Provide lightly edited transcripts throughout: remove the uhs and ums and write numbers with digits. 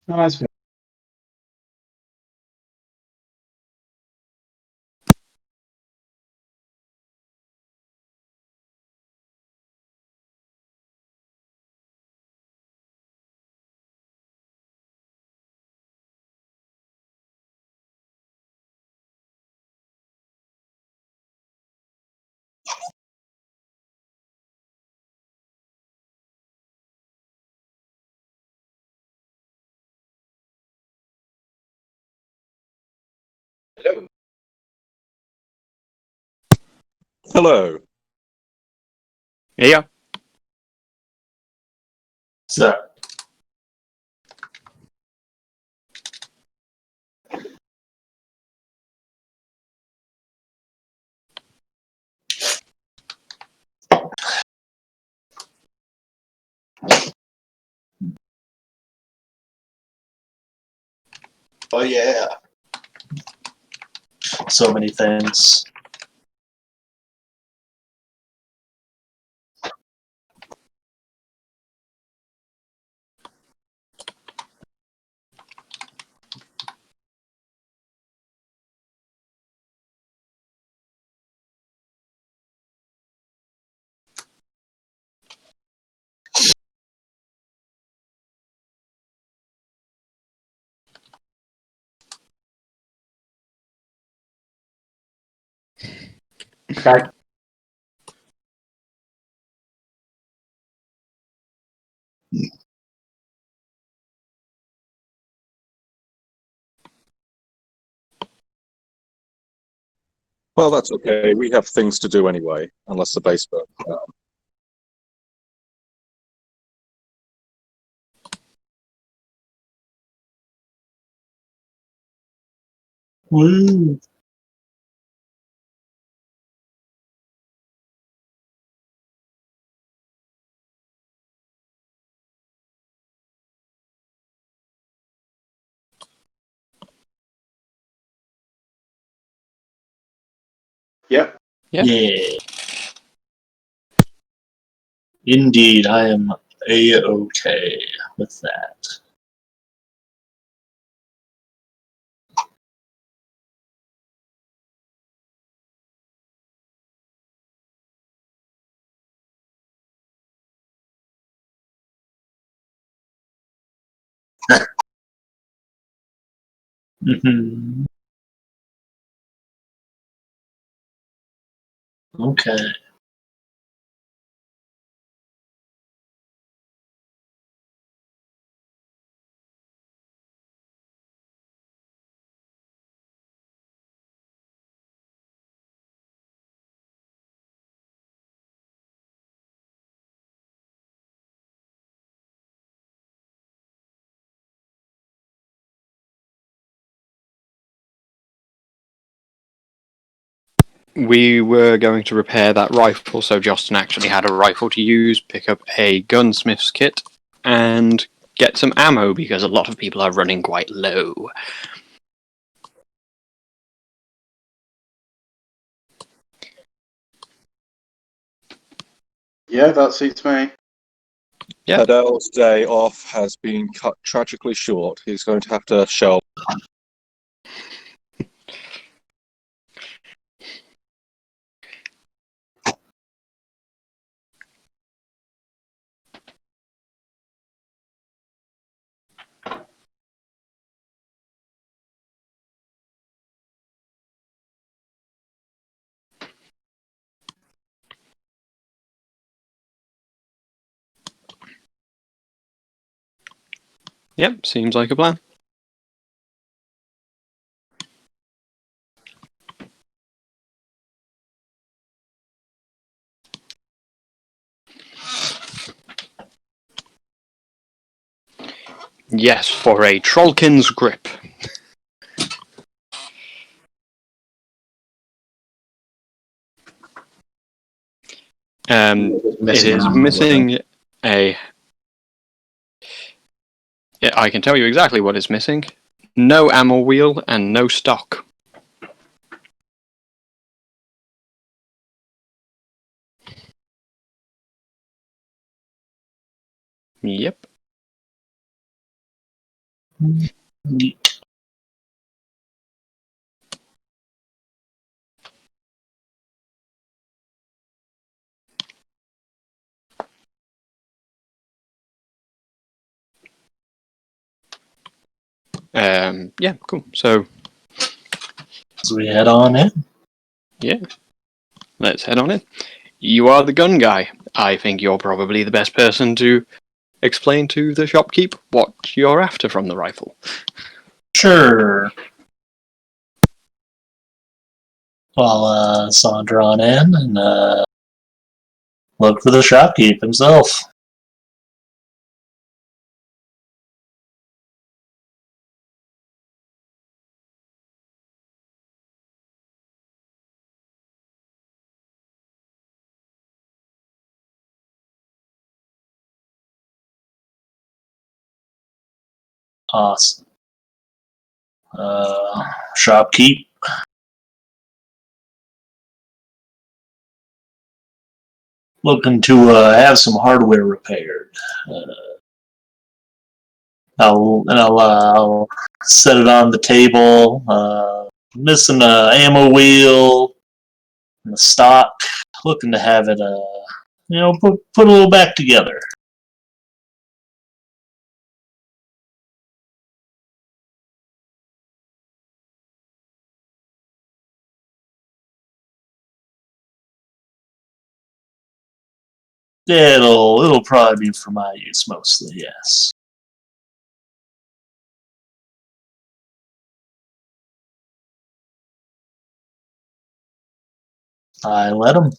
Nice. Hello. Hello. Yeah. So, oh yeah, so many things. Okay. Well, that's okay. We have things to do anyway, unless the base burns down. Woo. Yep. Yeah. Yeah. Indeed, I am A-okay with that. Mm-hmm. Okay. We were going to repair that rifle, so Justin actually had a rifle to use, pick up a gunsmith's kit, and get some ammo because a lot of people are running quite low. Yeah, that suits me. Yeah. Adele's day off has been cut tragically short. He's going to have to show. Yep, seems like a plan. Yes, for a Trollkin's grip. It is missing a... I can tell you exactly what it's missing. No ammo wheel and no stock. Yep. Neat. Yeah, cool. So, So we head on in. yeah, let's head on in. You are the gun guy. I think you're probably the best person to explain to the shopkeep what you're after from the rifle. Sure. I'll saunter on in and look for the shopkeep himself. Awesome. Shopkeep. Looking to have some hardware repaired. I'll set it on the table. Missing a ammo wheel and a stock. Looking to have it, put a little back together. It'll probably be for my use mostly. Yes. I let him.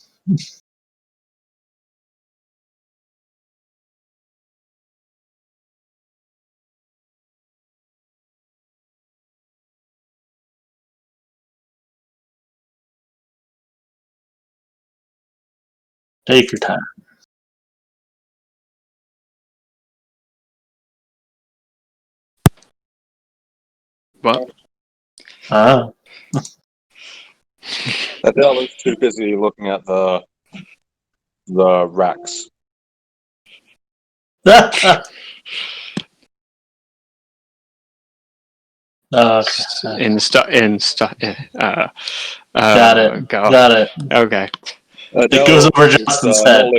Take your time. What? Adele is too busy looking at the racks. Okay. Got it. God. Got it. Okay. It goes over Justin's head.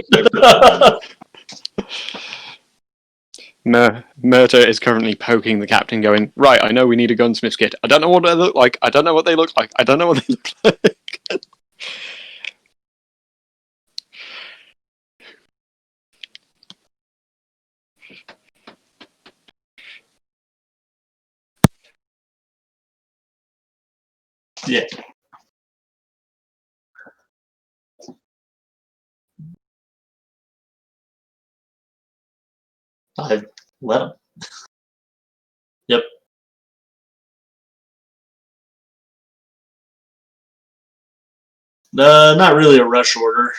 Murta is currently poking the captain, going, right, I know we need a gunsmith's kit. I don't know what they look like. I don't know what they look like. I don't know what they look like. Yeah. I let him. Yep. Not really a rush order.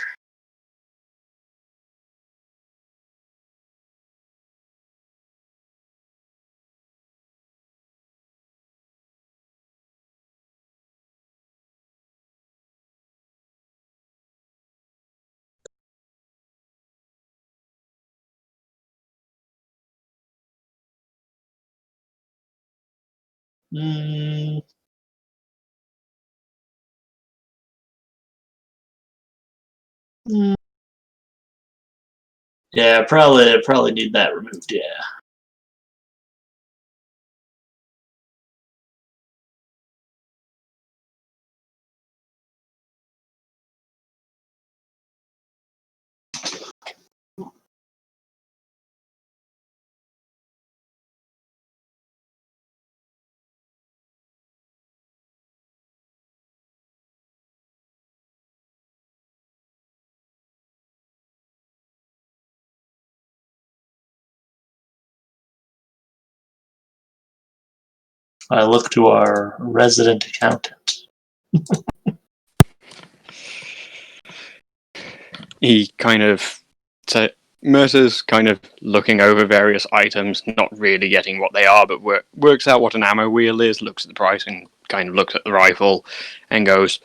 Mm, mm. Yeah, probably need that removed. Yeah. I look to our resident accountant. He kind of... So Murta's kind of looking over various items, not really getting what they are, but works out what an ammo wheel is, looks at the price, and kind of looks at the rifle, and goes,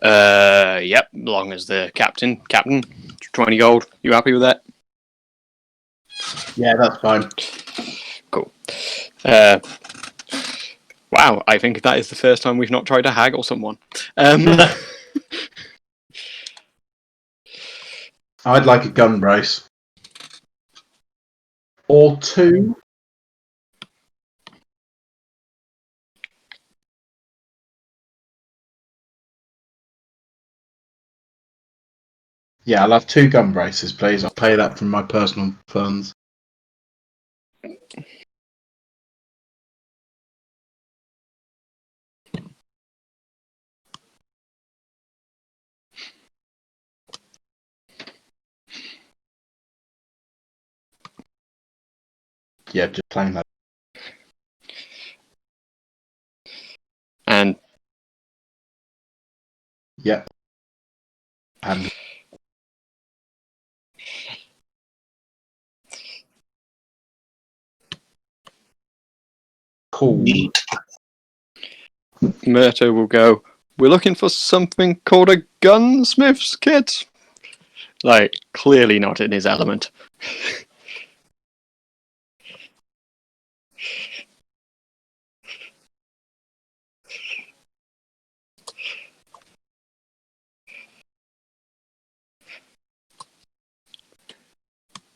yep, long as the captain, 20 gold, you happy with that? Yeah, that's fine. Cool. Wow, I think that is the first time we've not tried to haggle someone. I'd like a gun brace. Or 2. Yeah, I'll have 2 gun braces, please. I'll pay that from my personal funds. Yeah, just plain that. And Yep. And cool. Neat. Murto will go, we're looking for something called a gunsmith's kit. Like, clearly not in his element.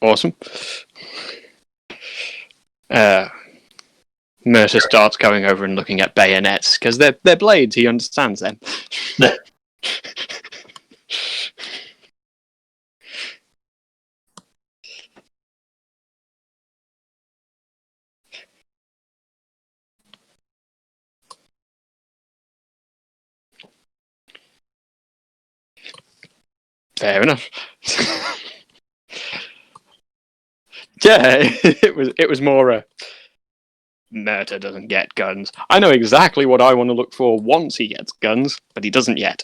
Awesome. Mercer starts going over and looking at bayonets, because they're blades, he understands them. Fair enough. Yeah, it was more a Murder doesn't get guns. I know exactly what I want to look for once he gets guns, but he doesn't yet.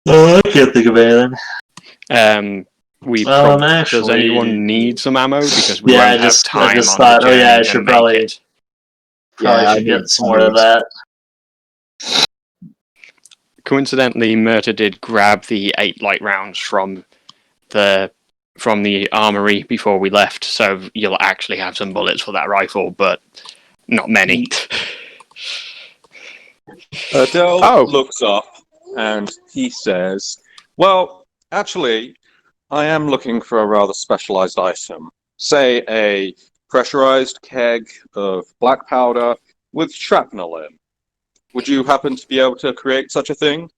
I can't think of anything. Does anyone need some ammo? Because we Yeah, won't have time I just on thought, the oh yeah, I journey should to make probably it. should get some more of that. Coincidentally, Murta did grab the 8 light rounds from the armory before we left, so you'll actually have some bullets for that rifle, but not many. Adele looks up and he says, well, actually, I am looking for a rather specialized item. Say a pressurized keg of black powder with shrapnel in. Would you happen to be able to create such a thing?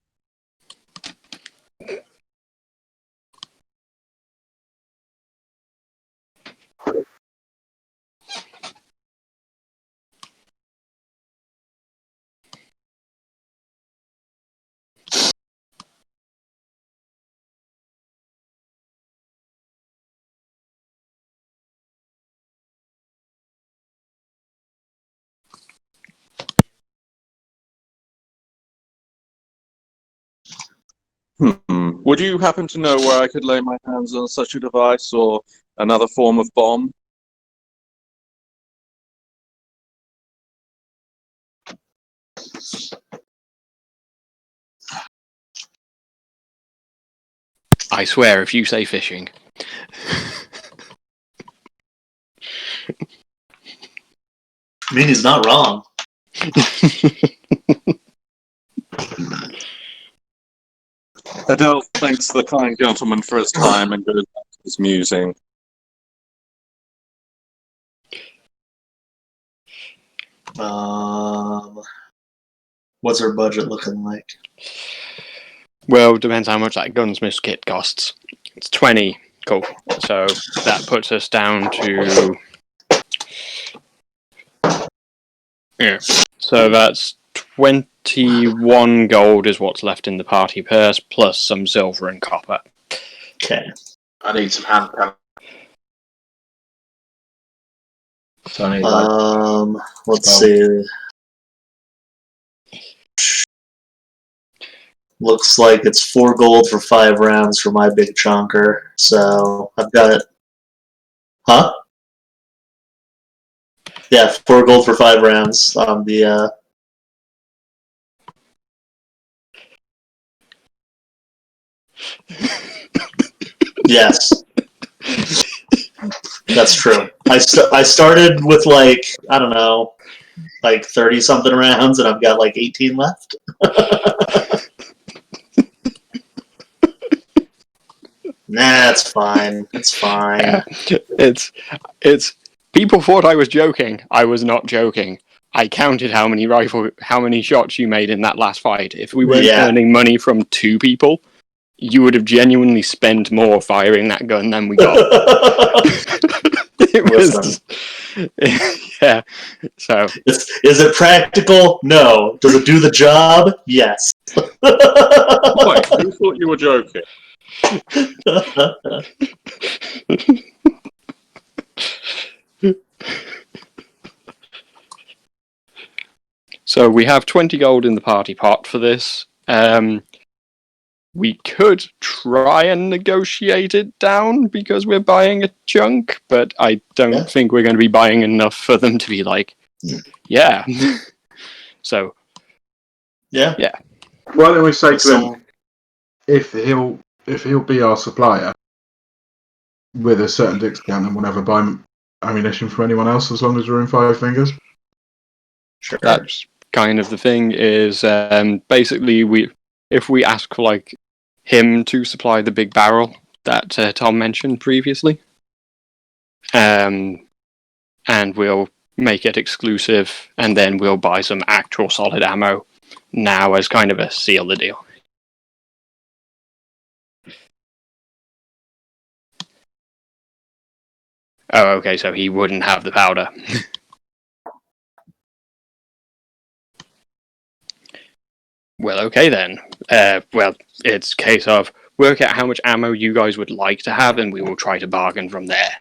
Would you happen to know where I could lay my hands on such a device or another form of bomb? I swear, if you say fishing. I mean, he's not wrong. Adele thanks the kind gentleman for his time and goes back to his musing. What's our budget looking like? Well, depends how much that gunsmith's kit costs. It's 20. Cool. So that puts us down to... Yeah. So that's 21 gold is what's left in the party purse, plus some silver and copper. Okay. I need some hand cannons. So I need let's see. Looks like it's 4 gold for 5 rounds for my big chonker. So I've got it. Huh? Yeah, 4 gold for 5 rounds on the Yes. That's true. I started with I don't know, 30 something rounds, and I've got 18 left. Nah, it's fine. It's fine. It's people thought I was joking. I was not joking. I counted how many shots you made in that last fight. If we weren't earning money from 2 people, you would have genuinely spent more firing that gun than we got. It was, yeah. So is it practical? No. Does it do the job? Yes. Mike, who thought you were joking? So we have 20 gold in the party pot for this. We could try and negotiate it down because we're buying a chunk, but I don't think we're going to be buying enough for them to be yeah. So, yeah. Why don't we say to him if he'll be our supplier with a certain discount, and we'll never buy ammunition from anyone else as long as we're in Five Fingers. Sure. That's kind of the thing. Is basically if we ask for him to supply the big barrel that Tom mentioned previously, and we'll make it exclusive, and then we'll buy some actual solid ammo now as kind of a seal the deal. Oh, okay, so he wouldn't have the powder. Well, okay then. Well, it's a case of work out how much ammo you guys would like to have, and we will try to bargain from there.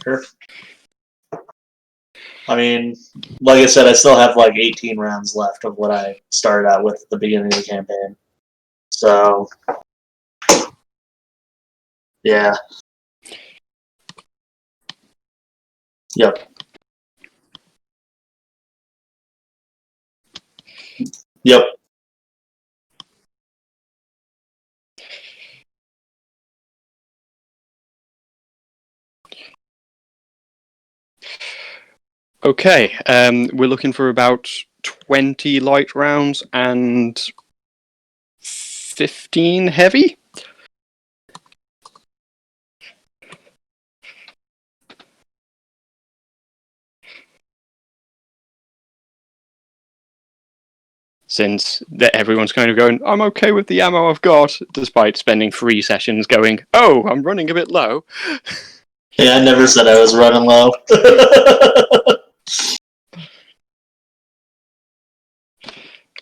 Sure. I mean, like I said, I still have 18 rounds left of what I started out with at the beginning of the campaign. So, yeah. Yep. Okay, we're looking for about 20 light rounds and 15 heavy. Since everyone's kind of going, I'm okay with the ammo I've got, despite spending 3 sessions going, oh, I'm running a bit low. Yeah, I never said I was running low.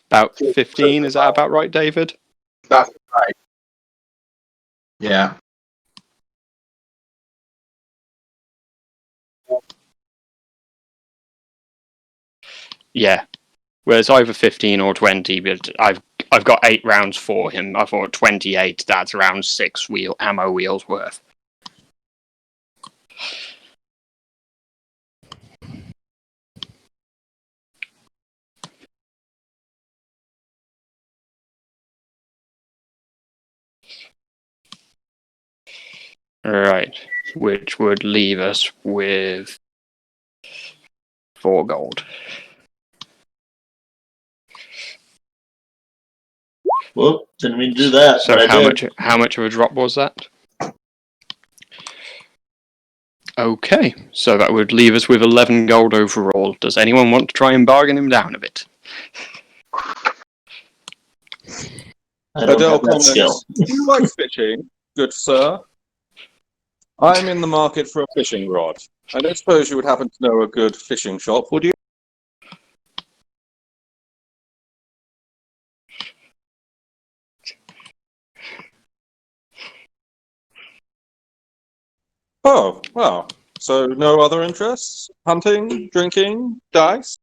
About 15, is that about right, David? That's right. Yeah. Yeah. Well, it's either 15 or 20, but I've got 8 rounds for him. I thought 28, that's around 6 ammo wheels worth. Right, which would leave us with 4 gold. Well, didn't mean to do that. So but how much of a drop was that? Okay, so that would leave us with 11 gold overall. Does anyone want to try and bargain him down a bit? I don't have that skill. Do you like fishing, good sir? I'm in the market for a fishing rod. I don't suppose you would happen to know a good fishing shop, would you? Oh, well. So no other interests? Hunting, drinking, dice?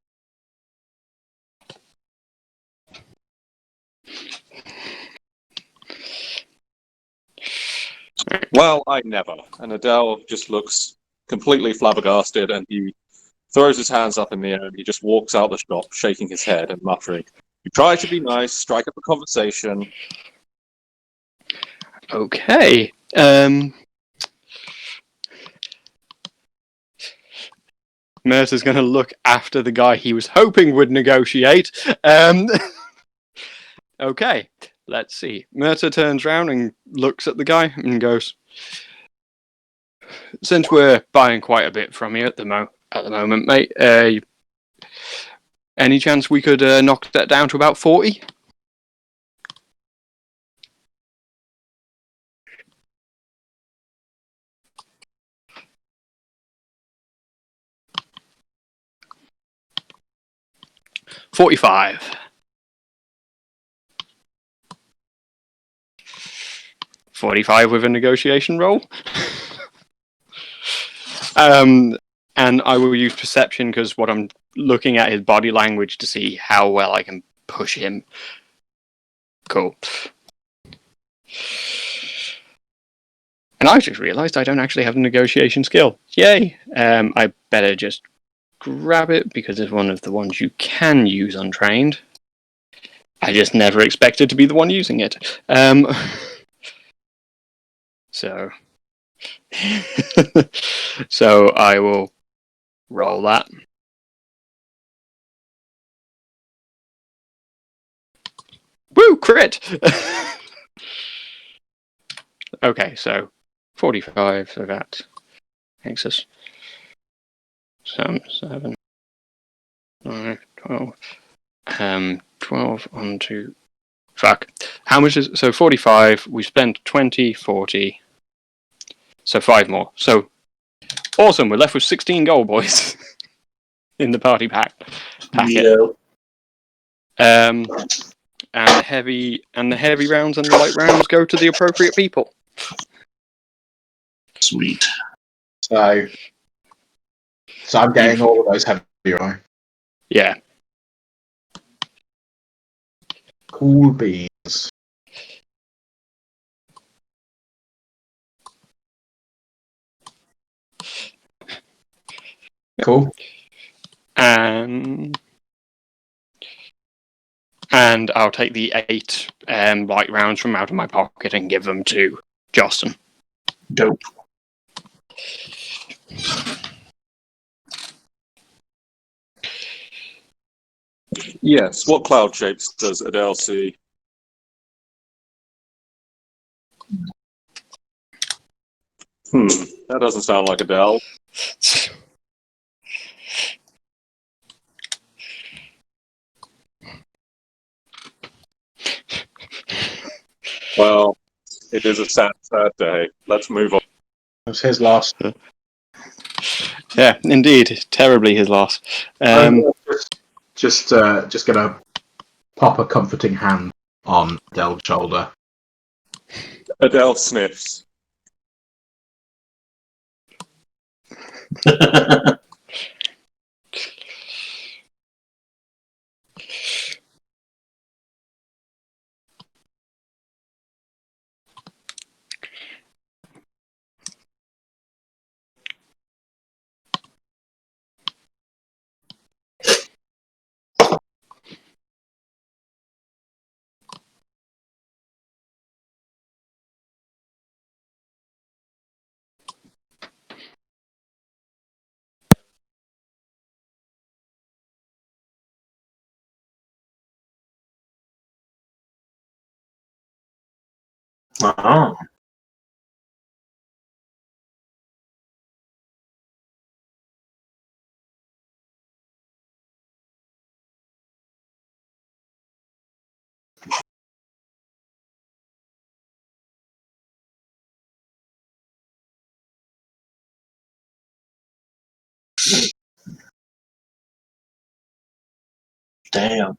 Well, I never. And Adele just looks completely flabbergasted, and he throws his hands up in the air, and he just walks out the shop, shaking his head and muttering, "You try to be nice, strike up a conversation." Okay. Mercer's going to look after the guy he was hoping would negotiate. Okay, let's see. Mercer turns around and looks at the guy and goes, "Since we're buying quite a bit from you at the moment, mate, any chance we could knock that down to about 40? $45. 45 with a negotiation roll. And I will use perception because what I'm looking at his body language to see how well I can push him. Cool. And I just realised I don't actually have a negotiation skill. Yay! I better just grab it because it's one of the ones you can use untrained. I just never expected to be the one using it. So I will roll that. Woo! Crit! Okay, so 45, so that makes us 7, 9, 12. 12 on to... Fuck. How much is... So 45, we spent 20, 40. So 5 more. So, awesome, we're left with 16 gold, boys. In the party packet. Yeah. And the heavy rounds and the light rounds go to the appropriate people. Sweet. So I'm getting all of those heavy, right? Yeah. Cool beans. Cool. And I'll take the 8 light rounds from out of my pocket and give them to Justin. Dope. Yes. What cloud shapes does Adele see? That doesn't sound like Adele. Well, it is a sad day. Let's move on. It was his loss. Yeah, indeed. Terribly his loss. I'm just gonna pop a comforting hand on Adele's shoulder. Adele sniffs. Oh. Damn.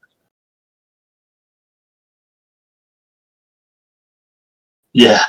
Yeah.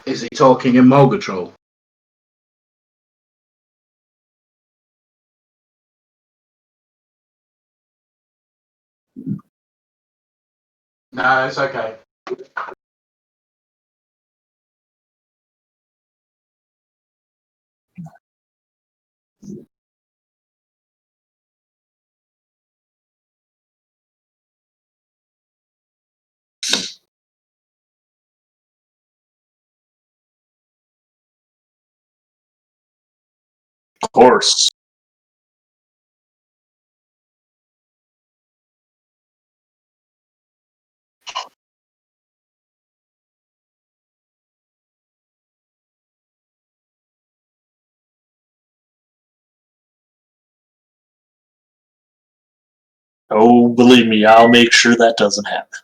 Is he talking in Mulgatrol? No, it's okay. Of course. Oh, believe me, I'll make sure that doesn't happen.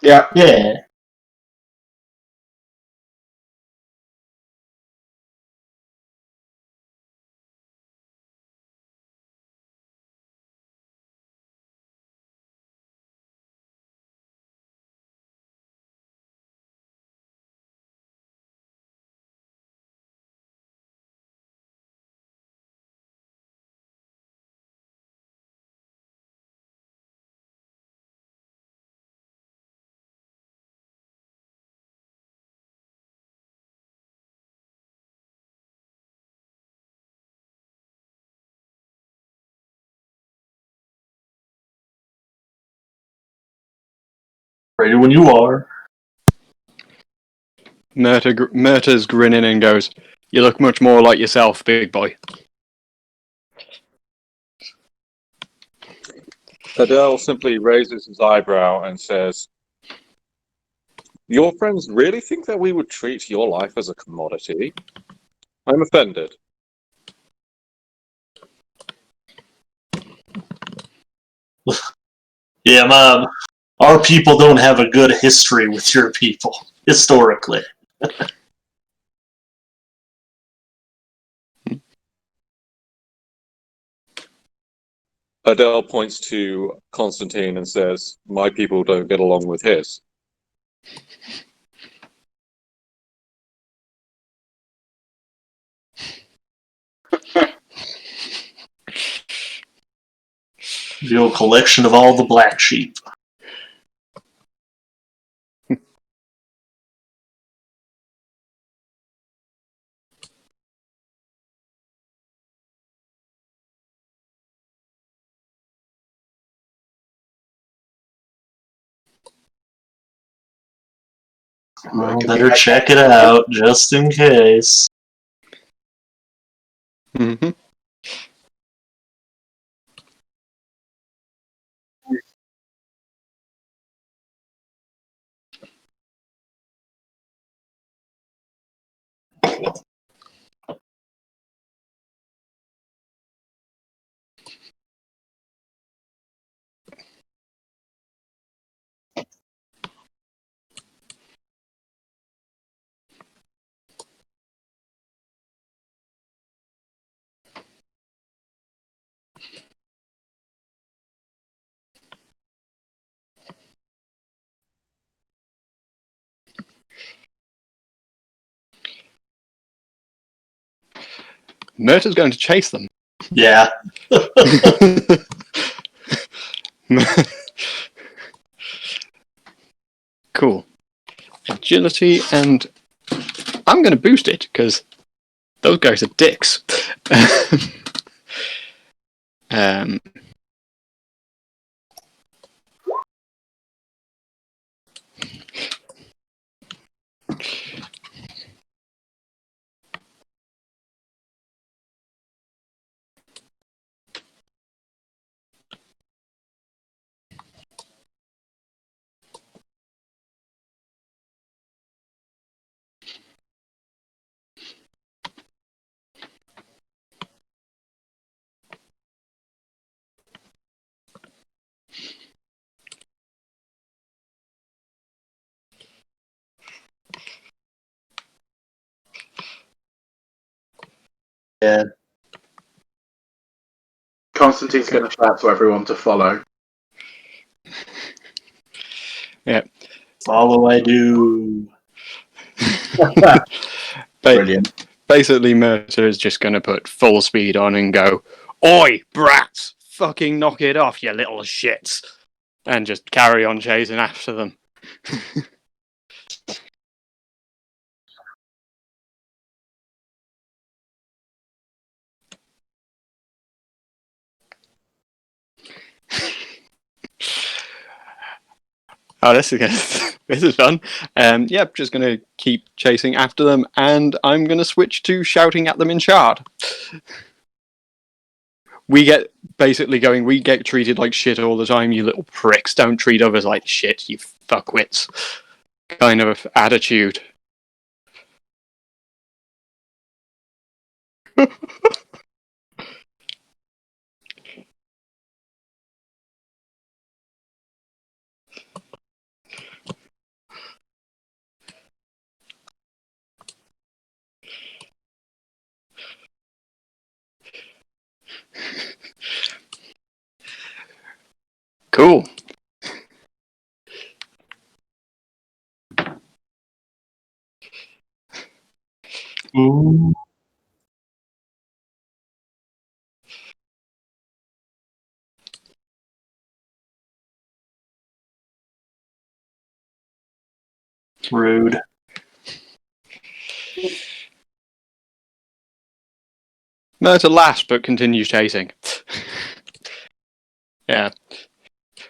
Yeah. Yeah. Ready when you are. Murta's grinning and goes, "You look much more like yourself, big boy." Adele simply raises his eyebrow and says, "Your friends really think that we would treat your life as a commodity? I'm offended." Yeah, Mom. Our people don't have a good history with your people, historically. Adele points to Constantine and says, "My people don't get along with his." The old collection of all the black sheep. Well, better check it out, just in case. Mm-hmm. Murta's going to chase them. Yeah. Cool. Agility, and I'm going to boost it because those guys are dicks. um, Yeah. Constantine's going to shout to everyone to follow. Yeah. Follow I do. Brilliant. Basically, Mercer is just going to put full speed on and go, "Oi, brats! Fucking knock it off, you little shits!" And just carry on chasing after them. Oh, this is fun. Yep, just going to keep chasing after them, and I'm going to switch to shouting at them in Shard. We get treated like shit all the time, you little pricks. Don't treat others like shit, you fuckwits. Kind of attitude. Cool. Ooh. Rude. Mercer laughs but continues chasing. Yeah.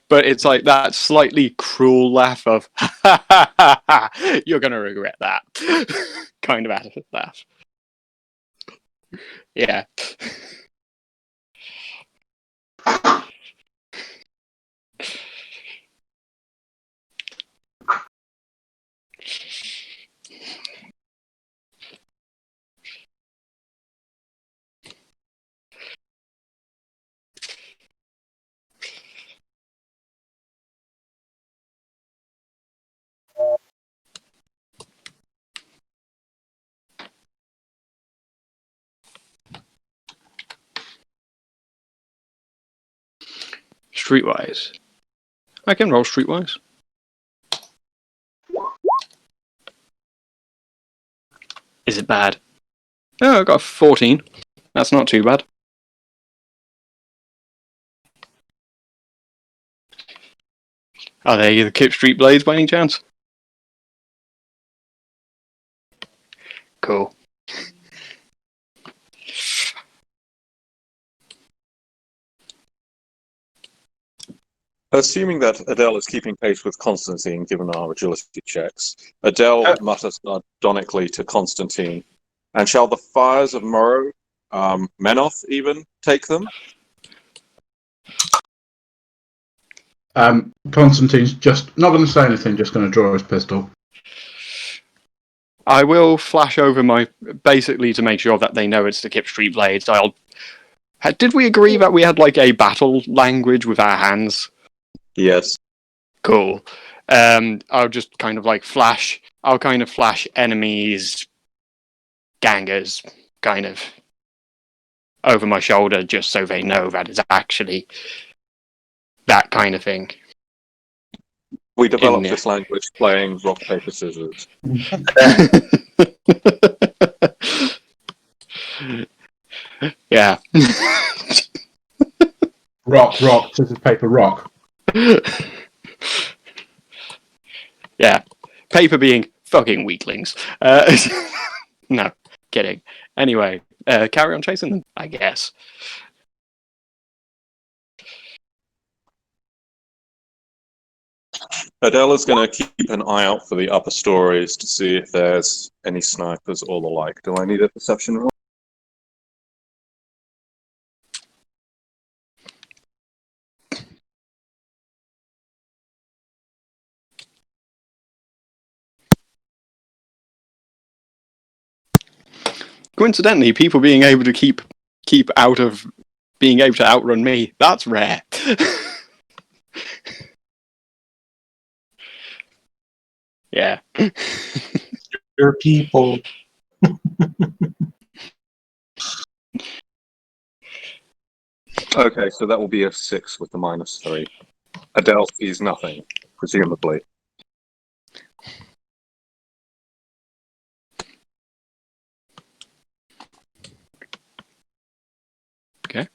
But it's like that slightly cruel laugh of, ha ha ha ha, you're going to regret that. Kind of laugh. Yeah. Streetwise. I can roll streetwise. Is it bad? Oh, I got a 14. That's not too bad. Are they the Kip Street Blades by any chance? Cool. Assuming that Adele is keeping pace with Constantine, given our agility checks, Adele mutters sardonically to Constantine, "And shall the fires of Morrow, Menoth even, take them?" Constantine's just not going to say anything, just going to draw his pistol. I will flash over basically to make sure that they know it's the Kip Street Blades. Did we agree that we had like a battle language with our hands? Yes. Cool. I'll just kind of like flash. I'll kind of flash enemies, gangers, kind of over my shoulder, just so they know that it's actually that kind of thing. We developed this language playing rock, paper, scissors. Yeah. Rock, scissors, paper, rock. Yeah. Paper being fucking weaklings. No, kidding. Anyway, carry on chasing them, I guess. Adele is going to keep an eye out for the upper stories to see if there's any snipers or the like. Do I need a perception roll? Coincidentally, people being able to keep out of being able to outrun me, that's rare. Yeah. Your people. Okay, so that will be a 6 with the -3. Adele sees nothing, presumably. Okay.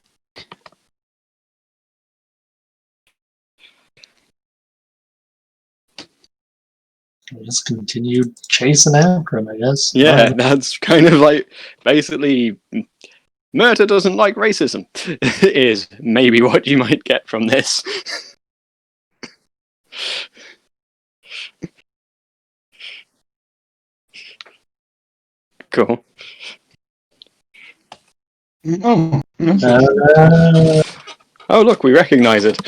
Just continued chasing after him, I guess. Yeah, that's kind of like basically Murta doesn't like racism is maybe what you might get from this. Cool. Oh, Oh, look, we recognize it.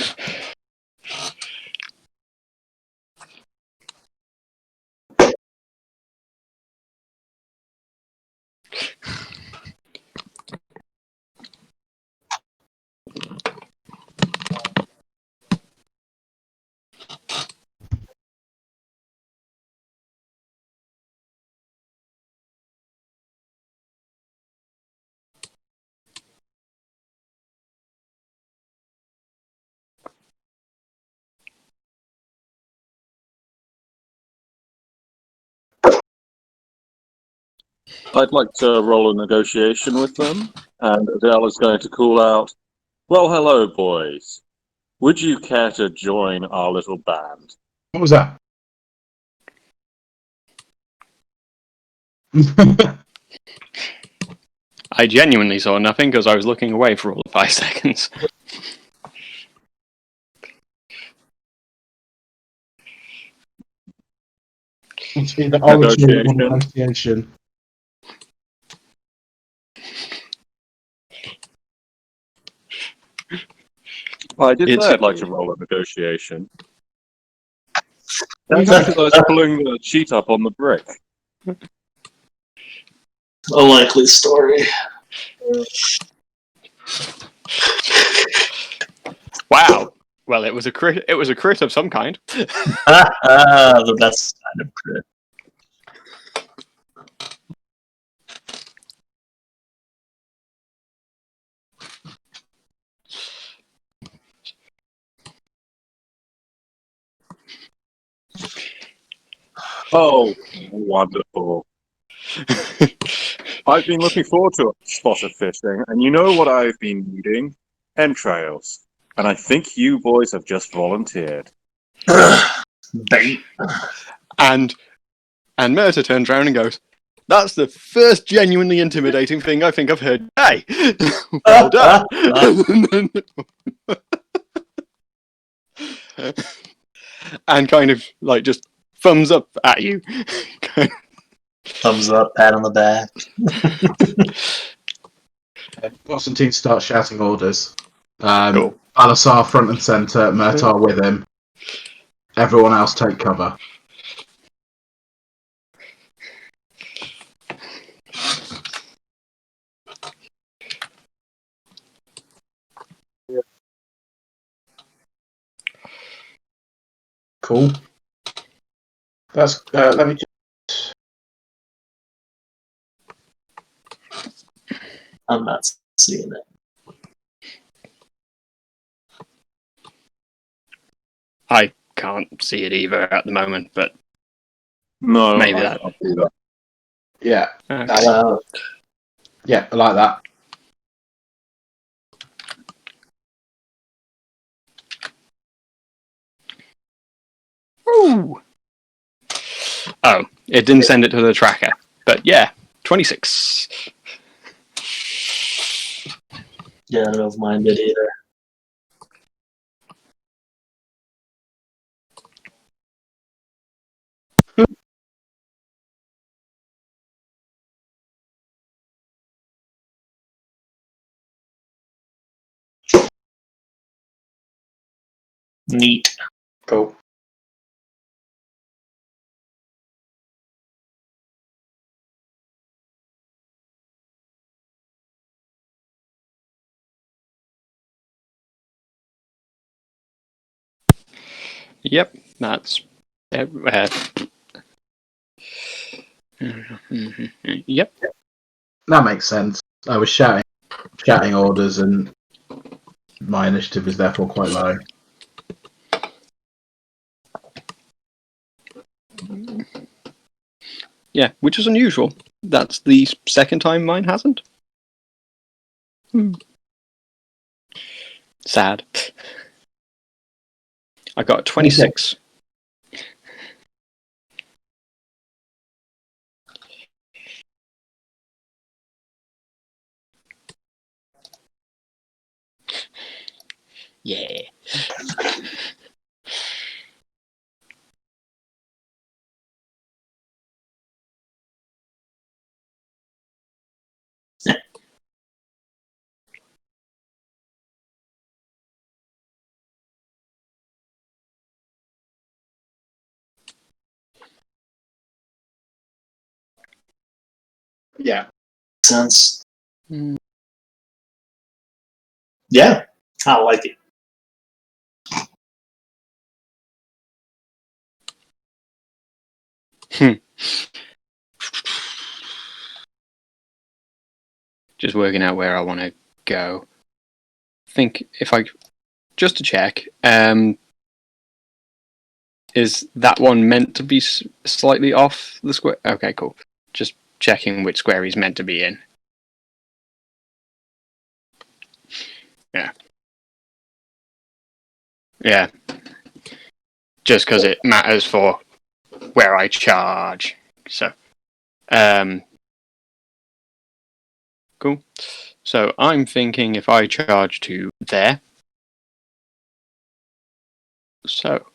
I'd like to roll a negotiation with them, and Adele is going to call out, "Well, hello, boys. Would you care to join our little band?" what was that? I genuinely saw nothing because I was looking away for all of 5 seconds. Must be the origin of Negotiation. negotiation. I did It's- say I'd like to roll a negotiation. That's because I was pulling the sheet up on the brick. A likely story. Wow. Well, it was a crit. It was a crit of some kind. The best kind of crit. Oh, wonderful. I've been looking forward to spotted fishing, and you know what I've been needing? Entrails. And I think you boys have just volunteered. Bait. And Murta turns around and goes, "That's the first genuinely intimidating thing I think I've heard today. Well done." And kind of like just thumbs up at you. Thumbs up, pat on the back. Constantine starts shouting orders. Cool. Balasar front and centre, Murtar with him. Everyone else take cover. Cool. That's let me. I'm not seeing it. I can't see it either at the moment, but No, maybe I that. can't do that. Yeah, Okay. yeah, I like that. Ooh. Oh, it didn't send it to the tracker, but yeah, 26. Yeah, I don't know if mine did either. Neat. Cool. Yep, that's. Yep. That makes sense. I was shouting orders, and my initiative is therefore quite low. Yeah, which is unusual. That's the second time mine hasn't. Sad. I got 26. Yeah. Yeah. Sense. Mm. Yeah, I like it. Just working out where I want to go. I think if I just to check, is that one meant to be slightly off the square? Okay, cool. Just checking which square he's meant to be in. Yeah. Yeah. Just because it matters for where I charge. So, cool. So I'm thinking if I charge to there. So.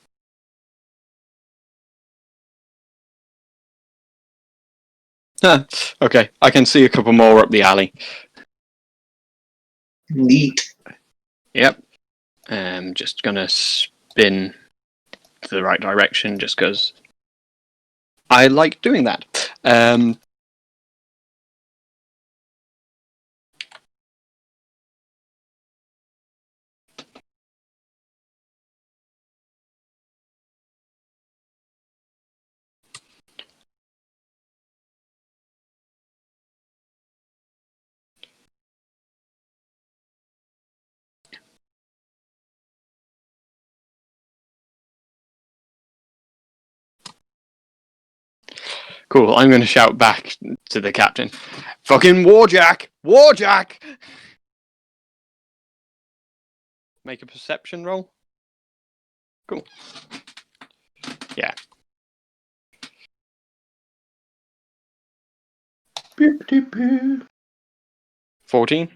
Okay, I can see a couple more up the alley. Neat. Yep. Just gonna spin to the right direction just because I like doing that. Cool, I'm going to shout back to the captain. Fucking Warjack! Warjack! Make a perception roll. Cool. Yeah. 14.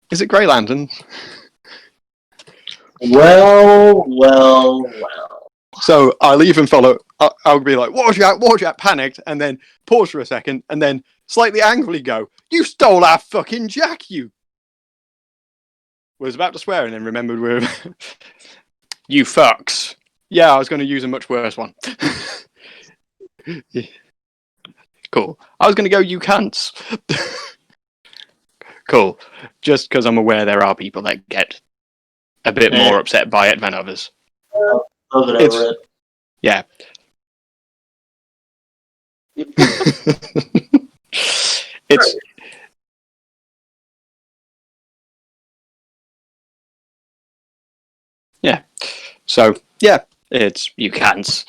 Is it Grey Lantern? Well. So I'll even follow. I'll be like, Warjack, Warjack, panicked, and then pause for a second, and then slightly angrily go, You stole our fucking Jack, you! Was about to swear and then remembered we're. You fucks. Yeah, I was going to use a much worse one. Cool. I was going to go, You cunts. Cool. Just because I'm aware there are people that get a bit more upset by it than others. Love it over it. Yeah. It's yeah. So yeah, it's you can't.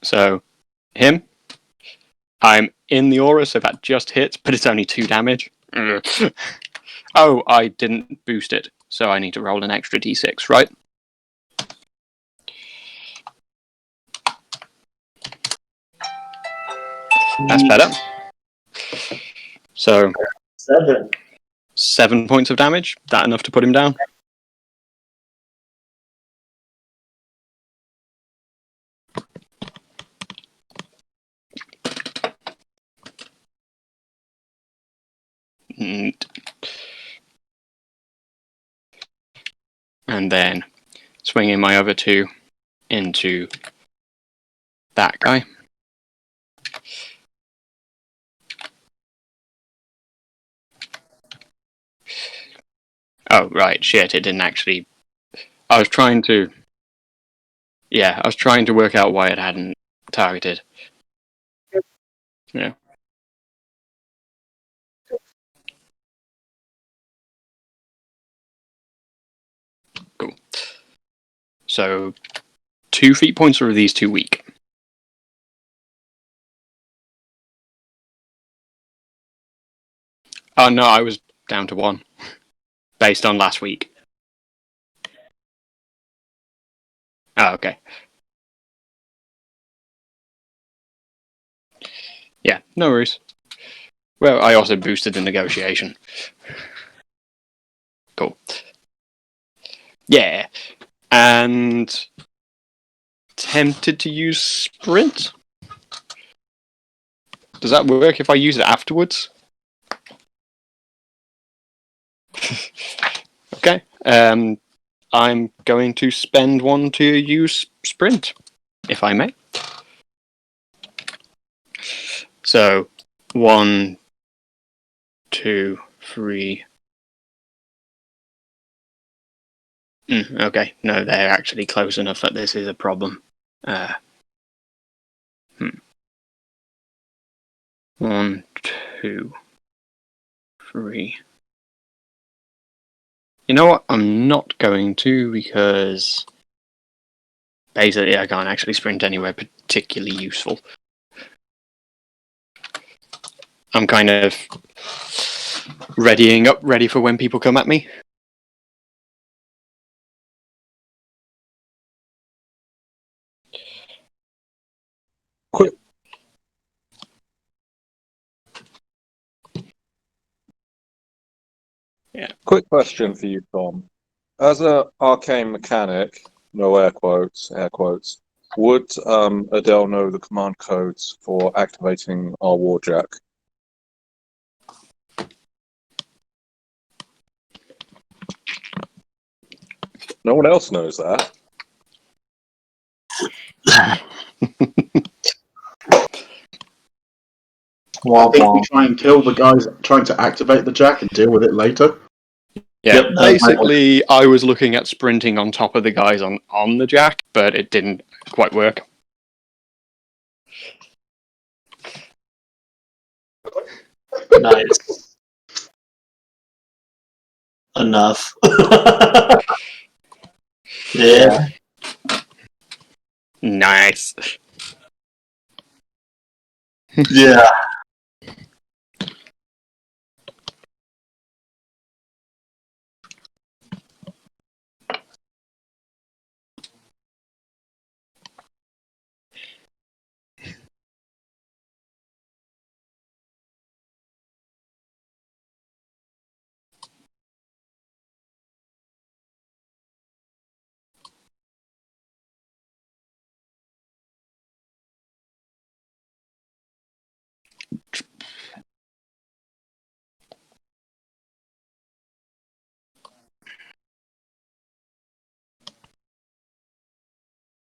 So him, I'm in the aura, so that just hits, but it's only 2 damage. Oh, I didn't boost it, so I need to roll an extra d6, right? That's better. So 7 points of damage. That enough to put him down? And then swinging my other 2 into that guy. Oh, right, shit, it didn't actually... I was trying to... Yeah, I was trying to work out why it hadn't targeted. Yeah. Cool. So, 2 feat points, or are these too weak? Oh, no, I was down to 1. Based on last week. Oh, okay. Yeah, no worries. Well, I also boosted the negotiation. Cool. Yeah. And... tempted to use sprint? Does that work if I use it afterwards? Okay. I'm going to spend 1 to use sprint, if I may. So, 1, 2, 3. Okay, no, they're actually close enough that this is a problem. 1, 2, 3. You know what? I'm not going to, because basically I can't actually sprint anywhere particularly useful. I'm kind of readying up, ready for when people come at me. Quick, quick question for you, Tom. As an arcane mechanic, no air quotes, would Adele know the command codes for activating our warjack? No one else knows that. I think we try and kill the guys trying to activate the jack and deal with it later. Yeah, Yep, basically, I was looking at sprinting on top of the guys on the jack, but it didn't quite work. Nice. Enough. Yeah. Nice. Yeah.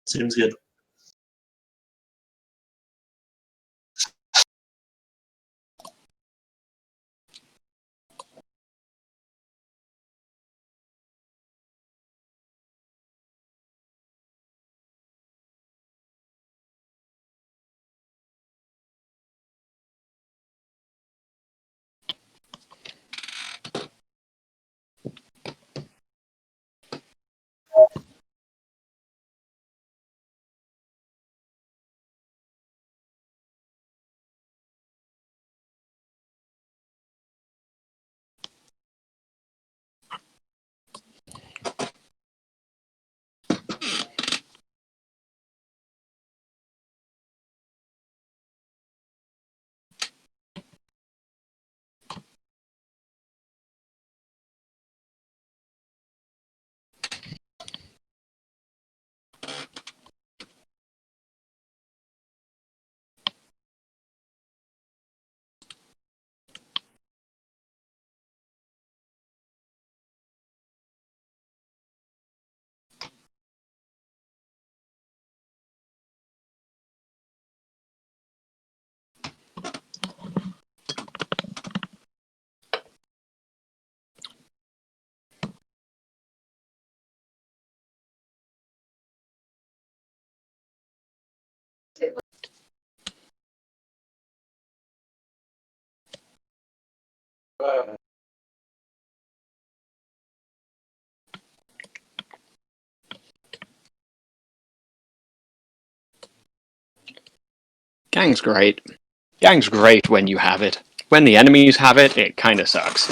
Seems good. Gang's great. Gang's great when you have it. When the enemies have it, it kind of sucks.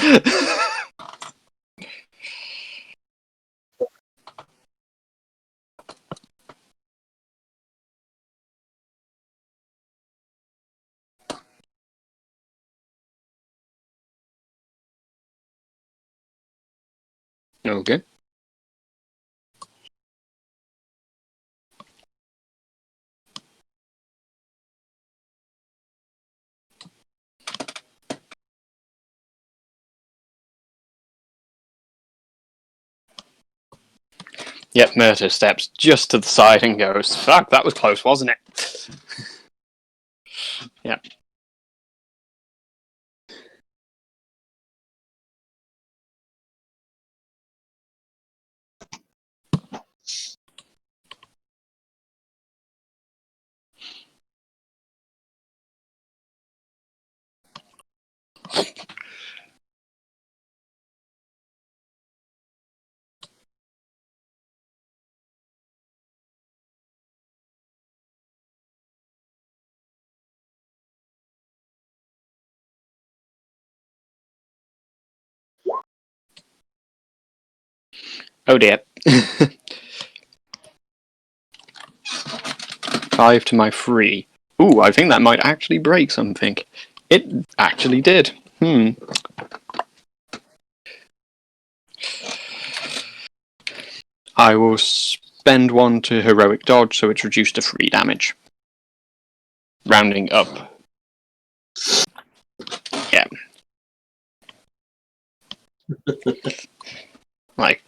Okay. Yep, Murta steps just to the side and goes, fuck, that was close, wasn't it? Yep. Oh dear. 5 to my 3. Ooh, I think that might actually break something. It actually did. I will spend 1 to heroic dodge, so it's reduced to 3 damage. Rounding up. Yeah. Like.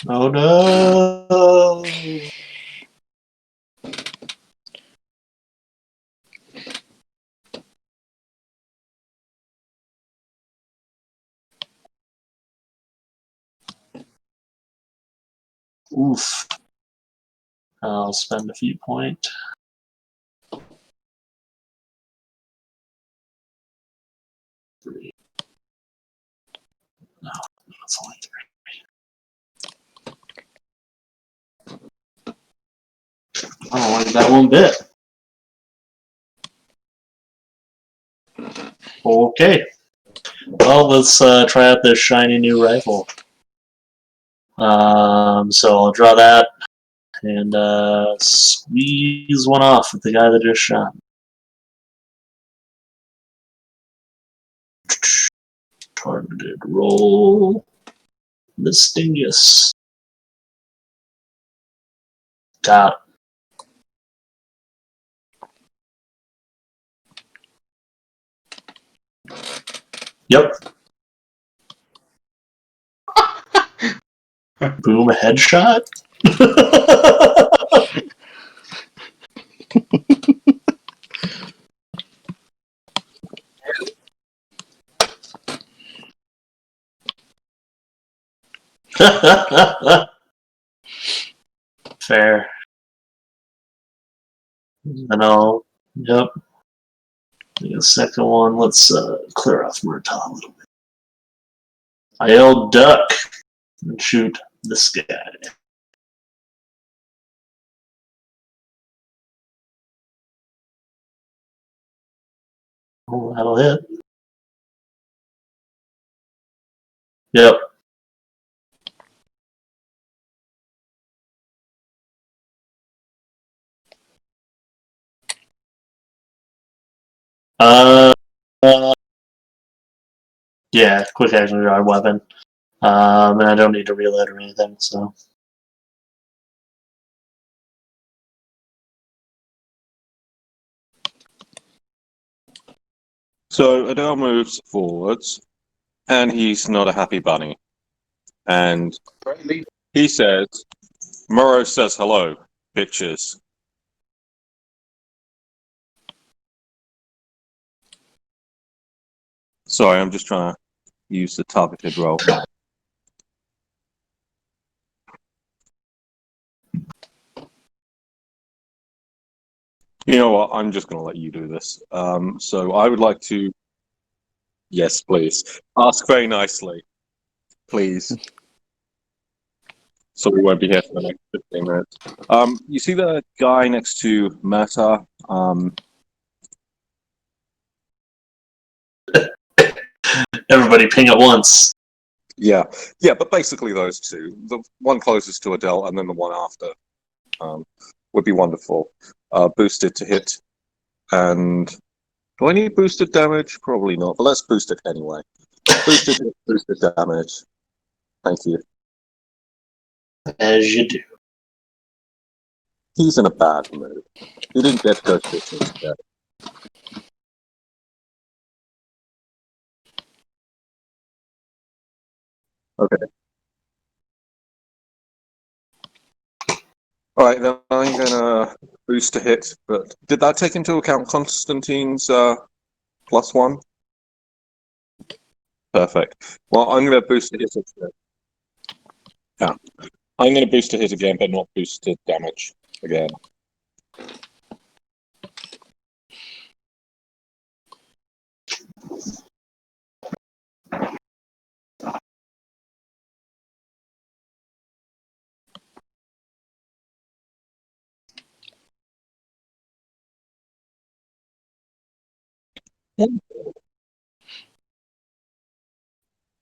Oh no! Oof. I'll spend a few points. Three. No, that's only 3. I don't like that one bit. Okay. Well, let's try out this shiny new rifle. So I'll draw that and squeeze one off with the guy that just shot. Targeted roll. Mistingus. Got it. Yep. Boom, a headshot. Fair. And I'll, yep. The second one, let's clear off Murtaugh a little bit. I yell duck and shoot this guy. Oh, that'll hit. Yep. Yeah, quick action dry weapon. And I don't need to reload or anything, so. So Adele moves forwards, and he's not a happy bunny. And he says, Morrow says hello, bitches. Sorry, I'm just trying to use the targeted roll. You know what? I'm just going to let you do this. So I would like to. Yes, please. Ask very nicely, please. So we won't be here for the next 15 minutes. You see the guy next to Meta? Everybody ping at once. Yeah, but basically those two. The one closest to Adele and then the one after would be wonderful. Boosted to hit. And do I need boosted damage? Probably not, but let's boost it anyway. Boosted hit, boosted damage. Thank you. As you do. He's in a bad mood. He didn't get to go fishing today. Okay. Alright, then I'm gonna boost to hit, but did that take into account Constantine's +1? Perfect. Well, I'm gonna boost to hit again. Yeah. I'm gonna boost to hit again, but not boost to damage again.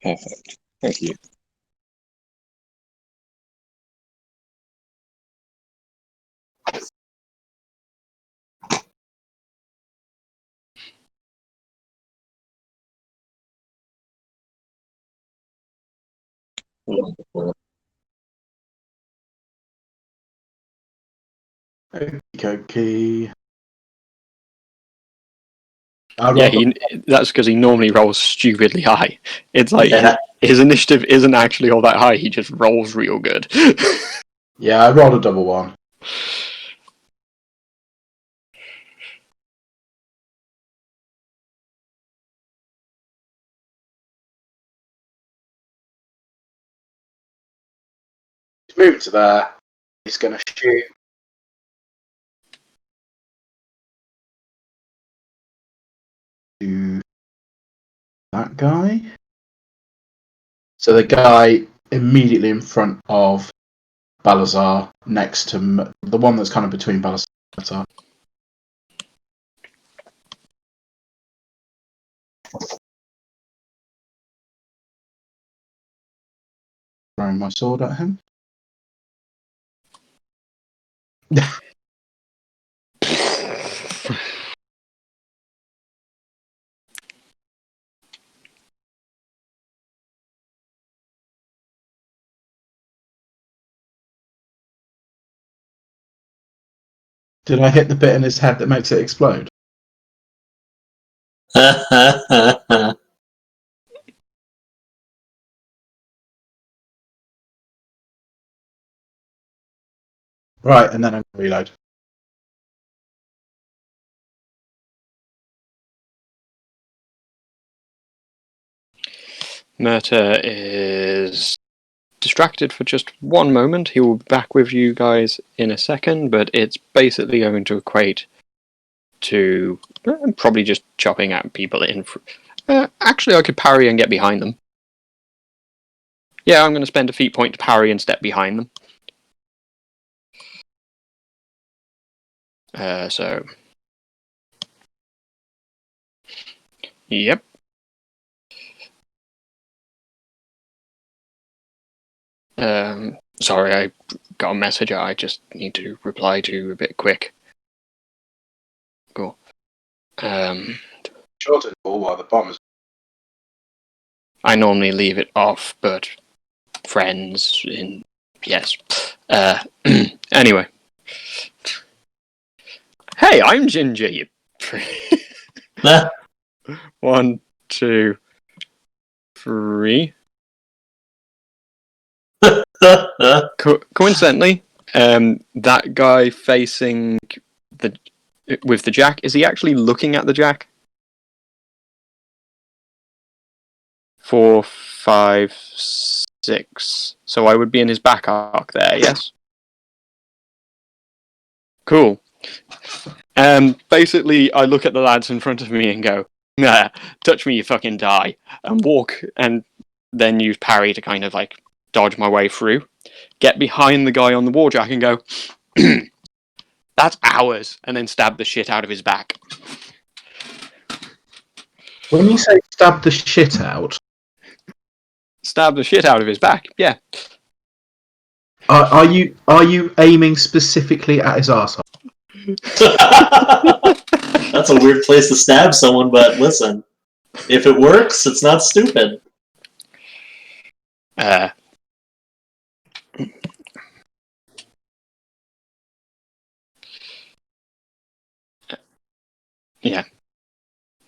Perfect. Thank you. Wonderful. Okay. Yeah, that's because he normally rolls stupidly high. It's like Yeah. his initiative isn't actually all that high, he just rolls real good. Yeah, I rolled a double one. He's moving to there. He's going to shoot. To that guy. So the guy immediately in front of Balazar, next to the one that's kind of between Balazar and Balazar. Throwing my sword at him. Did I hit the bit in his head that makes it explode? Right, and then I reload. Murta is distracted for just one moment. He will be back with you guys in a second, but it's basically going to equate to probably just chopping at people in. Actually, I could parry and get behind them. Yeah, I'm going to spend a feat point to parry and step behind them. So, yep. Sorry, I got a message I just need to reply to a bit quick. Cool. Short it all while the bomb is. I normally leave it off, but friends in yes. Anyway. Hey, I'm Ginger. You. 1, 2, 3. Coincidentally, that guy facing with the jack, is he actually looking at the jack? 4, 5, 6. So I would be in his back arc there, yes? Cool. Basically, I look at the lads in front of me and go, nah, touch me, you fucking die. And walk, and then use parry to kind of like dodge my way through. Get behind the guy on the warjack and go, that's ours, and then stab the shit out of his back. When you say stab the shit out, Stab the shit out of his back, yeah. are you aiming specifically at his arsehole? That's a weird place to stab someone, but listen, if it works, it's not stupid. Yeah.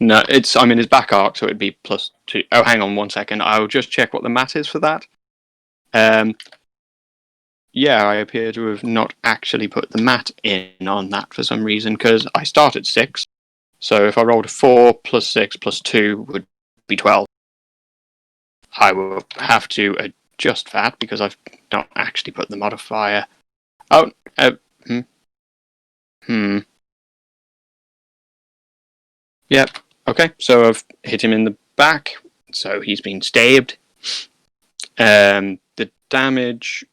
No, I'm in his back arc, so it'd be +2. Oh, hang on 1 second. I'll just check what the mat is for that. Yeah, I appear to have not actually put the mat in on that for some reason, because I start at 6. So if I rolled a 4 plus 6 plus 2 would be 12. I will have to adjust that because I've not actually put the modifier. Oh, Yep. Okay, so I've hit him in the back, so he's been stabbed. The damage.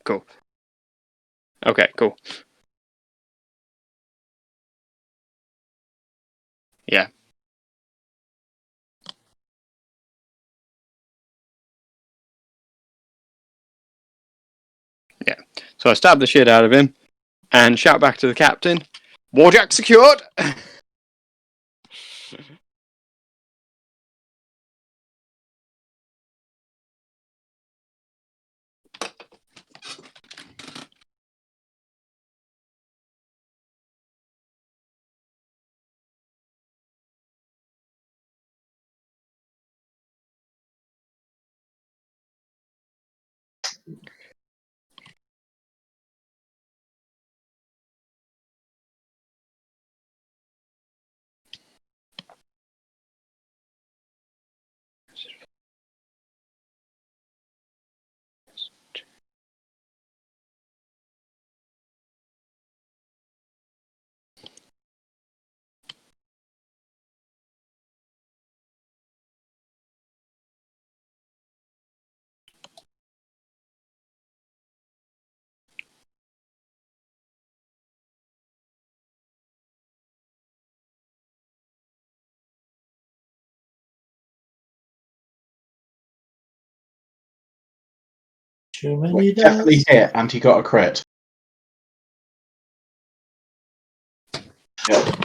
Cool. Okay, cool. Yeah. Yeah. So I stab the shit out of him and shout back to the captain, Warjack secured! Too many Definitely dice. hit, and he got a crit. Yep.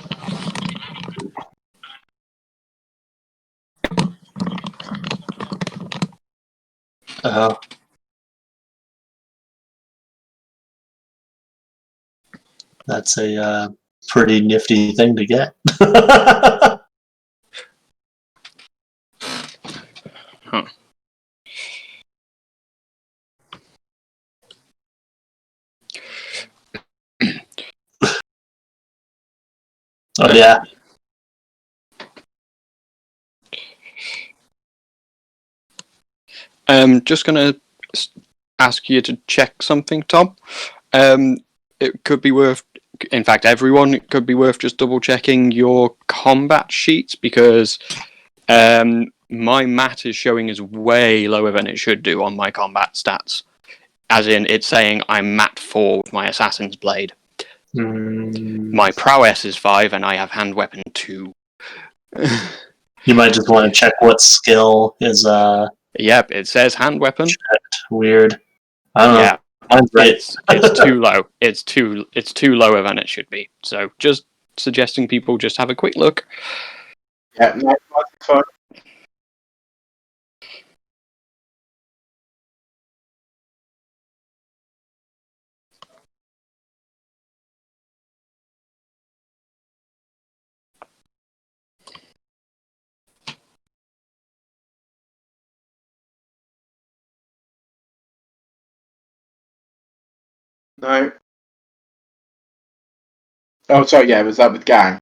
That's a pretty nifty thing to get. Huh. Oh yeah. Just gonna ask you to check something, Tom. It could be worth, in fact, everyone, it could be worth just double checking your combat sheets because my mat is showing as way lower than it should do on my combat stats. As in, it's saying I'm mat 4 with my assassin's blade. My prowess is 5, and I have hand weapon 2. You might just want to check what skill is Yep, it says hand weapon. weird. I don't know. Mine's right. It's too low. It's too lower than it should be. So just suggesting people just have a quick look. Yeah, no, that's fine. No. Oh, sorry. Yeah, was that with gang?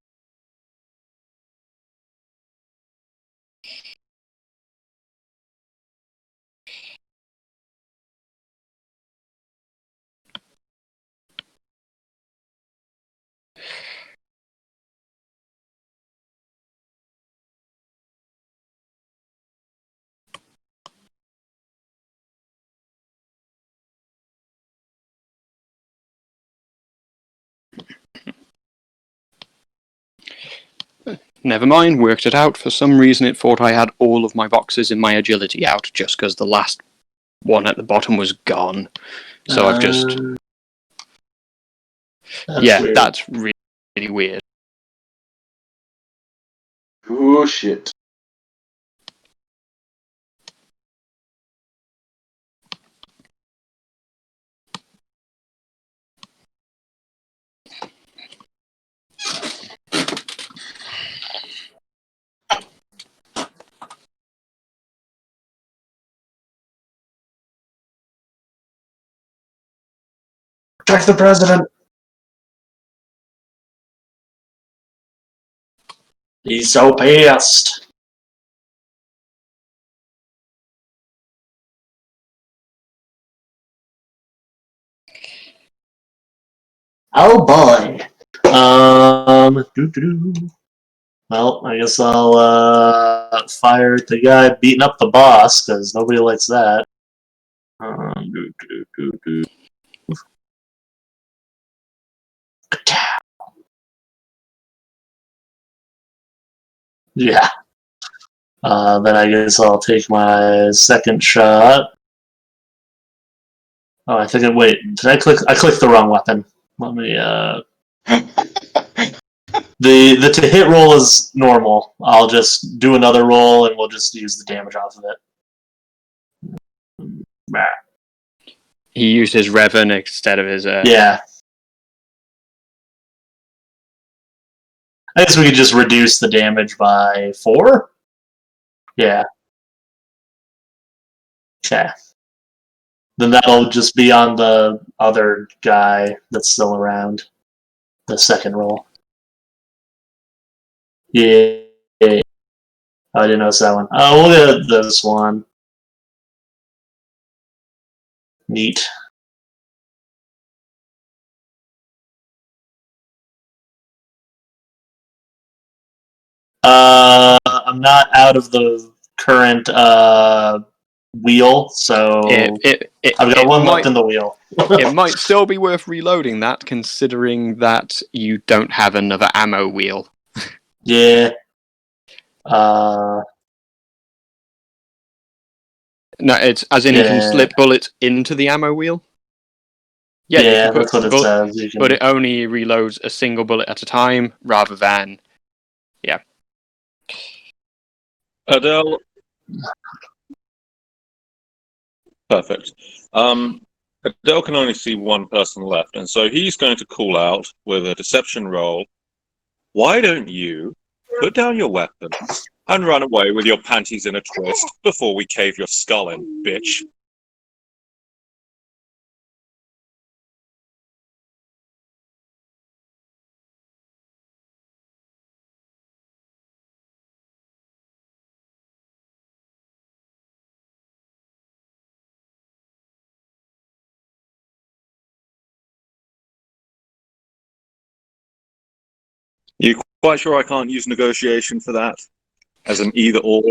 Never mind, worked it out. For some reason it thought I had all of my boxes in my agility out, just because the last one at the bottom was gone. So I've just... That's weird. That's really, really weird. Oh shit. Protect the president. He's so pissed. Oh boy. Doo-doo-doo. Well, I guess I'll fire at the guy beating up the boss, because nobody likes that. Doo-doo-doo-doo. Yeah. Then I guess I'll take my second shot. Oh, I think wait, did I click? I clicked the wrong weapon. Let me, the to hit roll is normal. I'll just do another roll and we'll just use the damage off of it. He used his Revan instead of his... Yeah. I guess we could just reduce the damage by 4? Yeah. Okay. Then that'll just be on the other guy that's still around. The second roll. Yeah. Oh, I didn't notice that one. Oh, we'll get this one. Neat. I'm not out of the current wheel, so I've got one left in the wheel. It might still be worth reloading that, considering that you don't have another ammo wheel. Yeah. No, it's as in you can slip bullets into the ammo wheel. Yeah, you can that's what it says. You can... But it only reloads a single bullet at a time, rather than... Yeah. Adele. Perfect. Adele can only see one person left, and so he's going to call out with a deception roll. Why don't you put down your weapon and run away with your panties in a twist before we cave your skull in, bitch? You quite sure I can't use negotiation for that? As an either or?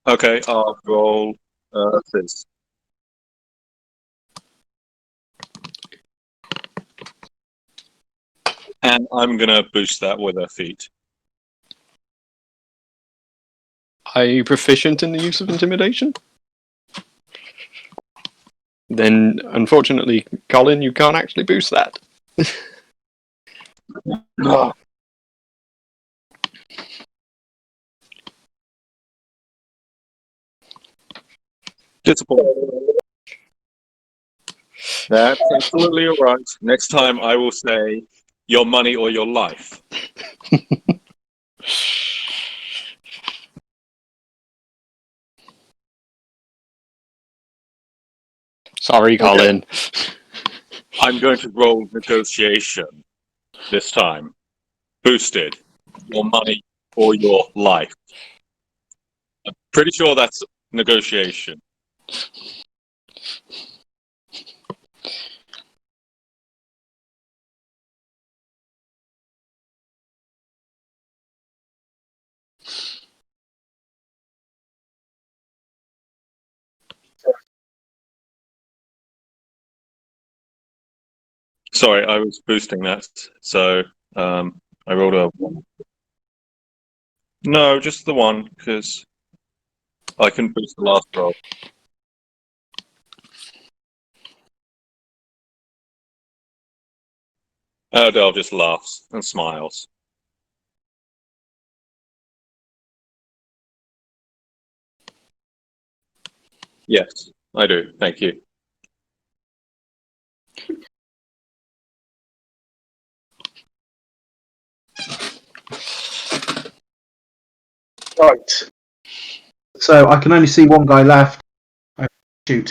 Okay, I'll roll this. And I'm going to boost that with a feat. Are you proficient in the use of intimidation? Then, unfortunately, Colin, you can't actually boost that. Oh. Disappointing. That's absolutely all right. Next time I will say your money or your life. Sorry, Colin. Okay. I'm going to roll negotiation this time. Boosted. Your money or your life. I'm pretty sure that's negotiation. Sorry, I was boosting that, so I rolled a 1. No, just the 1, because I couldn't boost the last roll. Adele just laughs and smiles. Yes, I do. Thank you. Right. So I can only see one guy left. Shoot.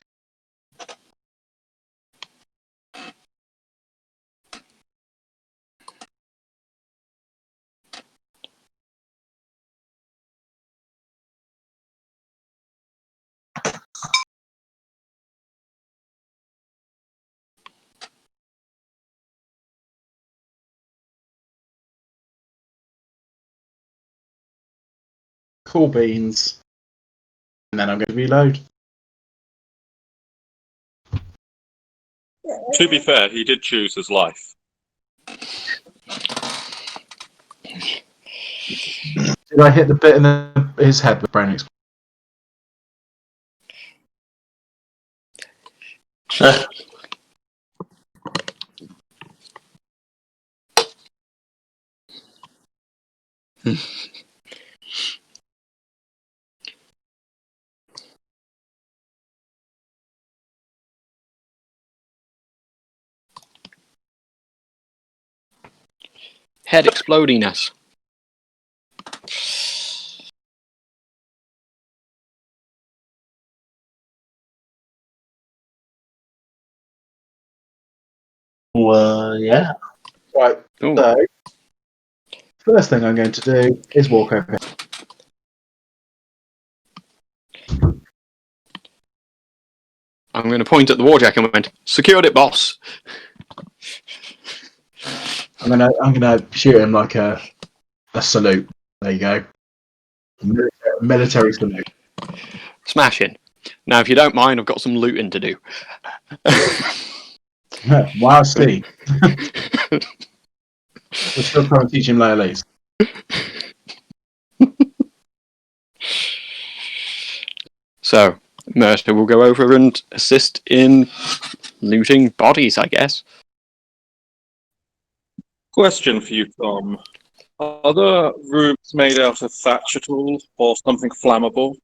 Cool beans. And then I'm going to reload. To be fair, he did choose his life. Did I hit the bit in his head with brain explosion? Head explodiness. Yeah. Right. Ooh. So, first thing I'm going to do is walk over here. I'm going to point at the warjack and went, secured it, boss. I'm gonna shoot him like a salute. There you go. Military salute. Smashing. Now, if you don't mind, I've got some looting to do. Wow, Steve. We're still trying to teach him Leolese. So, Mercer will go over and assist in looting bodies, I guess. Question for you, Tom. Are the rooms made out of thatch at all, or something flammable?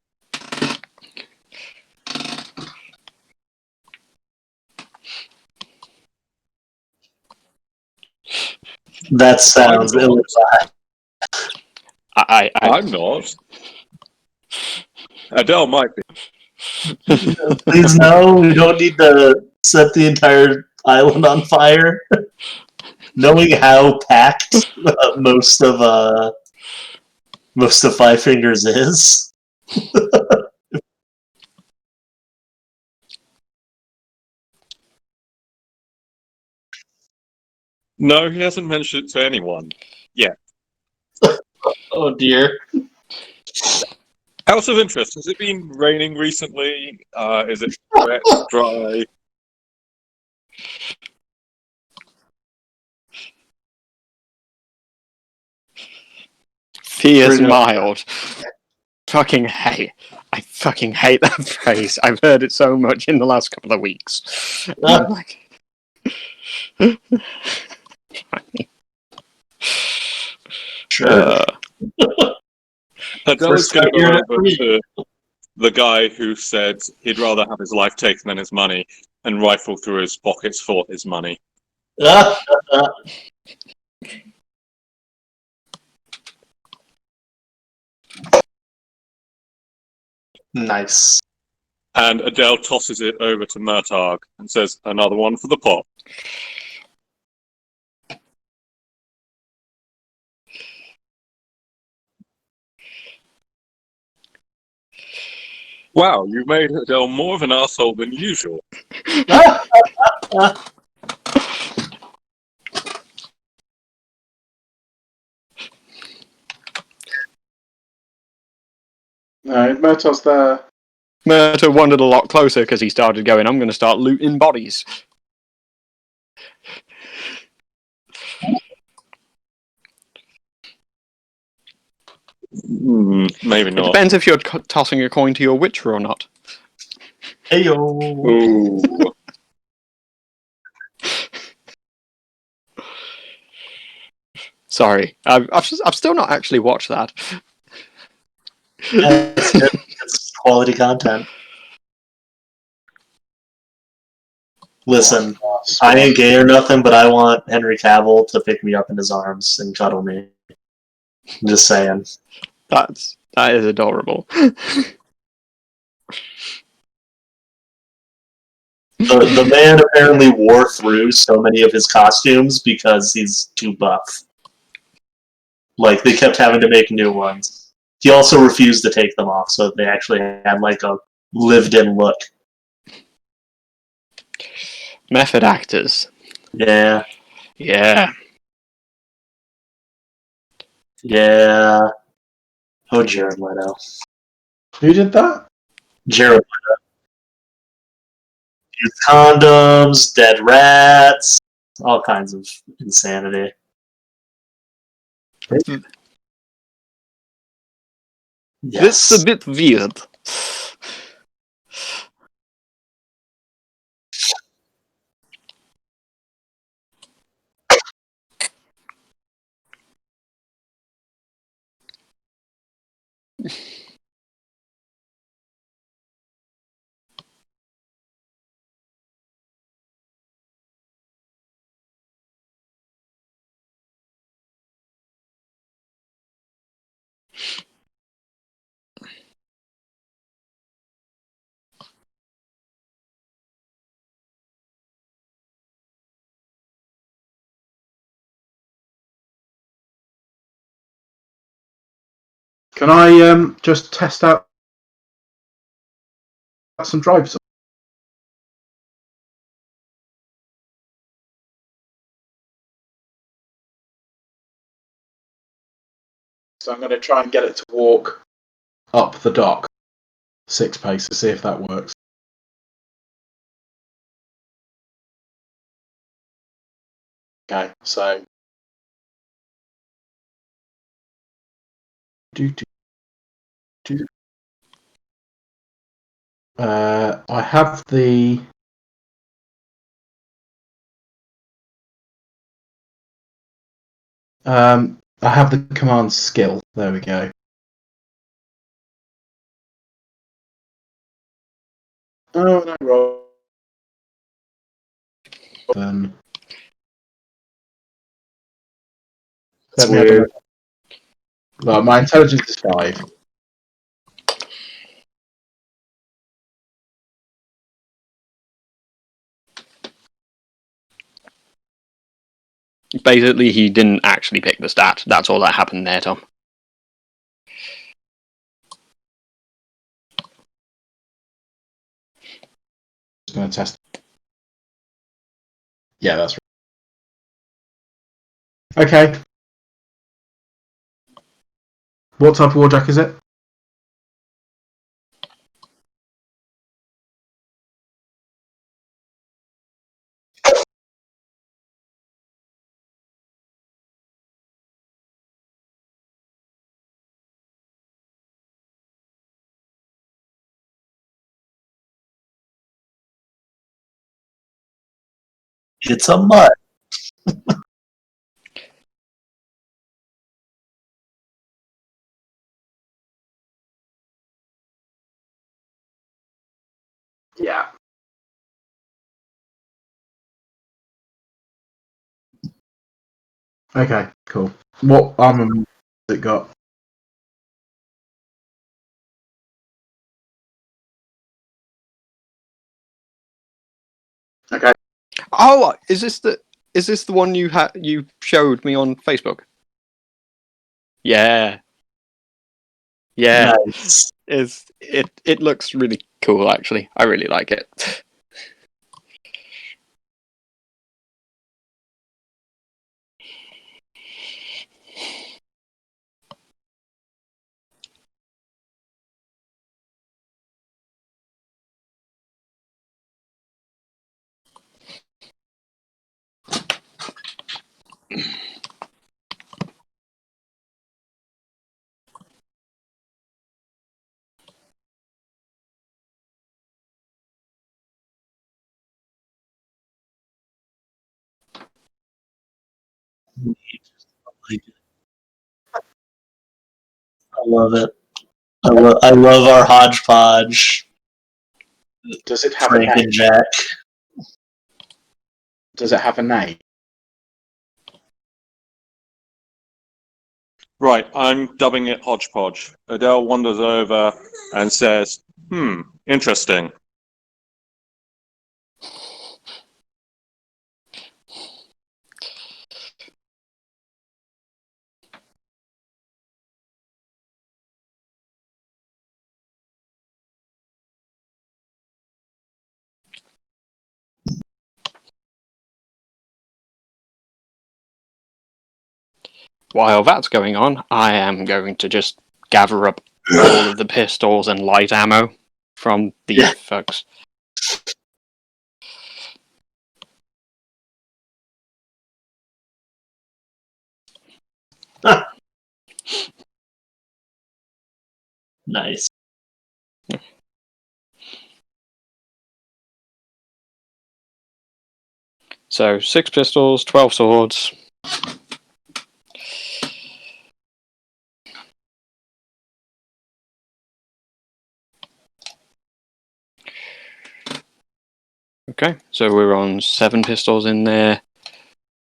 That sounds ill-advised. I'm not. Adele might be. Please no, we don't need to set the entire island on fire. Knowing how packed most of Five Fingers is. No, he hasn't mentioned it to anyone yet. Oh dear. Out of interest, has it been raining recently? Is it wet, dry? Fierce mild. I fucking hate that phrase. I've heard it so much in the last couple of weeks. I'm like... Sure. Adele's going to go over to the guy who said he'd rather have his life taken than his money and rifle through his pockets for his money. Nice. And Adele tosses it over to Murtagh and says, another one for the pot. Wow, you made Adele more of an asshole than usual. No, Murtaugh's there. Murtaugh wandered a lot closer because he started going, I'm going to start looting bodies. Maybe It not. depends if you're tossing a coin to your Witcher or not. Heyo. Ooh. Sorry, I've still not actually watched that. That's good. It's quality content. Listen, I ain't gay or nothing, but I want Henry Cavill to pick me up in his arms and cuddle me. I'm just saying. That is adorable. The man apparently wore through so many of his costumes because he's too buff. Like, they kept having to make new ones. He also refused to take them off, so they actually had, like, a lived-in look. Method actors. Yeah. Yeah. Yeah. Oh, Jared Leto. Who did that? Jared Leto. Used condoms, dead rats, all kinds of insanity. Yes. That's a bit weird. Can I just test out some drives? So I'm going to try and get it to walk up the dock 6 pace to see if that works. Okay, so I have the command skill. There we go. Oh no, roll. That's Let me have a weird. look. Well, my intelligence is 5. Basically, he didn't actually pick the stat. That's all that happened there, Tom. Just going to test. Yeah, that's right. Okay. What type of warjack is it? It's a mutt. Yeah. Okay, cool. What armor has it got? Okay. Oh, is this the one you showed me on Facebook? Yeah. Yeah. Nice. It looks really cool actually. I really like it. I love it. I love our hodgepodge. Does it have a Frank name? and Jack. Does it have a name? Right, I'm dubbing it hodgepodge. Adele wanders over and says, interesting. While that's going on, I am going to just gather up all of the pistols and light ammo from the folks. Nice. So 6 pistols, 12 swords. Okay, so we're on 7 pistols in there,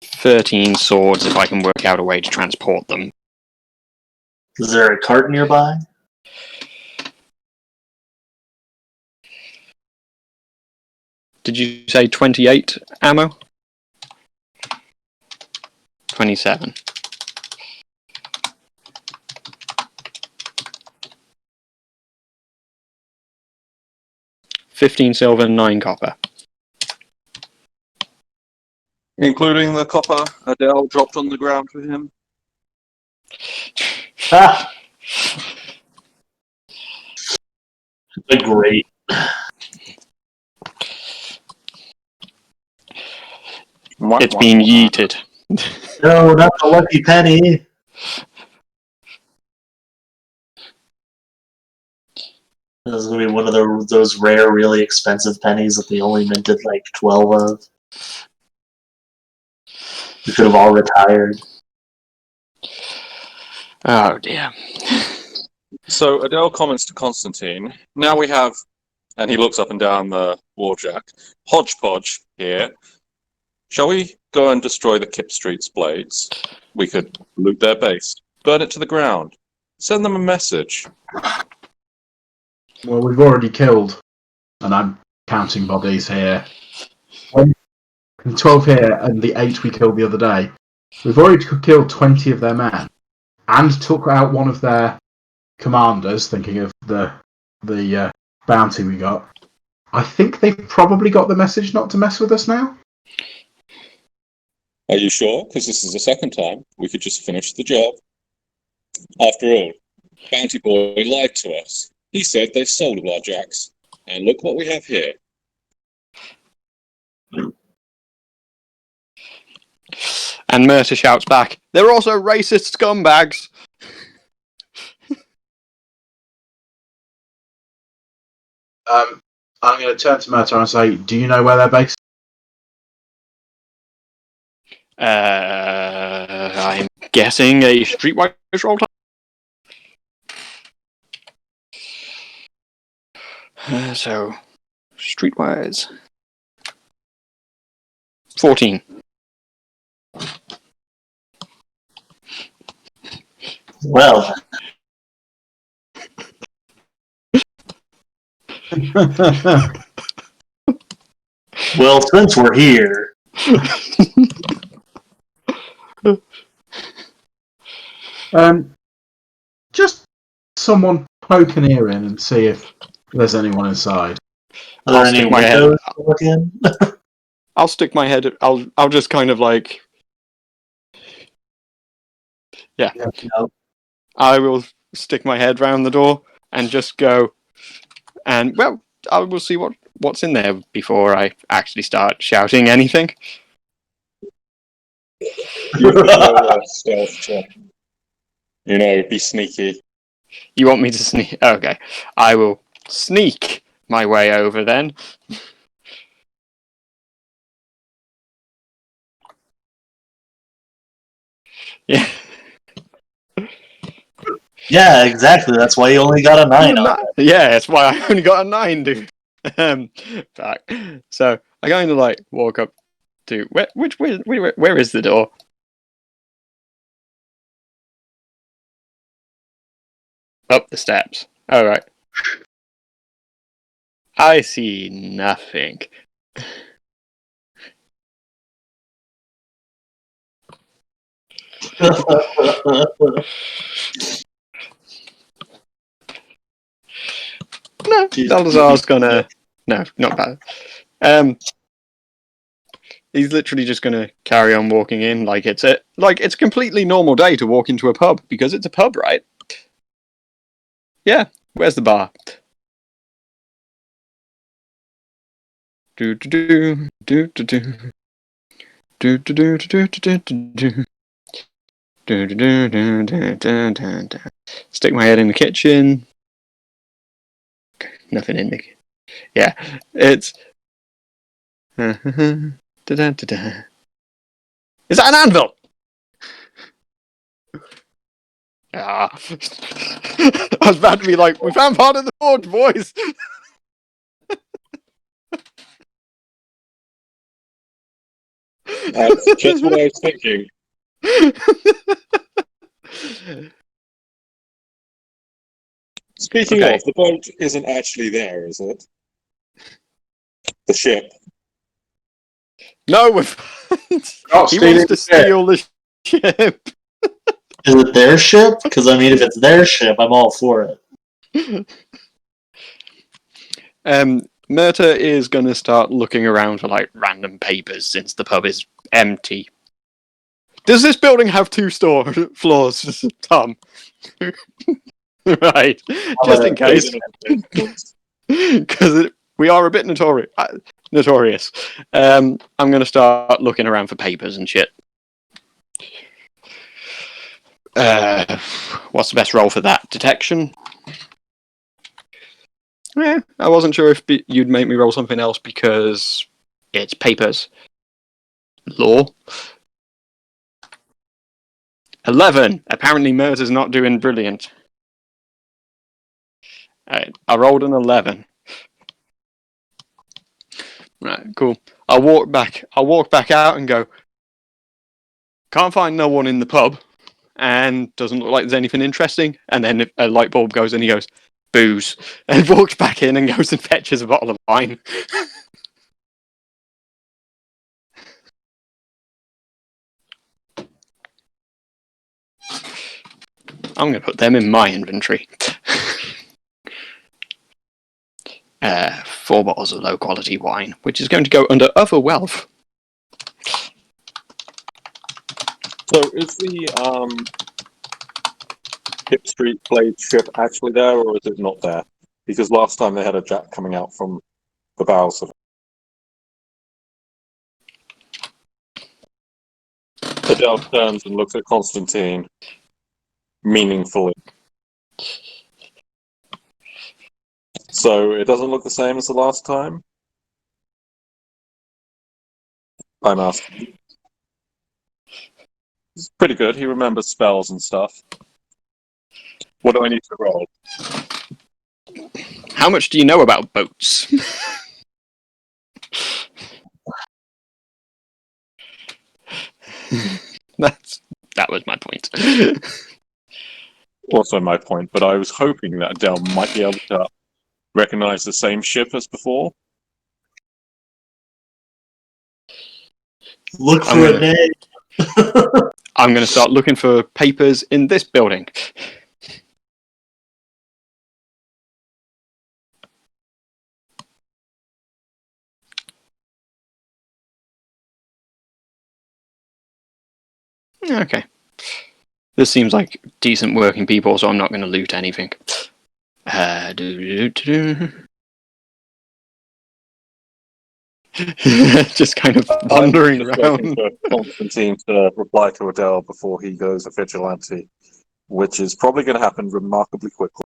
13 swords if I can work out a way to transport them. Is there a cart nearby? Did you say 28 ammo? 27. 15 silver, 9 copper. Including the copper Adele dropped on the ground for him. Ah! Great. It's been yeeted. No, not the lucky penny. This is gonna be one of those rare, really expensive pennies that they only minted like 12 of. We could have all retired. Oh dear. So Adele comments to Constantine, now we have, and he looks up and down the warjack, hodgepodge here. Shall we go and destroy the Kip Street's blades? We could loot their base, burn it to the ground, send them a message. Well, we've already killed, and I'm counting bodies here. 12 here, and the 8 we killed the other day. We've already killed 20 of their men, and took out one of their commanders, thinking of the bounty we got. I think they've probably got the message not to mess with us now. Are you sure? Because this is the second time. We could just finish the job. After all, Bounty Boy lied to us. He said they sold all our jacks. And look what we have here. And Mercer shouts back, they're also racist scumbags! I'm going to turn to Murta and say, do you know where they're based? I'm guessing a streetwise roll time. So, streetwise. 14. Well, well, since we're here, Just someone poke an ear in and see if there's anyone inside. are there any windows to look in? I'll stick my head. I'll just kind of like. Yeah. I will stick my head round the door and just go, and well, I will see what's in there before I actually start shouting anything. You could roll a stealth check. You know, be sneaky. You want me to sneak? Okay, I will sneak my way over then. Yeah. Yeah, exactly. That's why you only got a 9 on it. Yeah, that's why I only got a 9, dude. Back. So I kind of like walk up to where is the door? Up the steps. All right. I see nothing. No, Salazar's gonna. No, not bad. He's literally just gonna carry on walking in like it's a completely normal day to walk into a pub because it's a pub, right? Yeah. Where's the bar? Do do do do do do do do do do do do. Stick my head in the kitchen. Nothing in the. Yeah, it's. Is that an anvil? Ah. I was about to be like, we found part of the board, boys. That's just what I was thinking. Speaking Okay. of, the boat isn't actually there, is it? The ship. No, he wants to steal the ship. Is it their ship? Because, I mean, if it's their ship, I'm all for it. Murta is going to start looking around for like random papers since the pub is empty. Does this building have 2 floors, Tom? Right, just in case, because we are a bit notorious. I'm going to start looking around for papers and shit. What's the best role for that? Detection? Yeah, I wasn't sure if you'd make me roll something else because it's papers. Law? 11! Apparently Murta's not doing brilliant. Alright, I rolled an 11. Right, cool. I'll walk back out and go, can't find no one in the pub, and doesn't look like there's anything interesting, and then a light bulb goes and he goes, booze, and walks back in and goes and fetches a bottle of wine. I'm going to put them in my inventory. 4 bottles of low quality wine, which is going to go under other wealth. So is the Hip Street Blade ship actually there, or is it not there? Because last time they had a jack coming out from the bows of it. Adele turns and looks at Constantine meaningfully. So it doesn't look the same as the last time? I'm asking. It's pretty good. He remembers spells and stuff. What do I need to roll? How much do you know about boats? That was my point. Also my point, but I was hoping that Adele might be able to recognize the same ship as before. Look for a name. I'm going to start looking for papers in this building. Okay. This seems like decent working people, so I'm not going to loot anything. Just kind of wandering around. For Constantine to reply to Adele before he goes a vigilante, which is probably going to happen remarkably quickly.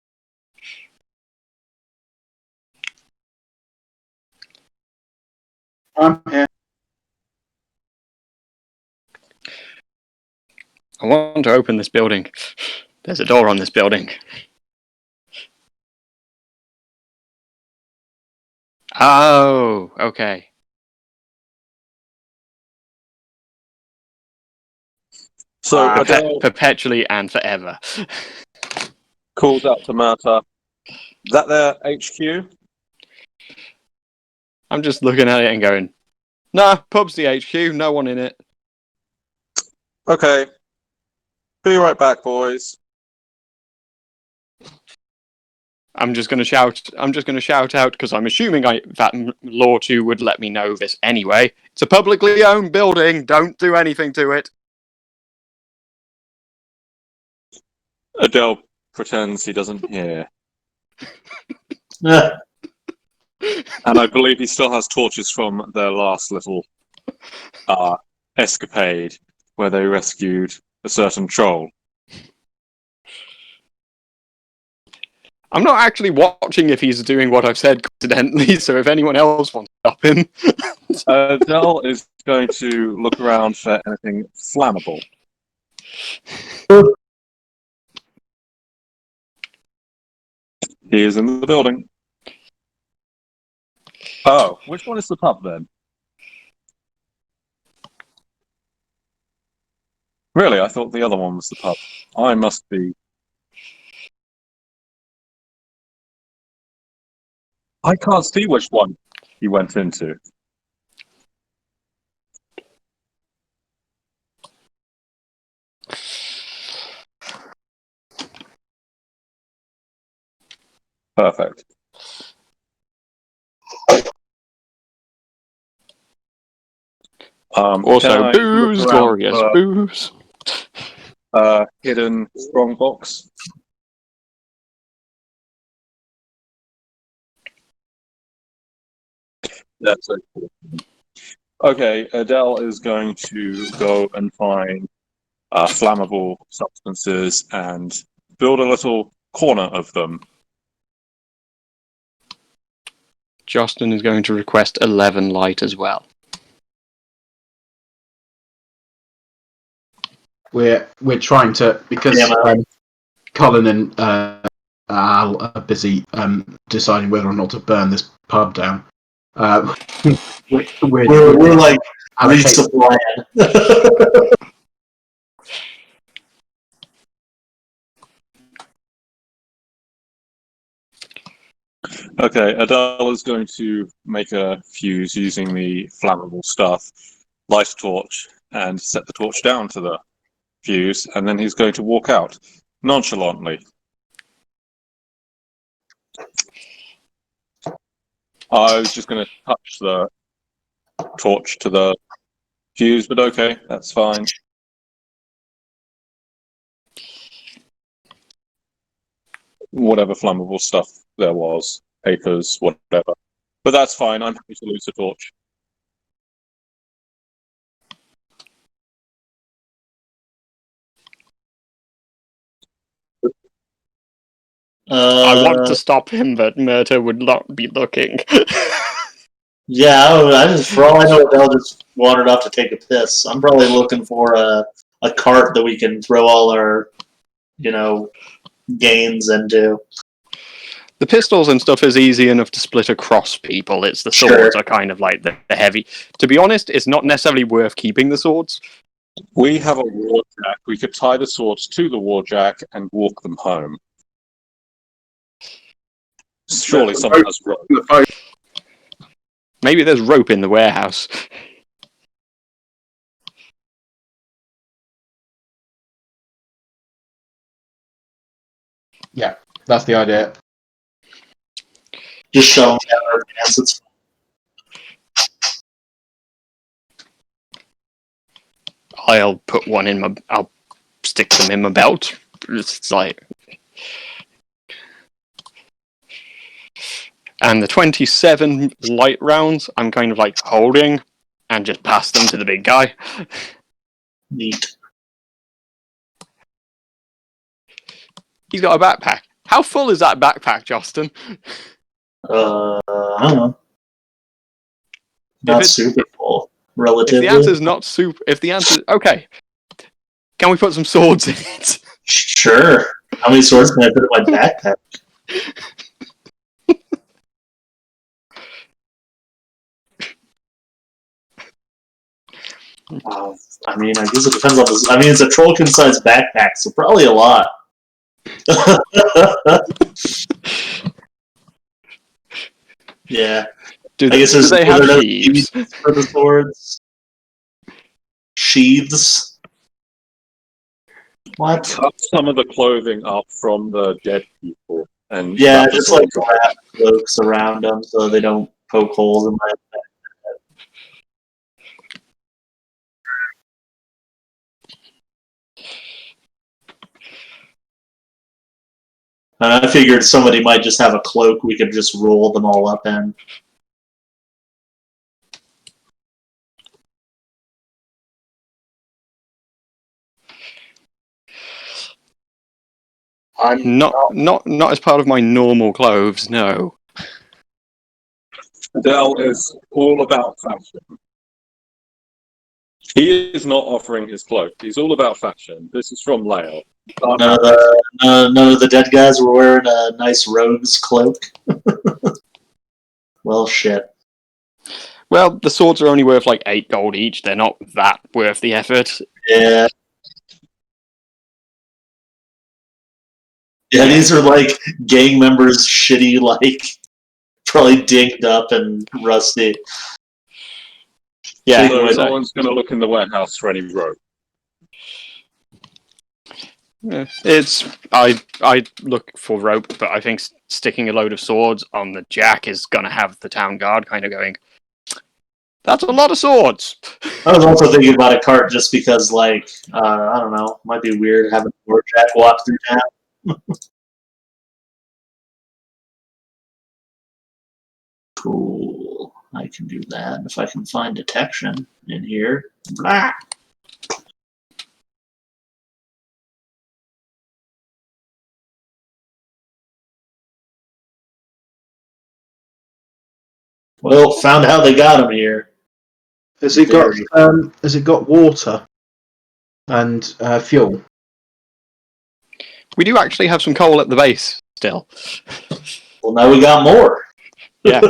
I'm here. I want to open this building. There's a door on this building. Oh, okay. So Adele Perpetually and forever. calls out to Murta. Is that their HQ? I'm just looking at it and going, nah, pub's the HQ, no one in it. Okay. Be right back, boys. I'm just going to shout out because I'm assuming that Law 2 would let me know this anyway. It's a publicly owned building. Don't do anything to it. Adele pretends he doesn't hear. Eh, And I believe he still has torches from their last little escapade where they rescued a certain troll. I'm not actually watching if he's doing what I've said coincidentally, so if anyone else wants to stop him. Adele is going to look around for anything flammable. He is in the building. Oh, which one is the pub then? Really, I thought the other one was the pub. I must be. I can't see which one he went into. Perfect. Also, booze, glorious booze. Hidden strongbox. That's it. Okay, Adele is going to go and find flammable substances and build a little corner of them. Justin is going to request 11 light as well. We're trying to, because Colin and Al are busy deciding whether or not to burn this pub down. we're like resupplying. Okay, Adele is going to make a fuse using the flammable stuff, light a torch, and set the torch down to the fuse, and then he's going to walk out nonchalantly. I was just going to touch the torch to the fuse, but okay, that's fine. Whatever flammable stuff there was, papers, whatever. But that's fine, I'm happy to lose the torch. I want to stop him, but Murta would not be looking. Yeah, I just, for all I know, Adele just wandered off to take a piss. I'm probably looking for a cart that we can throw all our, gains into. The pistols and stuff is easy enough to split across people. It's the swords are kind of like the heavy. To be honest, it's not necessarily worth keeping the swords. We have a war jack. We could tie the swords to the war jack and walk them home. Surely someone has rope. Maybe there's rope in the warehouse. Yeah, that's the idea. Just show them down our pants. I'll put one in my. I'll stick them in my belt. It's like. And the 27 light rounds, I'm kind of like holding and just pass them to the big guy. Neat. He's got a backpack. How full is that backpack, Justin? I don't know. Not super full, relatively. If the answer's not super, if the answer, okay. Can we put some swords in it? Sure. How many swords can I put in my backpack? I mean, I guess it depends on this. I mean, it's a Trollkin-sized backpack, so probably a lot. Yeah. Do I guess they have no sheaths? for the swords. Sheaths. What? Cut some of the clothing up from the dead people. And Yeah, wrap the just like swords wrap cloaks around them so they don't poke holes in my. I figured somebody might just have a cloak we could just roll them all up in. I'm Not as part of my normal clothes, no. Dell is all about fashion. He is not offering his cloak. He's all about fashion. This is from Leo. None of the dead guys were wearing a nice rogue's cloak. Well, shit. Well, the swords are only worth like 8 gold each. They're not that worth the effort. Yeah. Yeah, these are like gang members, shitty, like probably dinged up and rusty. Yeah, so no one's going to look in the warehouse for any rope. I look for rope, but I think sticking a load of swords on the jack is gonna have the town guard kind of going, that's a lot of swords. I was also thinking about a cart just because, like, I don't know, might be weird having a jack walk through town. Cool. I can do that if I can find detection in here. Blah. Well, found how they got him here. Has it got water and fuel? We do actually have some coal at the base still. Well, now we got more. Yeah.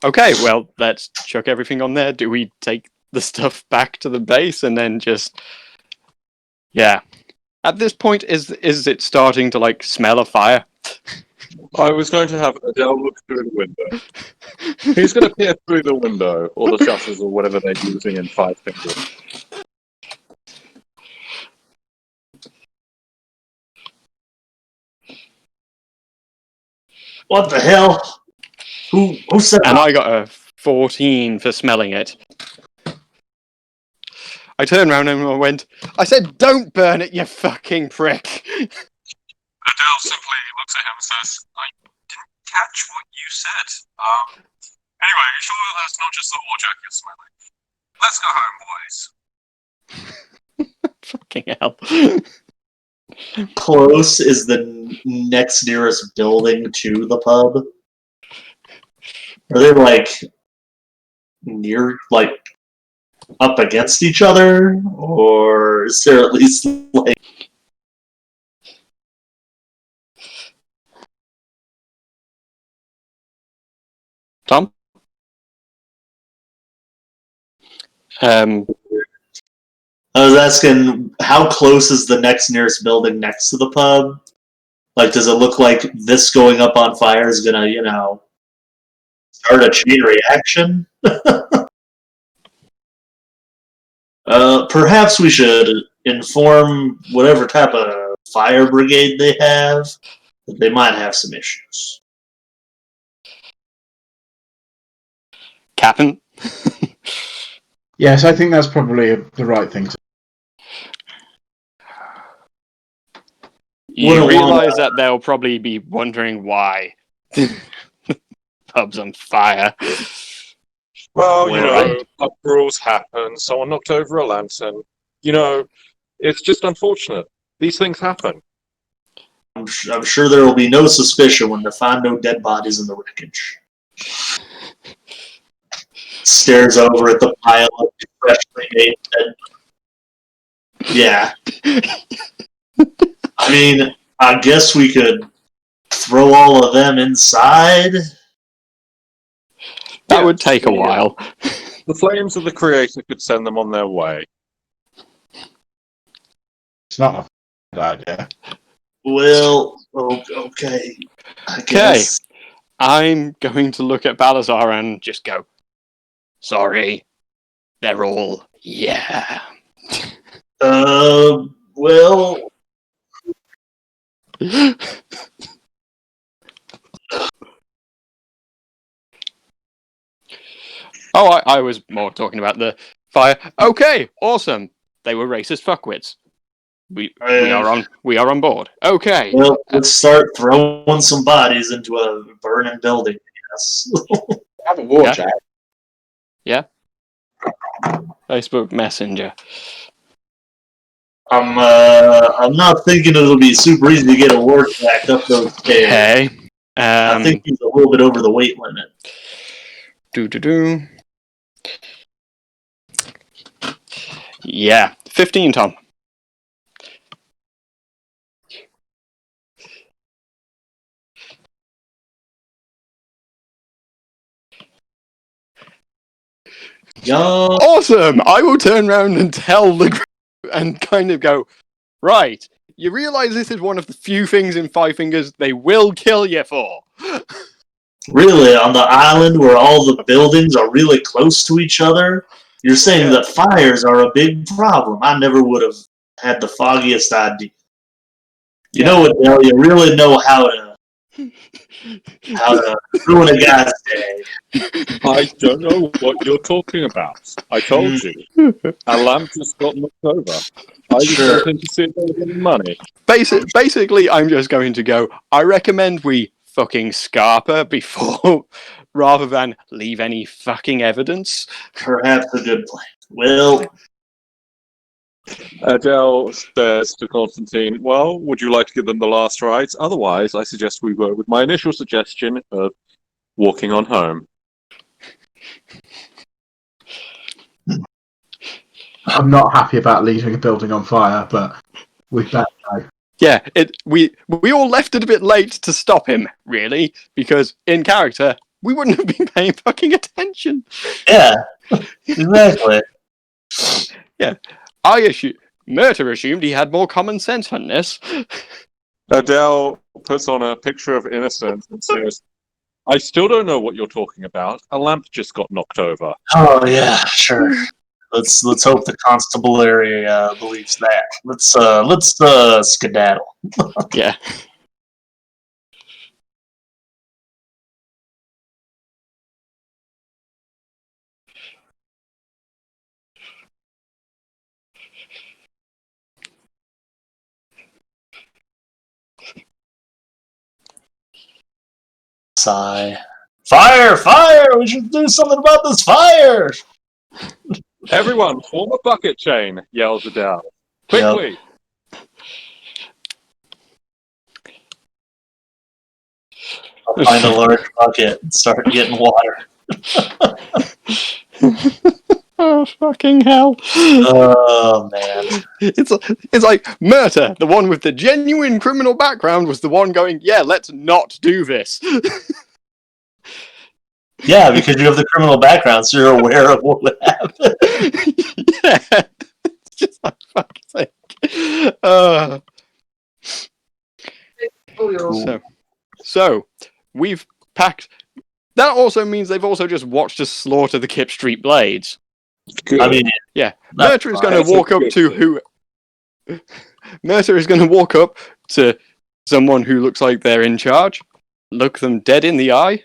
Okay, well, let's chuck everything on there. Do we take the stuff back to the base and then just... Yeah. At this point, is it starting to, like, smell of fire? I was going to have Adele look through the window. He's going to peer through the window, or the shutters, or whatever they're using in 5 fingers. What the hell? Who said And I got a 14 for smelling it. I turned around and I went, I said, don't burn it, you fucking prick. Adele simply looks at him and says, I didn't catch what you said. Anyway, are you sure that's not just the war jacket smelling? Let's go home, boys. Fucking hell. close is the next nearest building to the pub? Are they, like, near, like, up against each other? Or is there at least, like... Tom? I was asking, how close is the next nearest building next to the pub? Like, does it look like this going up on fire is gonna, start a chain reaction? Perhaps we should inform whatever type of fire brigade they have that they might have some issues. Captain? Yes, I think that's probably the right thing to You realise that they'll probably be wondering why the pub's on fire. Well, uproars happen. Someone knocked over a lantern. It's just unfortunate. These things happen. I'm sure there will be no suspicion when they find no dead bodies in the wreckage. Stares over at the pile of freshly made dead. Yeah. I mean, I guess we could throw all of them inside. That would take a while. The flames of the creator could send them on their way. It's not a bad idea. Well, okay. I Okay. guess. I'm going to look at Balazar and just go, sorry, they're all, yeah. Well. Oh, I was more talking about the fire. Okay, awesome. They were racist fuckwits. We are on board. Okay. Well, let's start throwing some bodies into a burning building, I guess. Have a war Yeah. chat. Yeah. Facebook Messenger. I'm not thinking it'll be super easy to get a war back up those stairs. Okay. I think he's a little bit over the weight limit. Yeah, 15, Tom. Young. Awesome! I will turn around and tell the group and kind of go, right, you realise this is one of the few things in Five Fingers they will kill you for. Really, on the island where all the buildings are really close to each other? You're saying that fires are a big problem. I never would have had the foggiest idea. You know what, Dale? You really know how to ruin a guy's day. I don't know what you're talking about. I told you. Our lamp just got knocked over. I just don't think to see if there was any money. Basically, I'm just going to go, I recommend we fucking scarper before, rather than leave any fucking evidence. Perhaps a good plan. Well, Adele says to Constantine, well, would you like to give them the last rites? Otherwise, I suggest we go with my initial suggestion of walking on home. I'm not happy about leaving a building on fire, but we better go. Yeah, we all left it a bit late to stop him, really, because in character, we wouldn't have been paying fucking attention. yeah, exactly. Yeah, Murta assumed he had more common sense on this. Adele puts on a picture of innocence and says, I still don't know what you're talking about. A lamp just got knocked over. Oh yeah, sure. Let's hope the constabulary believes that. Let's skedaddle. Yeah. Sigh. Fire! Fire! We should do something about this fire! Everyone, form a bucket chain, yells Adele. Quickly! I'll find a large bucket and start getting water. Oh, fucking hell. Oh, man. It's like Murta, the one with the genuine criminal background, was the one going, yeah, let's not do this. Yeah, because you have the criminal background, so you're aware of what would happen. Yeah. It's just like, fuck's sake. So, we've packed... That also means they've also just watched us slaughter the Kip Street Blades. Good. I mean, yeah, Murta is going to walk up to who... Murta is going to walk up to someone who looks like they're in charge, look them dead in the eye,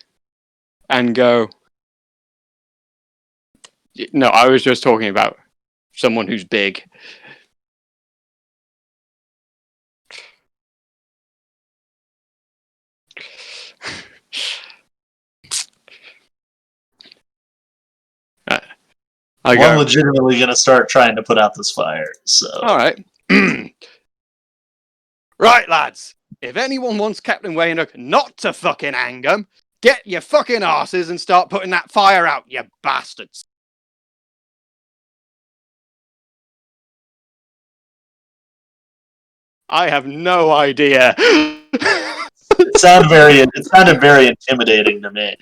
and go... No, I was just talking about someone who's big. I'm legitimately going to start trying to put out this fire, so... Alright. Right, lads. If anyone wants Captain Waynock not to fucking hang them, get your fucking asses and start putting that fire out, you bastards. I have no idea. It sounded very intimidating to me.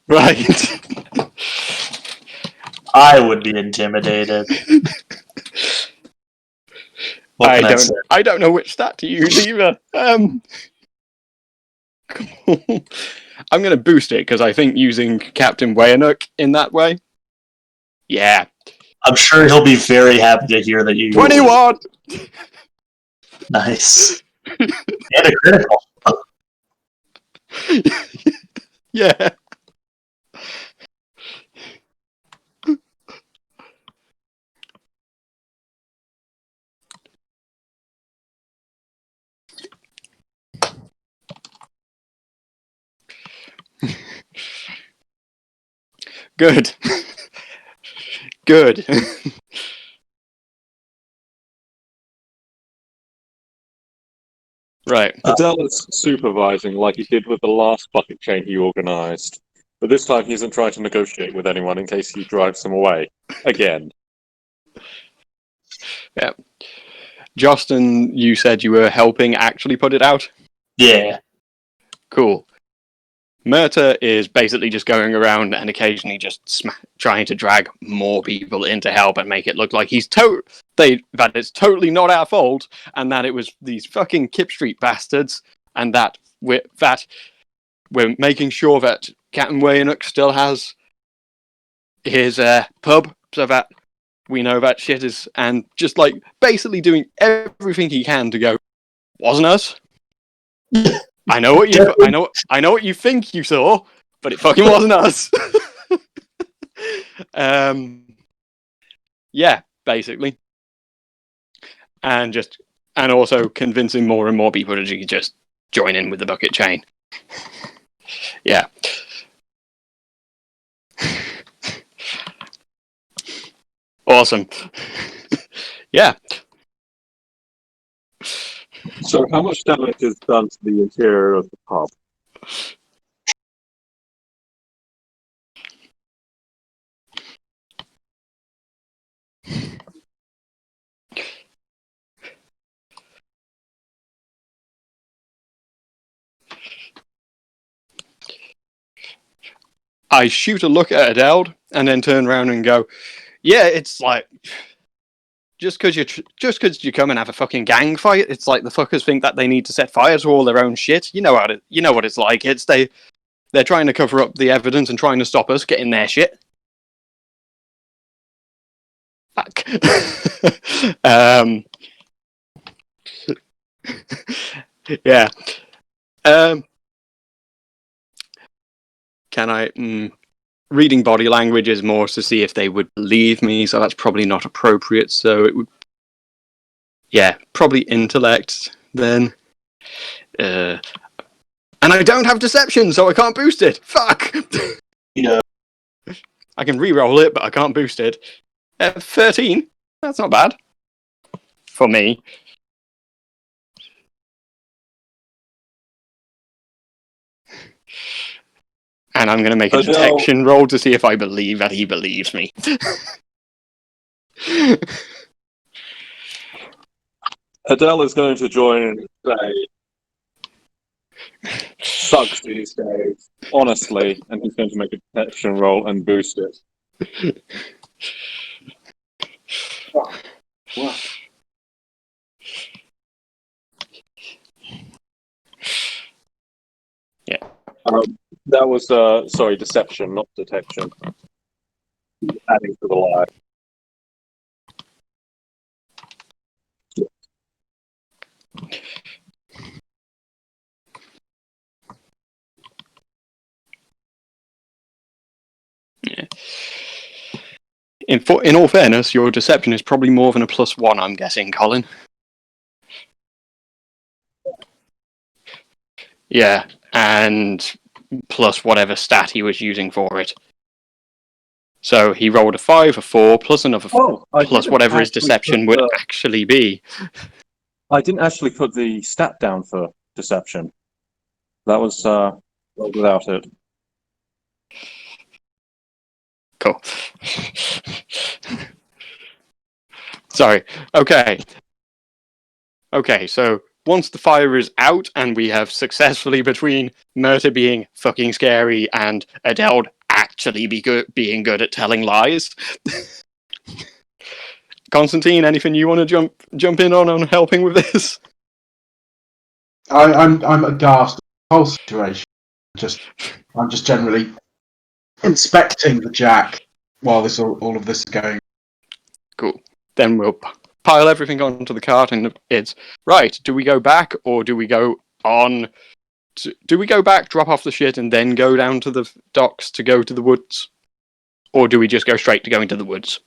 Right. I would be intimidated. What can I say? I don't know which stat to use either. I'm going to boost it because I think using Captain Wayanuk in that way. Yeah. I'm sure he'll be very happy to hear that you 21! Nice. And a critical. Yeah. Good. Good. Right. Adele is supervising like he did with the last bucket chain he organised. But this time he isn't trying to negotiate with anyone in case he drives them away. Again. Yeah. Justin, you said you were helping actually put it out? Yeah. Cool. Murta is basically just going around and occasionally just trying to drag more people in to help and make it look like that it's totally not our fault and that it was these fucking Kip Street bastards and that we're making sure that Captain Wayanuk still has his pub so that we know that shit is, and just like basically doing everything he can to go, wasn't us? I know what you think you saw, but it fucking wasn't us. Yeah, basically, and also convincing more and more people to just join in with the bucket chain. Yeah. Awesome. Yeah. So how much damage is done to the interior of the pub? I shoot a look at Adele and then turn around and go, yeah, it's like, just because you come and have a fucking gang fight, it's like the fuckers think that they need to set fire to all their own shit. You know what it's like. They're trying to cover up the evidence and trying to stop us getting their shit. Fuck. Yeah. Can I? Reading body language is more to see if they would believe me, so that's probably not appropriate. So it would, yeah, probably intellect then. And I don't have deception, so I can't boost it. Fuck. Yeah. I can re-roll it, but I can't boost it. 13. That's not bad for me. And I'm going to make a detection roll to see if I believe that he believes me. Adele is going to join and say, sucks these days, honestly, and he's going to make a detection roll and boost it. Wow. Yeah. That was, deception, not detection. Adding to the lie. Yeah. In all fairness, your deception is probably more than a +1, I'm guessing, Colin. Yeah, and plus whatever stat he was using for it. So he rolled a 5, a 4, plus another 4, plus whatever his deception would actually be. I didn't actually put the stat down for deception. That was without it. Cool. Sorry. Okay. Okay, so once the fire is out and we have successfully, between Murta being fucking scary and Adele actually being good at telling lies. Constantine, anything you want to jump in on helping with this? I'm aghast at the whole situation. I'm just generally inspecting the jack while all of this is going. Cool. Then we'll pile everything onto the cart, and it's right. Do we go back, or do we go on? Do we go back, drop off the shit, and then go down to the docks to go to the woods, or do we just go straight to going to the woods?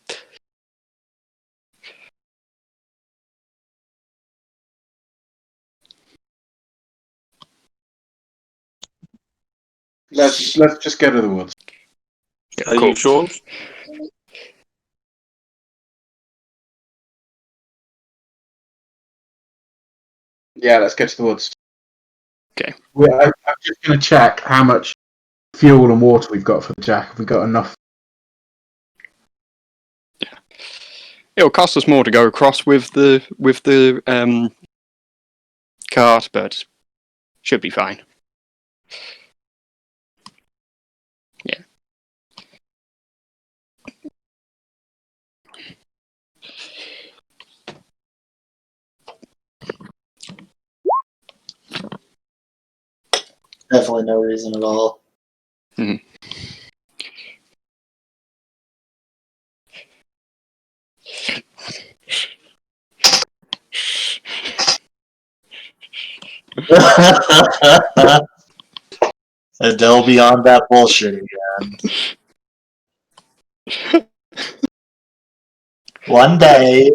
Let's just go to the woods. Yeah, Are cool. you sure? Yeah, let's go to the woods. Okay. I'm just going to check how much fuel and water we've got for the jack. Have we got enough? Yeah. It'll cost us more to go across with the cart, but should be fine. Yeah. Definitely no reason at all. Mhm. Adele beyond that bullshit again. One day.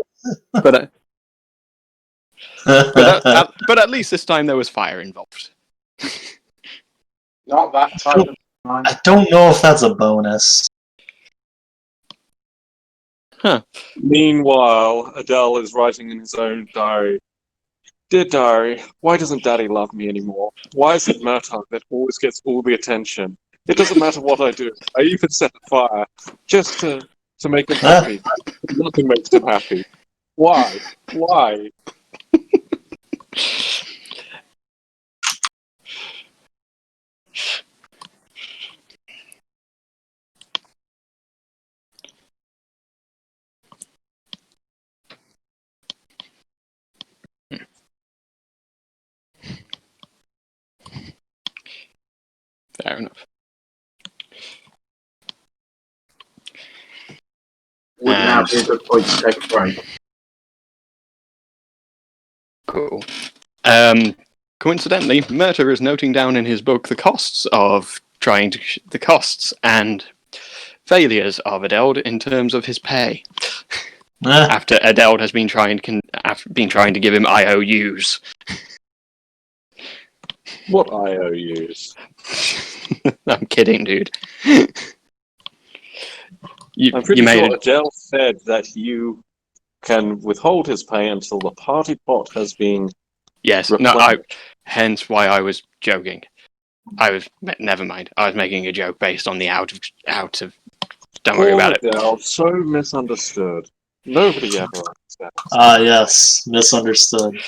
But at least this time there was fire involved. Not that type of time. I don't know if that's a bonus. Meanwhile, Adele is writing in his own diary. Dear diary, why doesn't Daddy love me anymore? Why is it Murtaugh that always gets all the attention? It doesn't matter what I do. I even set a fire just to make him happy. Nothing makes him happy. Why? Why? Fair enough. Would now be a good point to take a break. Cool. Coincidentally, Murta is noting down in his book the costs and failures of Adele in terms of his pay. After Adele has been trying to give him IOUs. What IOUs? I'm kidding, dude. I'm pretty you made sure Adele said that you can withhold his pay until the party pot has been. Yes, hence why I was joking. Never mind. I was making a joke based on the out of. Don't worry about it. Adele, so misunderstood. Nobody ever understands. Ah, yes, misunderstood.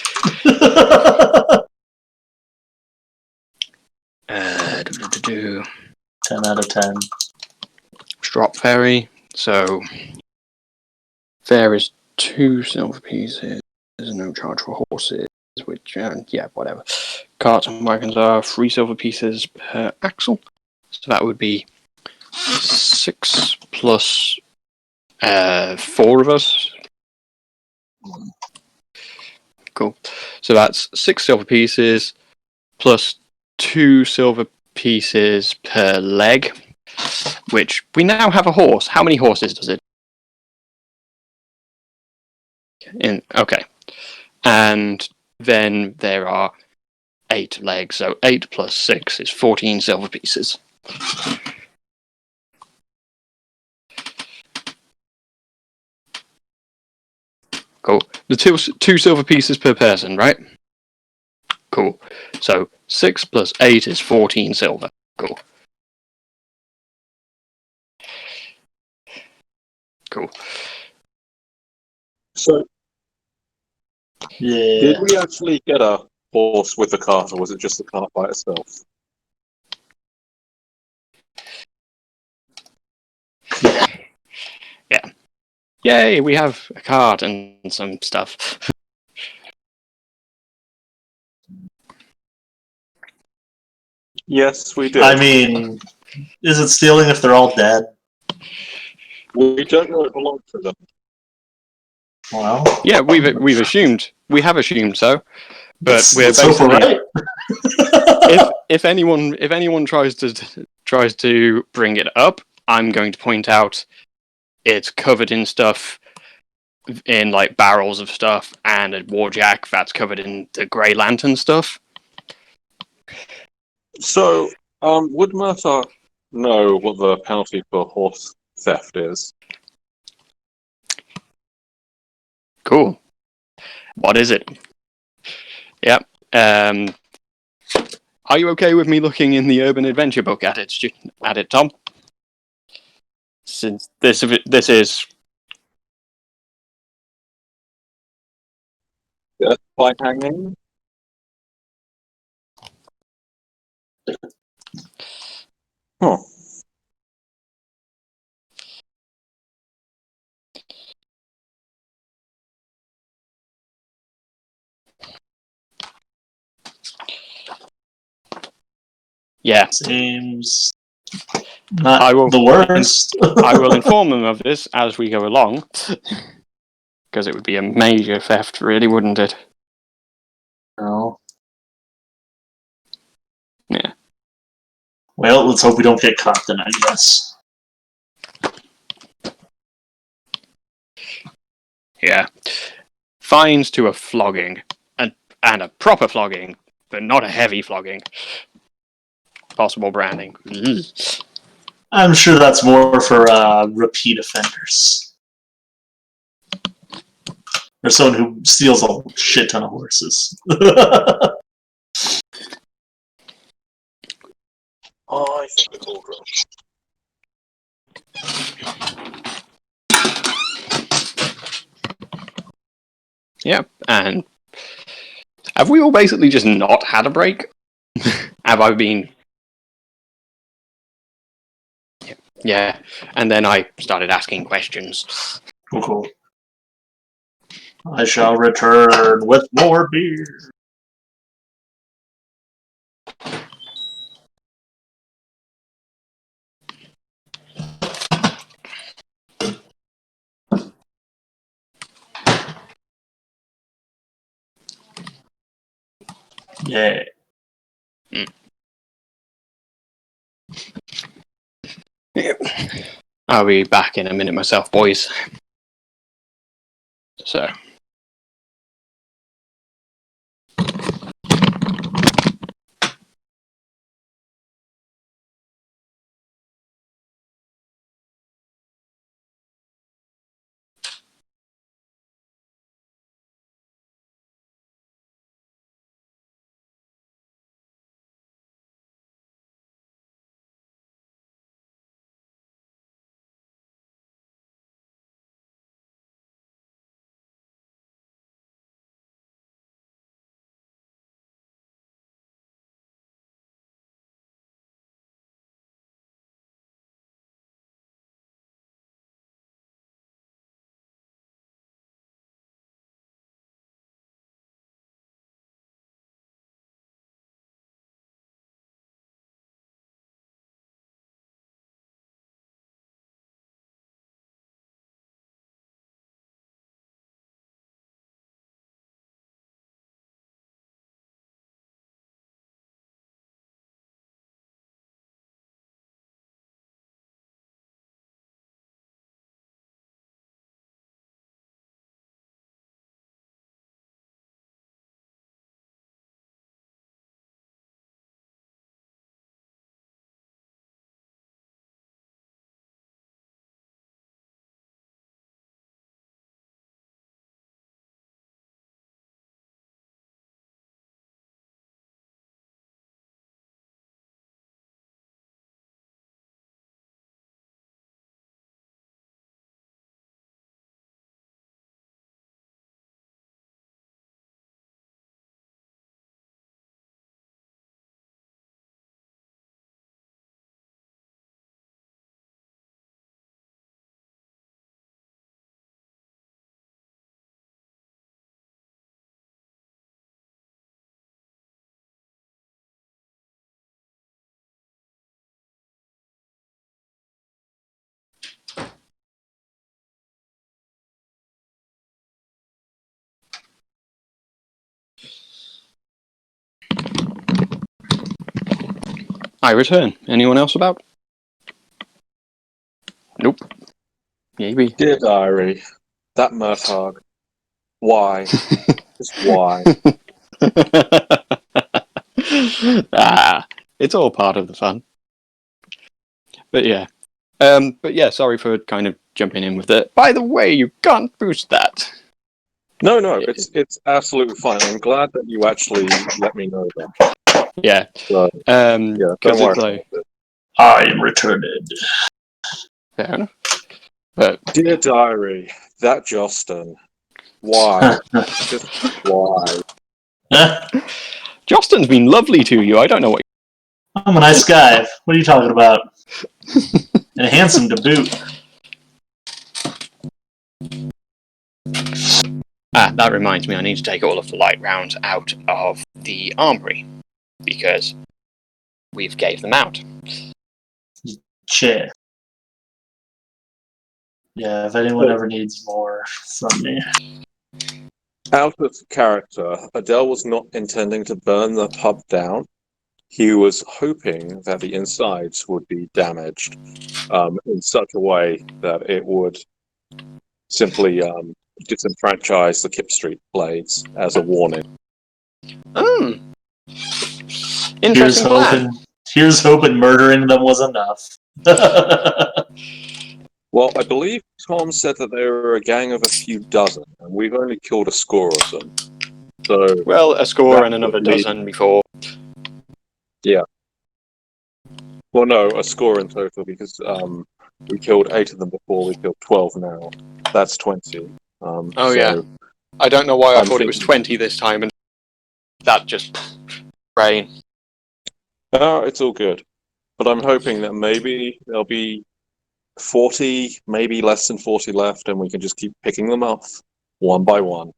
10 out of 10. Drop ferry. So there is 2 silver pieces. There's no charge for horses, which yeah, whatever. Carts and wagons are 3 silver pieces per axle. So that would be 6 plus 4 of us. Cool. So that's 6 silver pieces plus 2 silver pieces per leg, which we now have a horse. How many horses does it? Okay. And then there are 8 legs, so 8 plus 6 is 14 silver pieces. Cool. The 2 silver pieces per person, right? Cool. So 6 plus 8 is 14 silver. Cool. Cool. So, Yeah. did we actually get a horse with the cart, or was it just the cart by itself? Yeah. Yay, we have a cart and some stuff. Yes, we did. I mean, is it stealing if they're all dead? We don't know it belonged to them. Well, Yeah, we have assumed so, but we're let's hope we're basically right. if anyone tries to bring it up, I'm going to point out it's covered in stuff, in like barrels of stuff, and a warjack that's covered in the Grey Lantern stuff. So, would Murta know what the penalty for horse theft is? Cool. What is it? Yep. Are you okay with me looking in the Urban Adventure book at it, Tom? Since this is Death by hanging? Huh. yeah. Seems not I will the worst. I will inform them of this as we go along, because it would be a major theft, really, wouldn't it? No. Yeah. Well, let's hope we don't get caught then, I guess. Yeah. Fines to a flogging, and a proper flogging, but not a heavy flogging. Possible branding. I'm sure that's more for repeat offenders. Or someone who steals a shit ton of horses. I think it's all drunk. Yeah, and have we all basically just not had a break? Have I been? Yeah, and then I started asking questions. Cool. I shall return with more beer. Yeah. Yep. I'll be back in a minute myself, boys. So. I return. Anyone else about? Nope. Maybe. Dear diary, that Murtagh. Why? Just why? It's all part of the fun. But yeah. Sorry for kind of jumping in with it. By the way, you can't boost that. No, it's absolutely fine. I'm glad that you actually let me know that. Yeah. So, Because don't worry it's like, about it. I am returned. fair enough. But Dear diary, that Justin. Why? Just why? Justin's been lovely to you. I don't know what. I'm a nice guy. What are you talking about? And handsome to boot. That reminds me, I need to take all of the light rounds out of the armory because we've gave them out. Shit. Yeah, if anyone ever needs more from me. Out of character, Adele was not intending to burn the pub down. He was hoping that the insides would be damaged in such a way that it would simply disenfranchise the Kip Street Blades as a warning. Interesting plan. Here's hoping murdering them was enough. Well, I believe Tom said that they were a gang of a few dozen, and we've only killed a score of them. So, well, a score and another dozen before. Yeah. Well, no, a score in total because we killed 8 of them before. We killed 12 now. That's 20. Yeah. I don't know why I thought it was thinking- 20 this time, and that just brain. It's all good. But I'm hoping that maybe there'll be 40, maybe less than 40 left, and we can just keep picking them off one by one.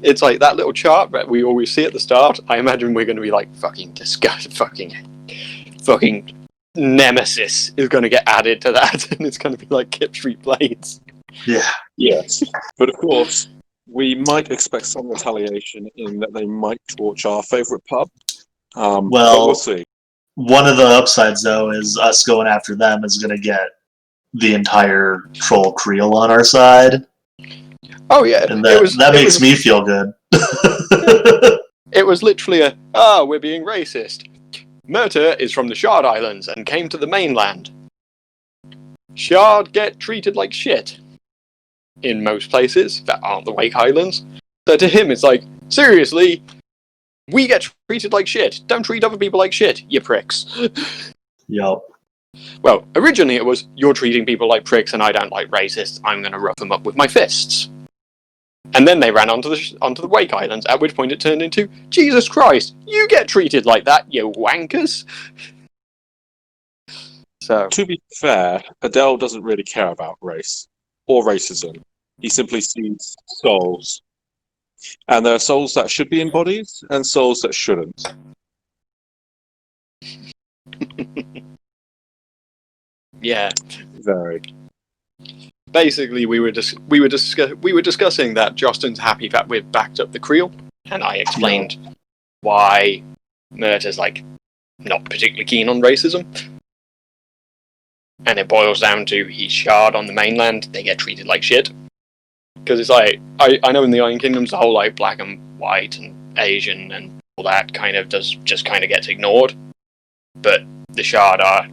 It's like that little chart that we always see at the start. I imagine we're going to be like fucking disgust, fucking nemesis is going to get added to that, and it's going to be like Kip Street Blades. Yeah. Yes. But of course, we might expect some retaliation in that they might torch our favourite pub. But we'll see. One of the upsides, though, is us going after them is going to get the entire Troll Creel on our side. Oh yeah, And that makes me feel good. It was literally we're being racist. Murta is from the Shard Islands and came to the mainland. Shard get treated like shit. In most places that aren't the Wake Islands. So to him it's like, seriously, we get treated like shit. Don't treat other people like shit, you pricks. Yup. Well, originally it was, you're treating people like pricks and I don't like racists, I'm going to rough them up with my fists. And then they ran onto the Wake Islands, at which point it turned into, Jesus Christ, you get treated like that, you wankers! So, To be fair, Adele doesn't really care about race or racism. He simply sees souls. And there are souls that should be in bodies and souls that shouldn't. yeah. Very. Basically, we were discussing that Justin's happy that we've backed up the Creel, and I explained why Murta's like not particularly keen on racism, and it boils down to he's Shard on the mainland. They get treated like shit because it's like I know in the Iron Kingdoms the whole like black and white and Asian and all that kind of just gets ignored, but the Shard are.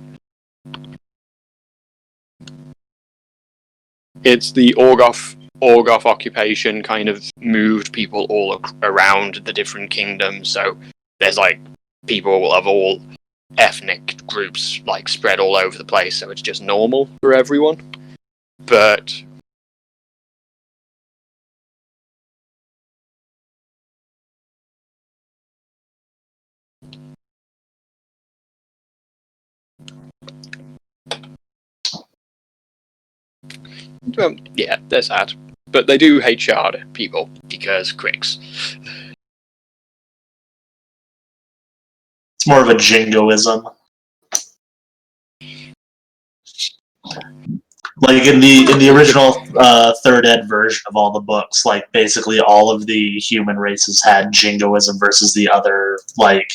It's the Orgoth occupation kind of moved people all around the different kingdoms, so there's like people of all ethnic groups like spread all over the place, so it's just normal for everyone. But yeah, there's that. But they do hate Shard people because cricks. It's more of a jingoism. Like in the original third ed version of all the books, like basically all of the human races had jingoism versus the other like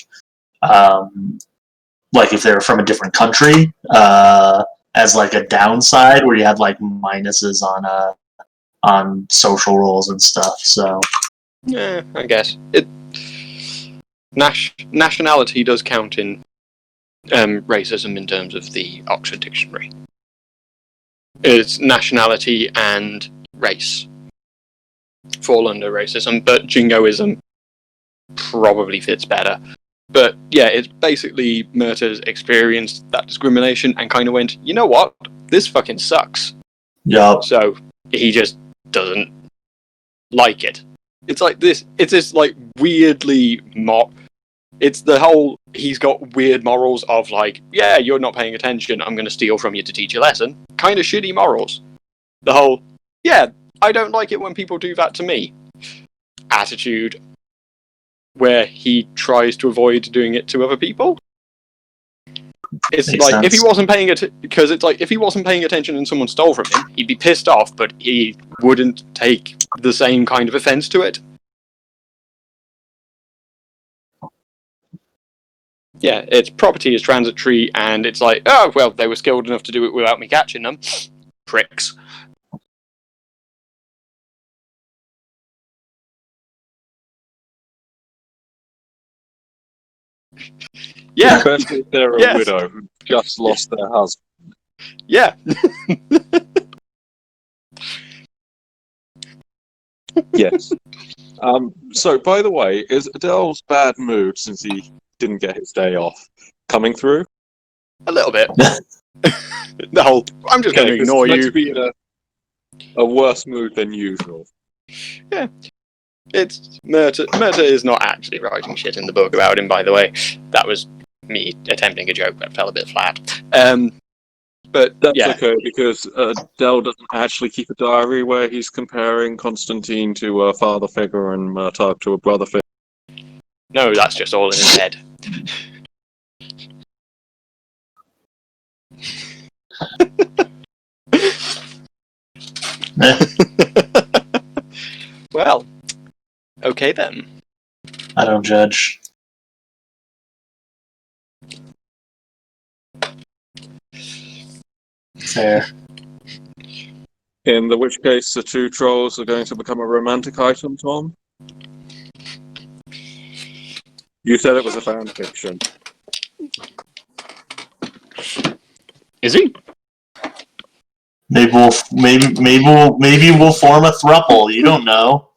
like if they're from a different country, as like a downside where you had like minuses on social roles and stuff. So yeah, I guess nationality does count in racism in terms of the Oxford Dictionary. It's nationality and race fall under racism, but jingoism probably fits better. But yeah, it's basically Murta's experienced that discrimination and kind of went, you know what? This fucking sucks. yeah, So he just doesn't like it. It's like this. It's this like weirdly It's the whole he's got weird morals of like, yeah, you're not paying attention. I'm going to steal from you to teach you a lesson. Kind of shitty morals. The whole, yeah, I don't like it when people do that to me. Attitude. Where he tries to avoid doing it to other people. It's makes like sense. if he wasn't paying because it's like if he wasn't paying attention and someone stole from him, he'd be pissed off, but he wouldn't take the same kind of offense to it. Yeah, its property is transitory, and it's like, oh well, they were skilled enough to do it without me catching them, pricks. Yeah, Especially if they're a Yes. widow who just lost their husband. yeah. Yes. So, by the way, is Adele's bad mood since he didn't get his day off coming through? A little bit. The whole, I'm just going to 'cause ignore it's meant you. to be in a worse mood than usual. It's Murta is not actually writing shit in the book about him, by the way. That was me attempting a joke that fell a bit flat. But That's yeah, okay, because Adele doesn't actually keep a diary where he's comparing Constantine to a father figure and Murtagh to a brother figure. no, that's just all in his head. Well, okay then. I don't judge. Fair. In which case, the two trolls are going to become a romantic item, Tom? You said it was a fan fiction. Is he? Maybe we'll form a throuple. You don't know.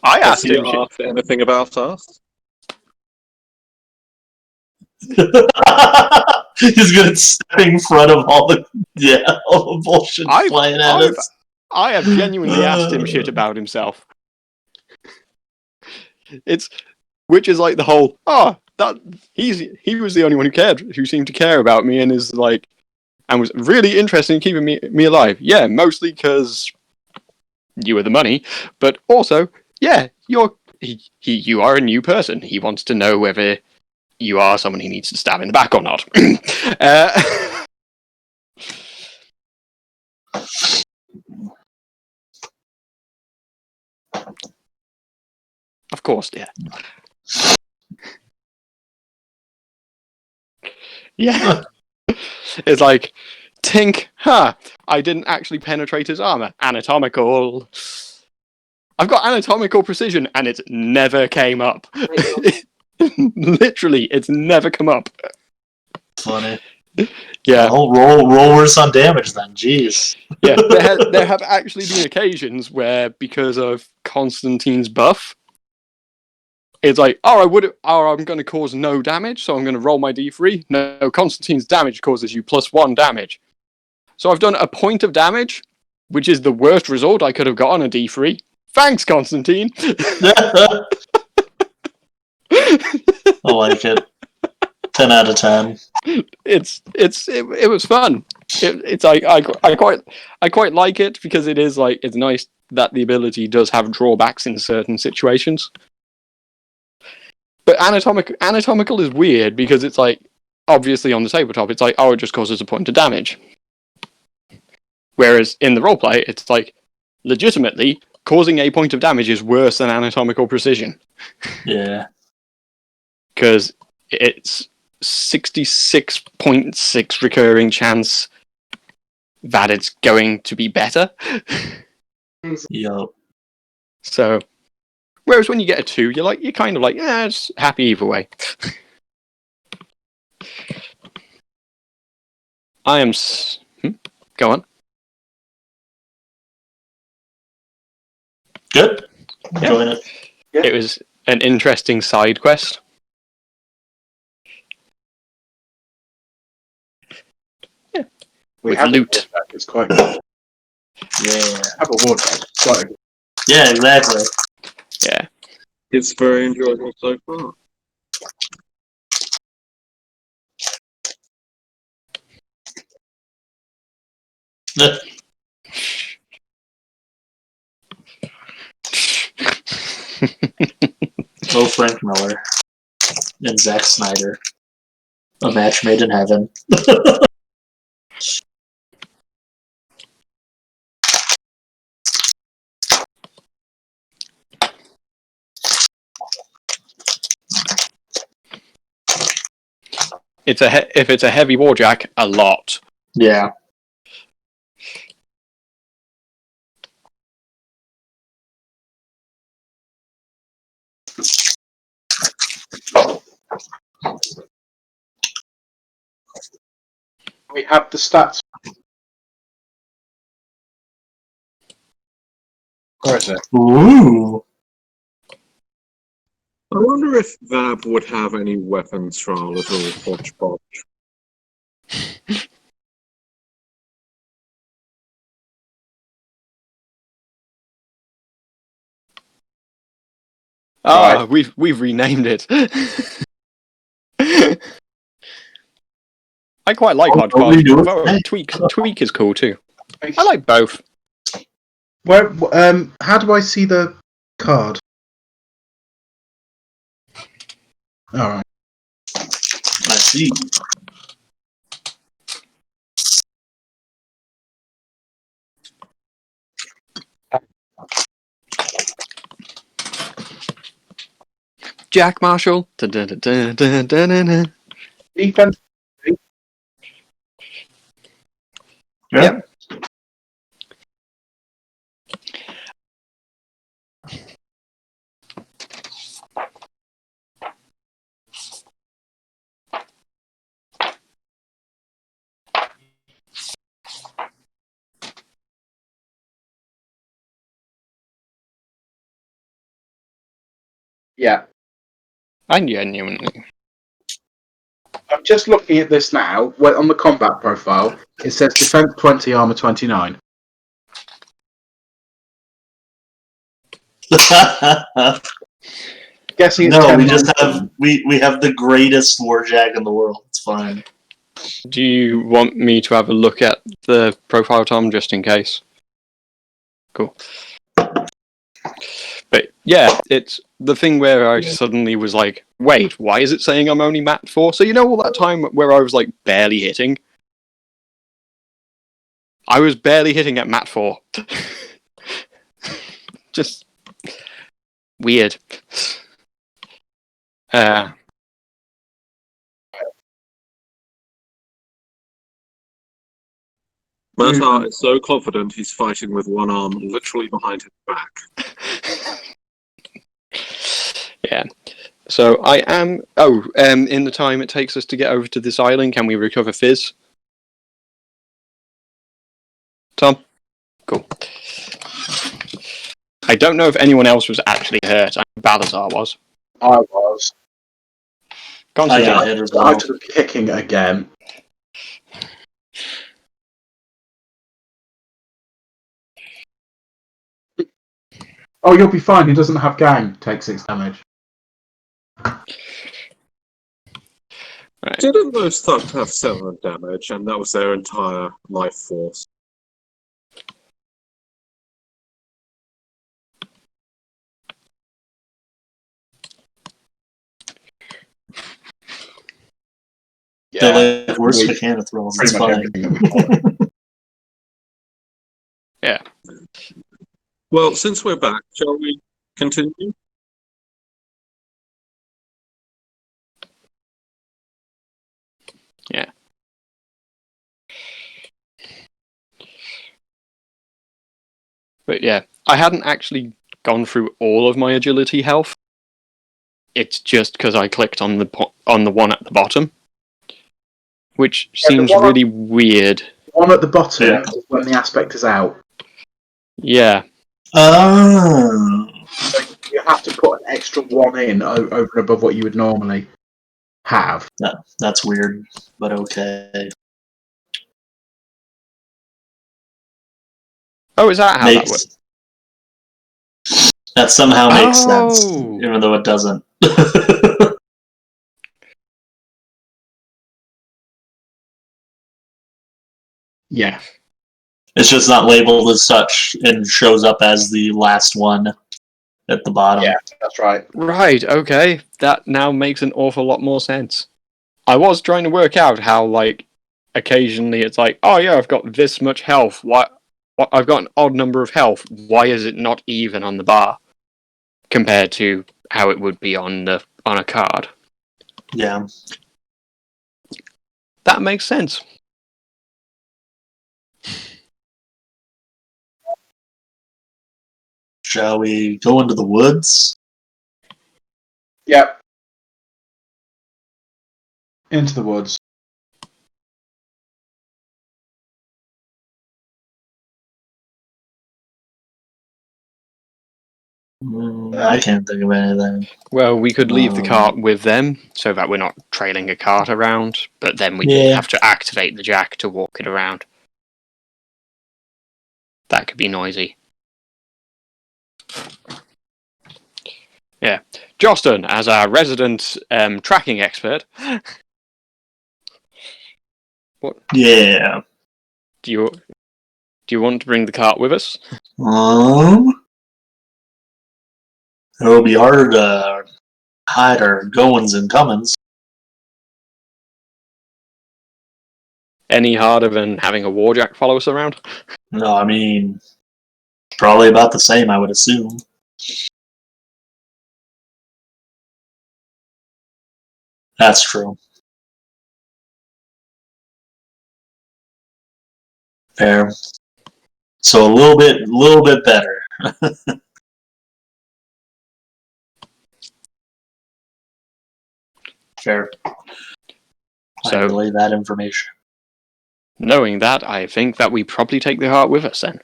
I Has asked he him. asked anything about us? He's gonna step in front of all the bullshit flying at us. I have genuinely asked him shit about himself. Which is like the whole, that he was the only one who seemed to care about me and is like, and was really interested in keeping me alive. Yeah, mostly because you were the money, but also, yeah, you are a new person. He wants to know whether you are someone he needs to stab in the back or not. Of course, yeah. Yeah. It's like, tink, I didn't actually penetrate his armor. Anatomical. I've got anatomical precision, and it never came up. Literally, it's never come up. Funny. Yeah. Well, roll worse on damage then. Jeez. Yeah, there have actually been occasions where, because of Constantine's buff, it's like, I'm going to cause no damage, so I'm going to roll my d3. No, Constantine's damage causes you +1 damage. So I've done a point of damage, which is the worst result I could have got on a d3. Thanks, Constantine. I like it. 10 out of 10. It was fun. It's like I quite like it because it is like it's nice that the ability does have drawbacks in certain situations. But anatomical is weird because it's like obviously on the tabletop it's like it just causes a point of damage. Whereas in the roleplay it's like legitimately causing a point of damage is worse than anatomical precision. Yeah. Because it's 66.6 recurring chance that it's going to be better. Yup. So, whereas when you get a 2, you're kind of like, just happy either way. I am. Go on. Good. Enjoying it. Yeah. It was an interesting side quest. Yeah. With loot. It's quite good. Yeah. Have a war jack. It's quite good. Yeah, exactly. Yeah. It's very enjoyable so far. Oh, Frank Miller and Zack Snyder. A match made in heaven. If it's a heavy warjack, a lot. Yeah. We have the stats. Where is it? Ooh. I wonder if Vab would have any weapons for our little hodgepodge. Ah, we've renamed it. I quite like hodgepodge, although tweak is cool too. I like both. Where? How do I see the card? All right. I see. Jack Marshall. Dun-dun-dun-dun-dun-dun-dun. Defense. Yeah. Yeah. I genuinely. I'm just looking at this now. Where on the combat profile, it says defense 20, armor 29. Guessing it's No, 10 we just lines have down. we have the greatest warjack in the world. It's fine. Do you want me to have a look at the profile, Tom, just in case? Cool. But yeah, it's the thing where I suddenly was like, wait, why is it saying I'm only mat 4? So you know all that time where I was like barely hitting? I was barely hitting at mat 4. Just weird. Matar is so confident he's fighting with one arm literally behind his back. Yeah. So I am. Oh, in the time it takes us to get over to this island, can we recover Fizz? Tom? Cool. I don't know if anyone else was actually hurt. I know Balazar was. I was. I got hit as well. I took a kicking again. Oh, you'll be fine. He doesn't have gang. Take 6 damage. Right. Didn't those thugs have 7 damage, and that was their entire life force? They're like worse mechanic rolls. It's fine. Yeah. Well, since we're back, shall we continue? Yeah. But yeah, I hadn't actually gone through all of my agility health. It's just because I clicked on the one at the bottom, which seems really weird. The one at the bottom Yeah. is when the aspect is out. Yeah. Oh. You have to put an extra one in over and above what you would normally have. That's weird, but okay. Oh, is that how that works? That somehow makes sense, Oh. even though it doesn't. Yeah. It's just not labeled as such and shows up as the last one at the bottom. Yeah, that's right. Right, okay. That now makes an awful lot more sense. I was trying to work out how, like, occasionally it's like, oh yeah, I've got this much health. I've got an odd number of health. Why is it not even on the bar compared to how it would be on a card? Yeah. That makes sense. Shall we go into the woods? Yep. Into the woods. I can't think of anything. Well, we could leave the cart with them so that we're not trailing a cart around, but then we Yeah. have to activate the jack to walk it around. That could be noisy. Yeah. Joston, as our resident tracking expert, what Yeah. do you want to bring the cart with us? It'll be harder to hide our goings and comings. Any harder than having a warjack follow us around? No, I mean, probably about the same, I would assume. That's true. Fair. So a little bit better. Fair. So, I relay that information. knowing that, I think that we probably take the cart with us then.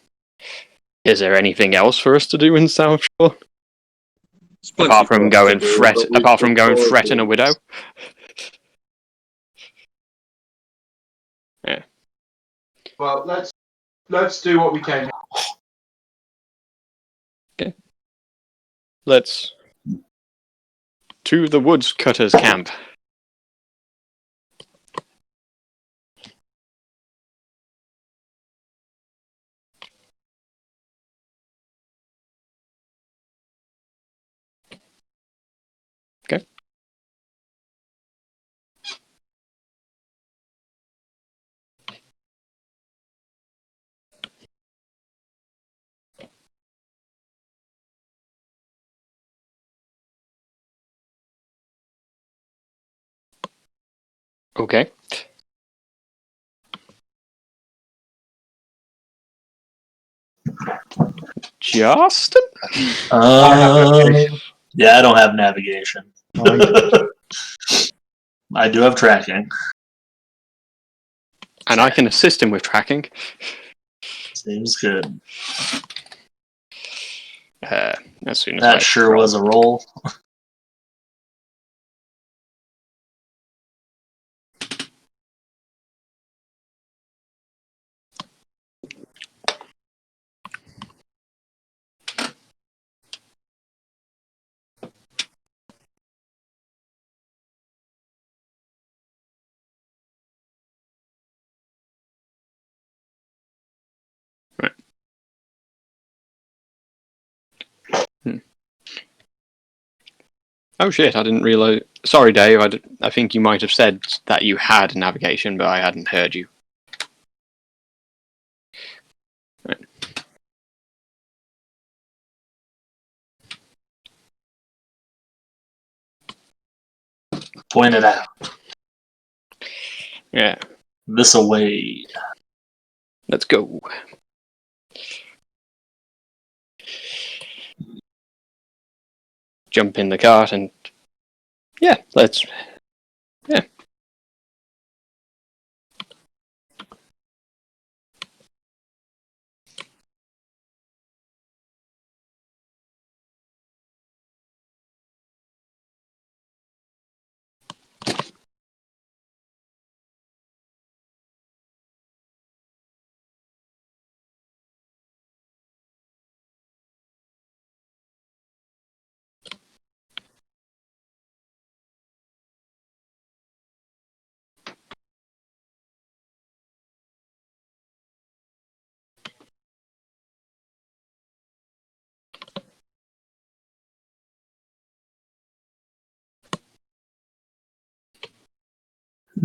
Is there anything else for us to do in South Shore? Apart from going threaten a widow? Yeah. Well, let's do what we came here. Okay. Let's to the woods cutters camp. Okay. Okay. Justin? Yeah, I don't have navigation. I do have tracking. And I can assist him with tracking. Seems good. As soon as That I sure roll. was a roll. Right. Oh shit, I didn't realize. Sorry, Dave, I think you might have said that you had navigation, but I hadn't heard you. Right. Point it out. Yeah, This away. let's go. Jump in the cart and yeah, let's. Yeah.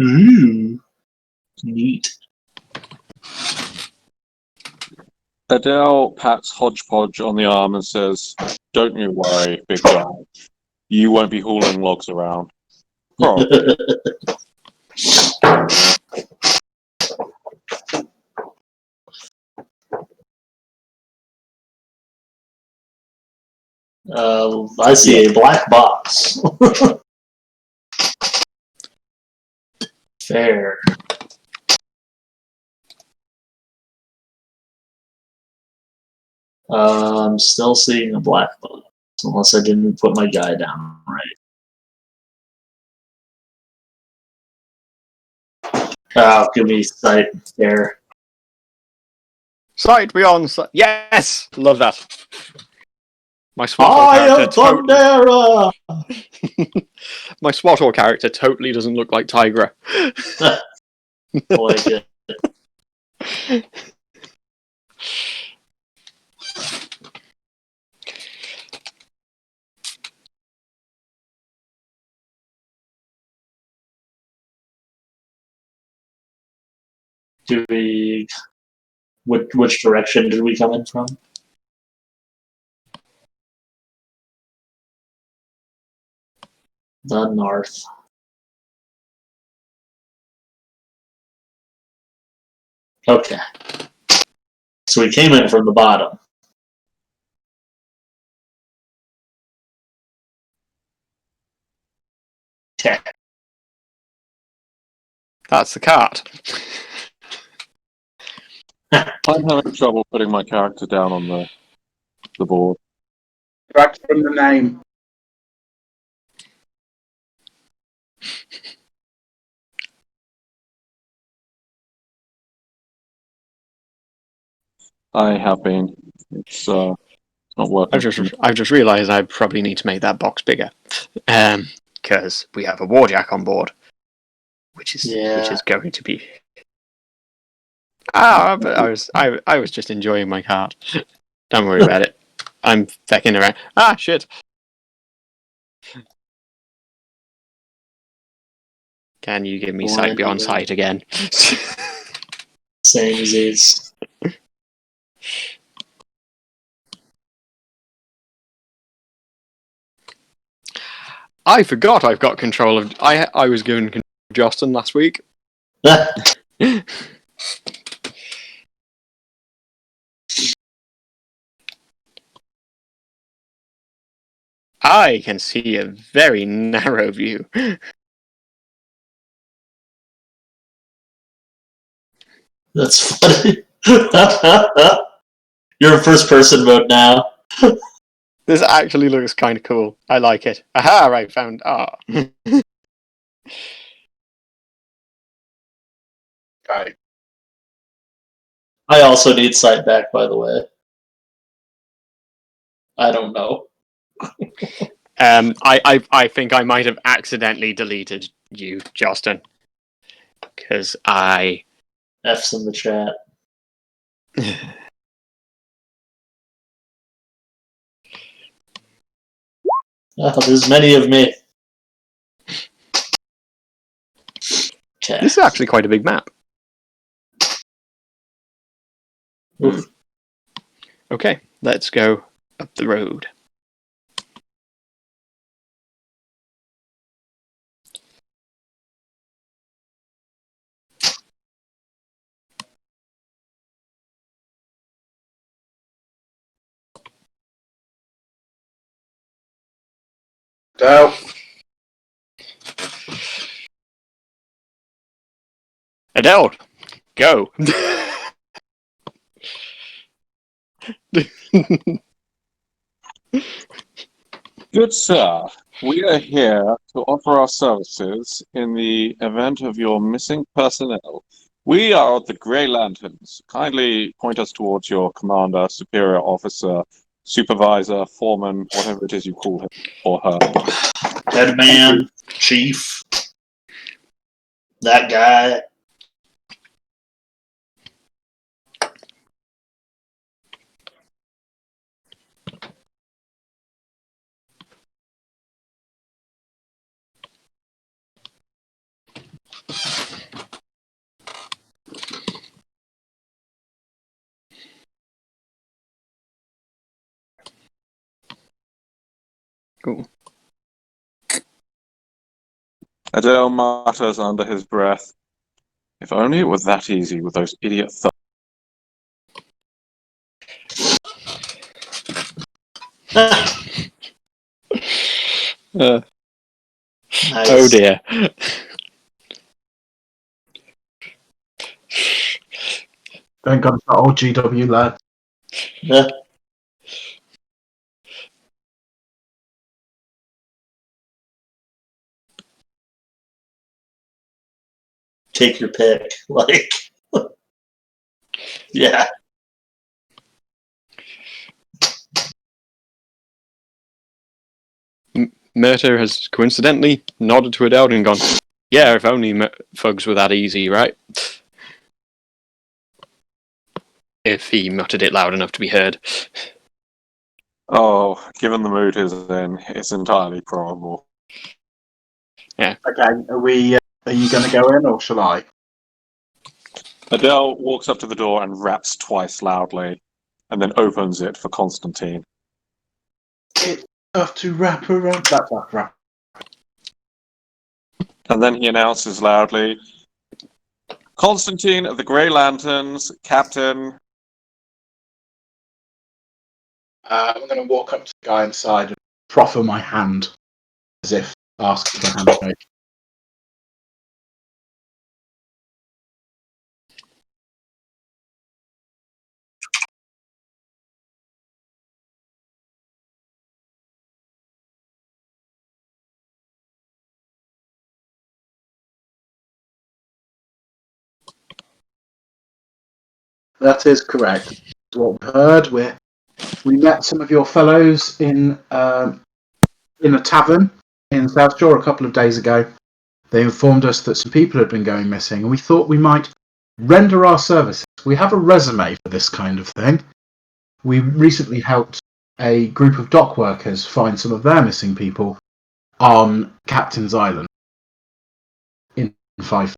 Ooh. Neat. Adele pats Hodgepodge on the arm and says, "Don't you worry, big guy. You won't be hauling logs around. Probably." I see a black box. Fair. I'm still seeing a black box, unless I didn't put my guy down right. Oh, give me sight there. Sight beyond sight. Yes! Love that. My SWAT I am character Thundera! My SWAT character totally doesn't look like Tigra. I like it. Do we... Which direction did we come in from? The north. Okay. So we came in from the bottom. Okay. That's the cart. I'm having trouble putting my character down on the board. Back from the name. I have been. It's not working. I've just realised I probably need to make that box bigger, because we have a warjack on board, which is going to be. But I was just enjoying my cart. Don't worry about it. I'm fecking around. Ah, shit. Can you give me sight beyond sight again? Same as these. I forgot I've got control of. I was given control of Justin last week. I can see a very narrow view. That's funny. You're in first person mode now. This actually looks kind of cool. I like it. Aha! I found. Okay. I also need sight back, by the way. I don't know. I think I might have accidentally deleted you, Justin, because I. F's in the chat. Oh, there's many of me. Okay. This is actually quite a big map. Oof. Okay, let's go up the road. Adele. Adele, go. Good sir, we are here to offer our services in the event of your missing personnel. We are the Grey Lanterns. Kindly point us towards your commander, superior officer, supervisor, foreman, whatever it is you call him or her. Head man, chief, that guy. Cool. Adele mutters under his breath, if only it were that easy with those idiot Oh Nice. dear. Thank God it's not old GW lad. Yeah. Take your pick. Like, yeah. Murta has coincidentally nodded to Adele and gone, yeah, if only thugs were that easy, right? If he muttered it loud enough to be heard. Oh, given the mood he's in, it's entirely probable. Okay, are you going to go in or shall I? Adele walks up to the door and raps twice loudly, and then opens it for Constantine. It's tough to wrap around. That's tough to wrap. And then he announces loudly, Constantine of the Grey Lanterns, Captain. I'm going to walk up to the guy inside and proffer my hand as if asking for a handshake. That is correct. What we heard, we met some of your fellows in a tavern in South Shore a couple of days ago. They informed us that some people had been going missing, and we thought we might render our services. We have a resume for this kind of thing. We recently helped a group of dock workers find some of their missing people on Captain's Island in Fife.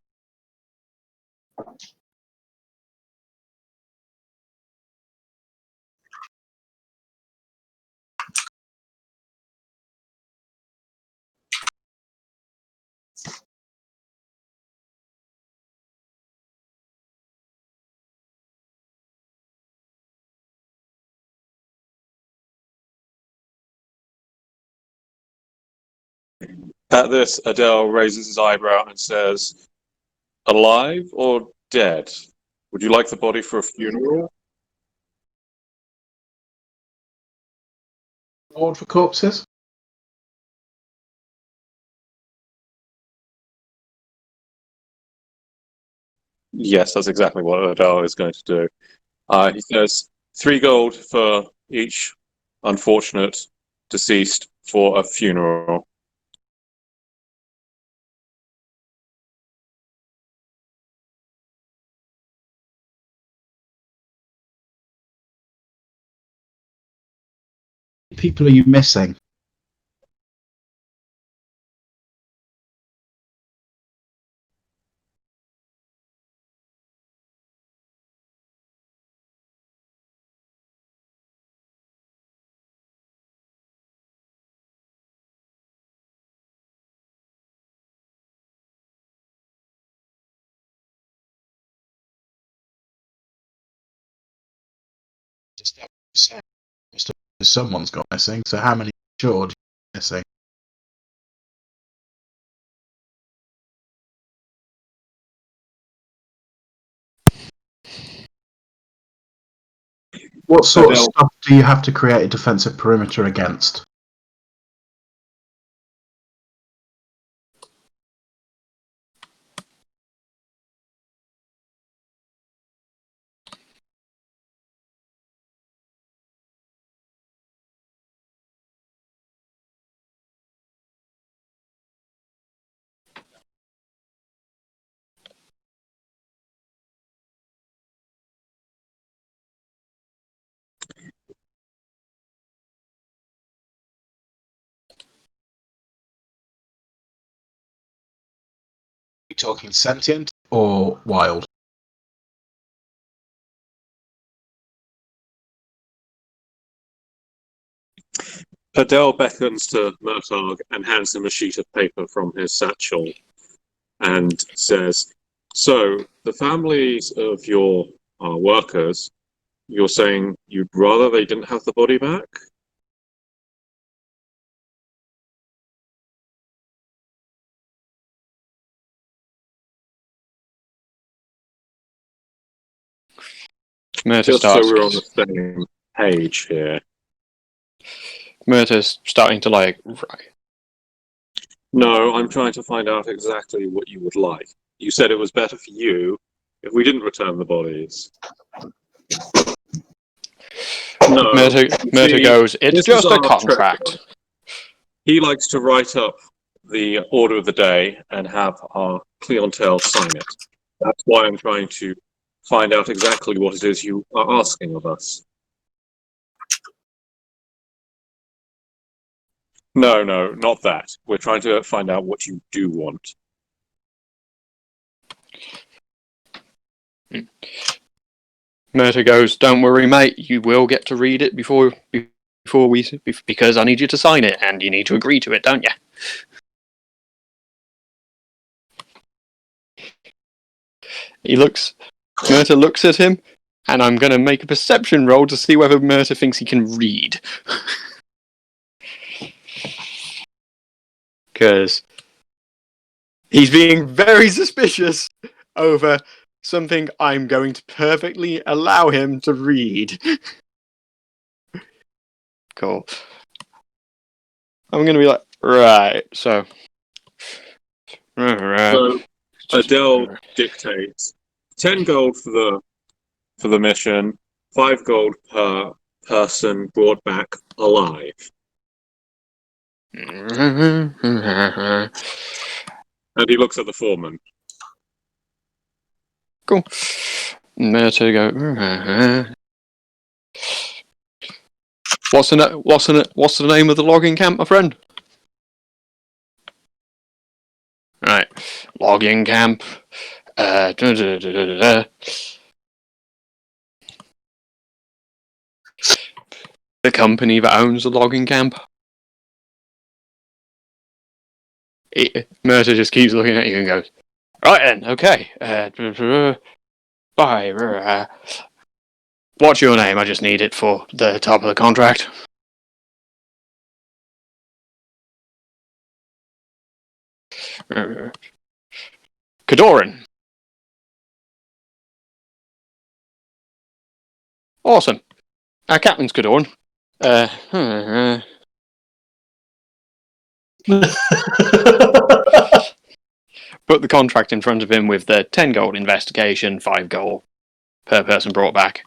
At this, Adele raises his eyebrow and says, alive or dead? Would you like the body for a funeral? Reward for corpses? Yes, that's exactly what Adele is going to do. He says, 3 gold for each unfortunate deceased for a funeral. People are you missing? Someone's got missing. So how many insured missing? What sort of Adele. stuff do you have to create a defensive perimeter against? Are you talking sentient or wild? Adele beckons to Murtagh and hands him a sheet of paper from his satchel and says, "So, the families of your workers, you're saying you'd rather they didn't have the body back?" Murta Just so starts. we're on the same page here. Murta's starting to like. Right. No, I'm trying to find out exactly what you would like. You said it was better for you if we didn't return the bodies. No, Murta goes. It's this is just a our contract. treasurer. He likes to write up the order of the day and have our clientele sign it. That's why I'm trying to find out exactly what it is you are asking of us. No, not that. We're trying to find out what you do want. Murta goes, "Don't worry, mate. You will get to read it before we, because I need you to sign it, and you need to agree to it, don't you?" Murta looks at him, and I'm going to make a perception roll to see whether Murta thinks he can read. Because he's being very suspicious over something I'm going to perfectly allow him to read. Cool. I'm going to be like, right, so... So Adele dictates 10 gold for the mission, 5 gold per person brought back alive. And he looks at the foreman. Cool. Murta go... What's the name of the logging camp, my friend? Right, logging camp. The company that owns the logging camp. Murta just keeps looking at you and goes, "Right then, okay. Bye. What's your name? I just need it for the top of the contract." Kadoran. Awesome. Our captain's Kadoran. Put the contract in front of him with the 10 gold investigation, 5 gold per person brought back.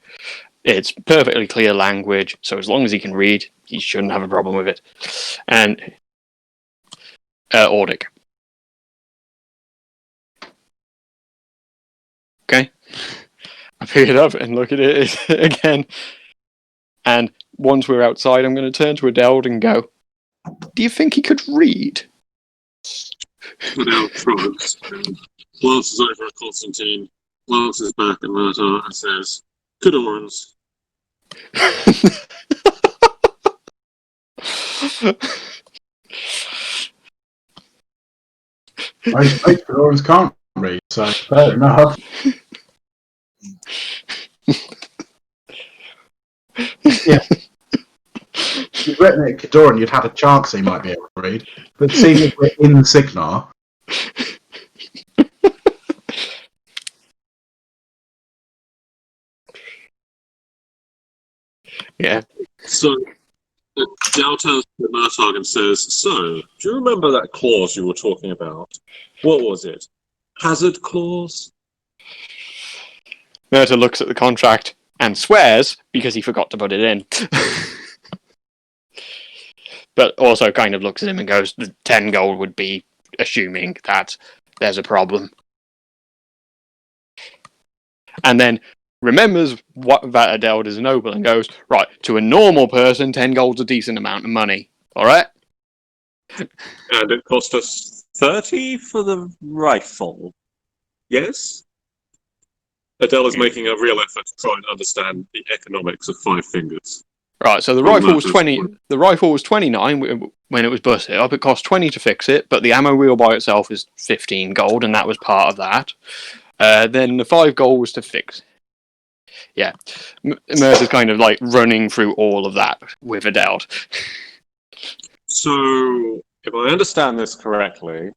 It's perfectly clear language, so as long as he can read, he shouldn't have a problem with it. And Ordic. Okay. I pick it up and look at it again. And once we're outside, I'm going to turn to Adele and go, "Do you think he could read?" Adele shrugs and glances over at Constantine, glances back at Murtagh and says, "Cadorans." Most Lawrence can't read, so fair enough. Yeah. If you'd written it Cadoran, you'd had a chance he might be able to read. But seeing as we're in Signar, Yeah. So, Dal turns to Murtagh and says, "So, do you remember that clause you were talking about? What was it? Hazard clause?" Murtagh looks at the contract and swears because he forgot to put it in. But also kind of looks at him and goes, the 10 gold would be assuming that there's a problem. And then remembers what that Adele is noble and goes, right, to a normal person, 10 gold's a decent amount of money. Alright? And it cost us 30 for the rifle. Yes? Adele is making a real effort to try and understand the economics of Five Fingers. Right, so the rifle was 20. The rifle was 29 when it was busted up. It cost 20 to fix it, but the ammo wheel by itself is 15 gold, and that was part of that. Then the 5 gold was to fix. Yeah, Mercer's kind of like running through all of that with Adele. So, if I understand this correctly,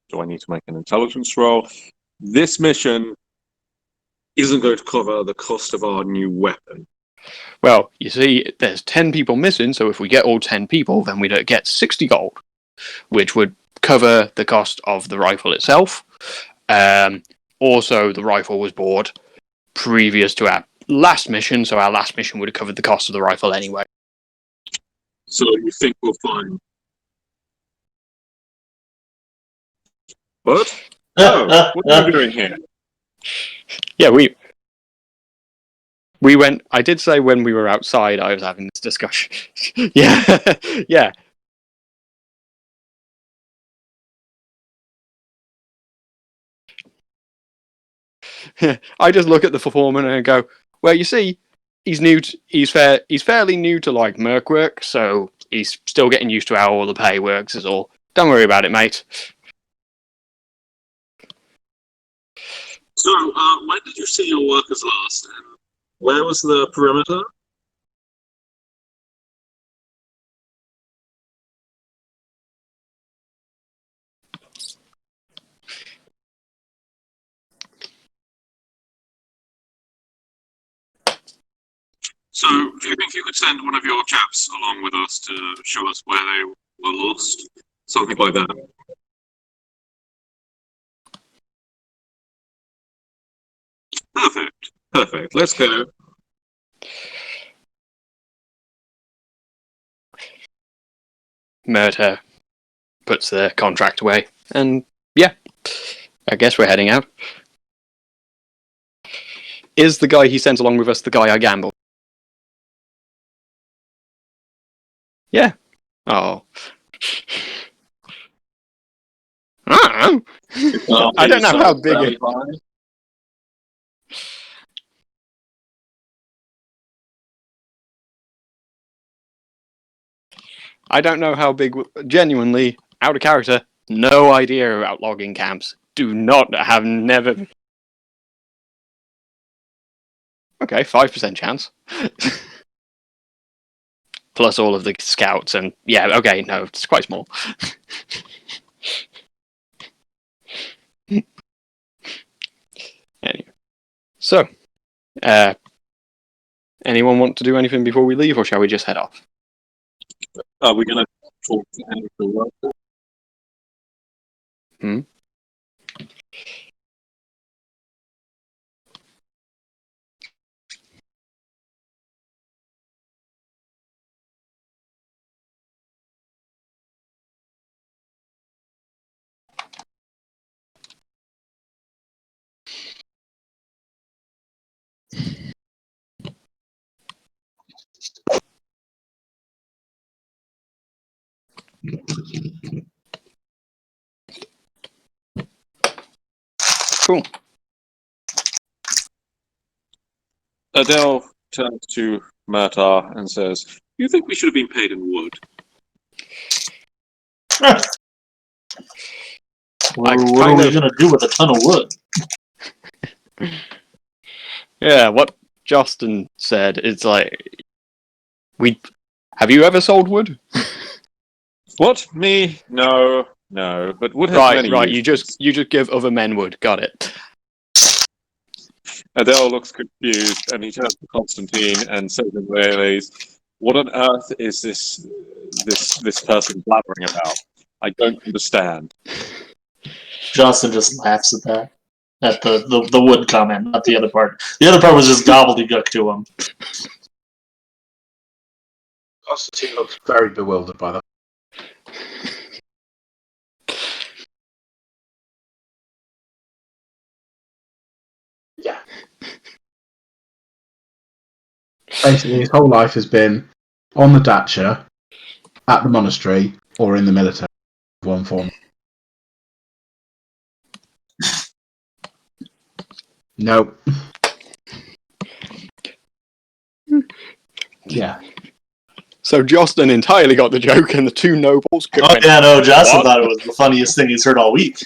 do I need to make an intelligence roll? This mission isn't going to cover the cost of our new weapon. Well, you see, there's 10 people missing, so if we get all 10 people, then we'd get 60 gold, which would cover the cost of the rifle itself. Also, the rifle was bought previous to our last mission, so our last mission would have covered the cost of the rifle anyway. So you think we'll find... What? Oh, what are you doing here? Yeah, we went. I did say when we were outside, I was having this discussion. Yeah, yeah. I just look at the foreman and go, "Well, you see, he's new. He's fairly new to like merc work, so he's still getting used to how all the pay works. Is all. Don't worry about it, mate." So, when did you see your workers last? And where was the perimeter? So, do you think you could send one of your chaps along with us to show us where they were lost? Something like that. Perfect. Perfect. Let's go. Murder puts the contract away, and yeah, I guess we're heading out. Is the guy he sent along with us the guy I gambled? Yeah. Oh. I don't know. I don't know how big it... I don't know how big... Genuinely, out of character, no idea about logging camps. Do not have never... Okay, 5% chance. Plus all of the scouts and... Yeah, okay, no, it's quite small. Anyway. So, anyone want to do anything before we leave, or shall we just head off? Are we going to talk to any of the workers? Hmm? Cool. Adele turns to Murtagh and says, "You think we should have been paid in wood?" What are we going to do with a ton of wood? Yeah, what Justin said, it's like... Have you ever sold wood? What? Me? No. But wood has many Right. uses. You just give other men wood. Got it. Adele looks confused, and he turns to Constantine and says in Wales, What on earth is this person blabbering about? I don't understand. Justin just laughs at that. At the wood comment, not the other part. The other part was just gobbledygook to him. Constantine looks very bewildered by that. Yeah. Basically, his whole life has been on the dacha, at the monastery, or in the military, one form. Nope. Yeah. So Jocelyn entirely got the joke, and the two nobles could Oh yeah, no, Justin "What?" thought it was the funniest thing he's heard all week.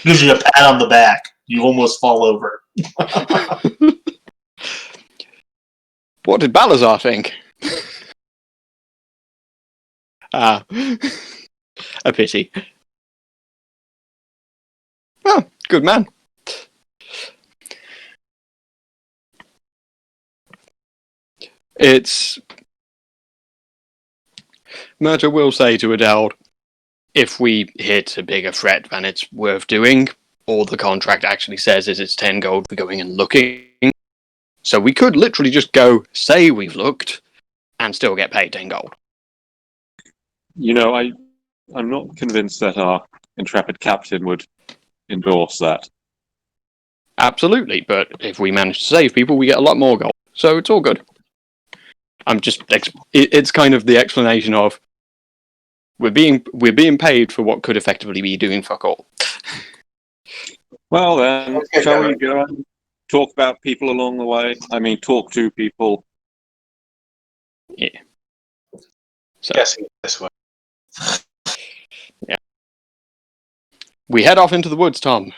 Gives you a pat on the back. You almost fall over. What did Balazar think? Ah, a pity. Oh, good man. It's... Murta will say to Adele, if we hit a bigger threat than it's worth doing, all the contract actually says is it's 10 gold for going and looking. So we could literally just go, say we've looked, and still get paid 10 gold. You know, I'm not convinced that our intrepid captain would endorse that. Absolutely, but if we manage to save people, we get a lot more gold. So it's all good. I'm just... It's kind of the explanation of we're being paid for what could effectively be doing fuck all. Well then, shall we go and talk about people along the way? I mean, talk to people. Yeah. So, Guessing this way. yeah. We head off into the woods, Tom.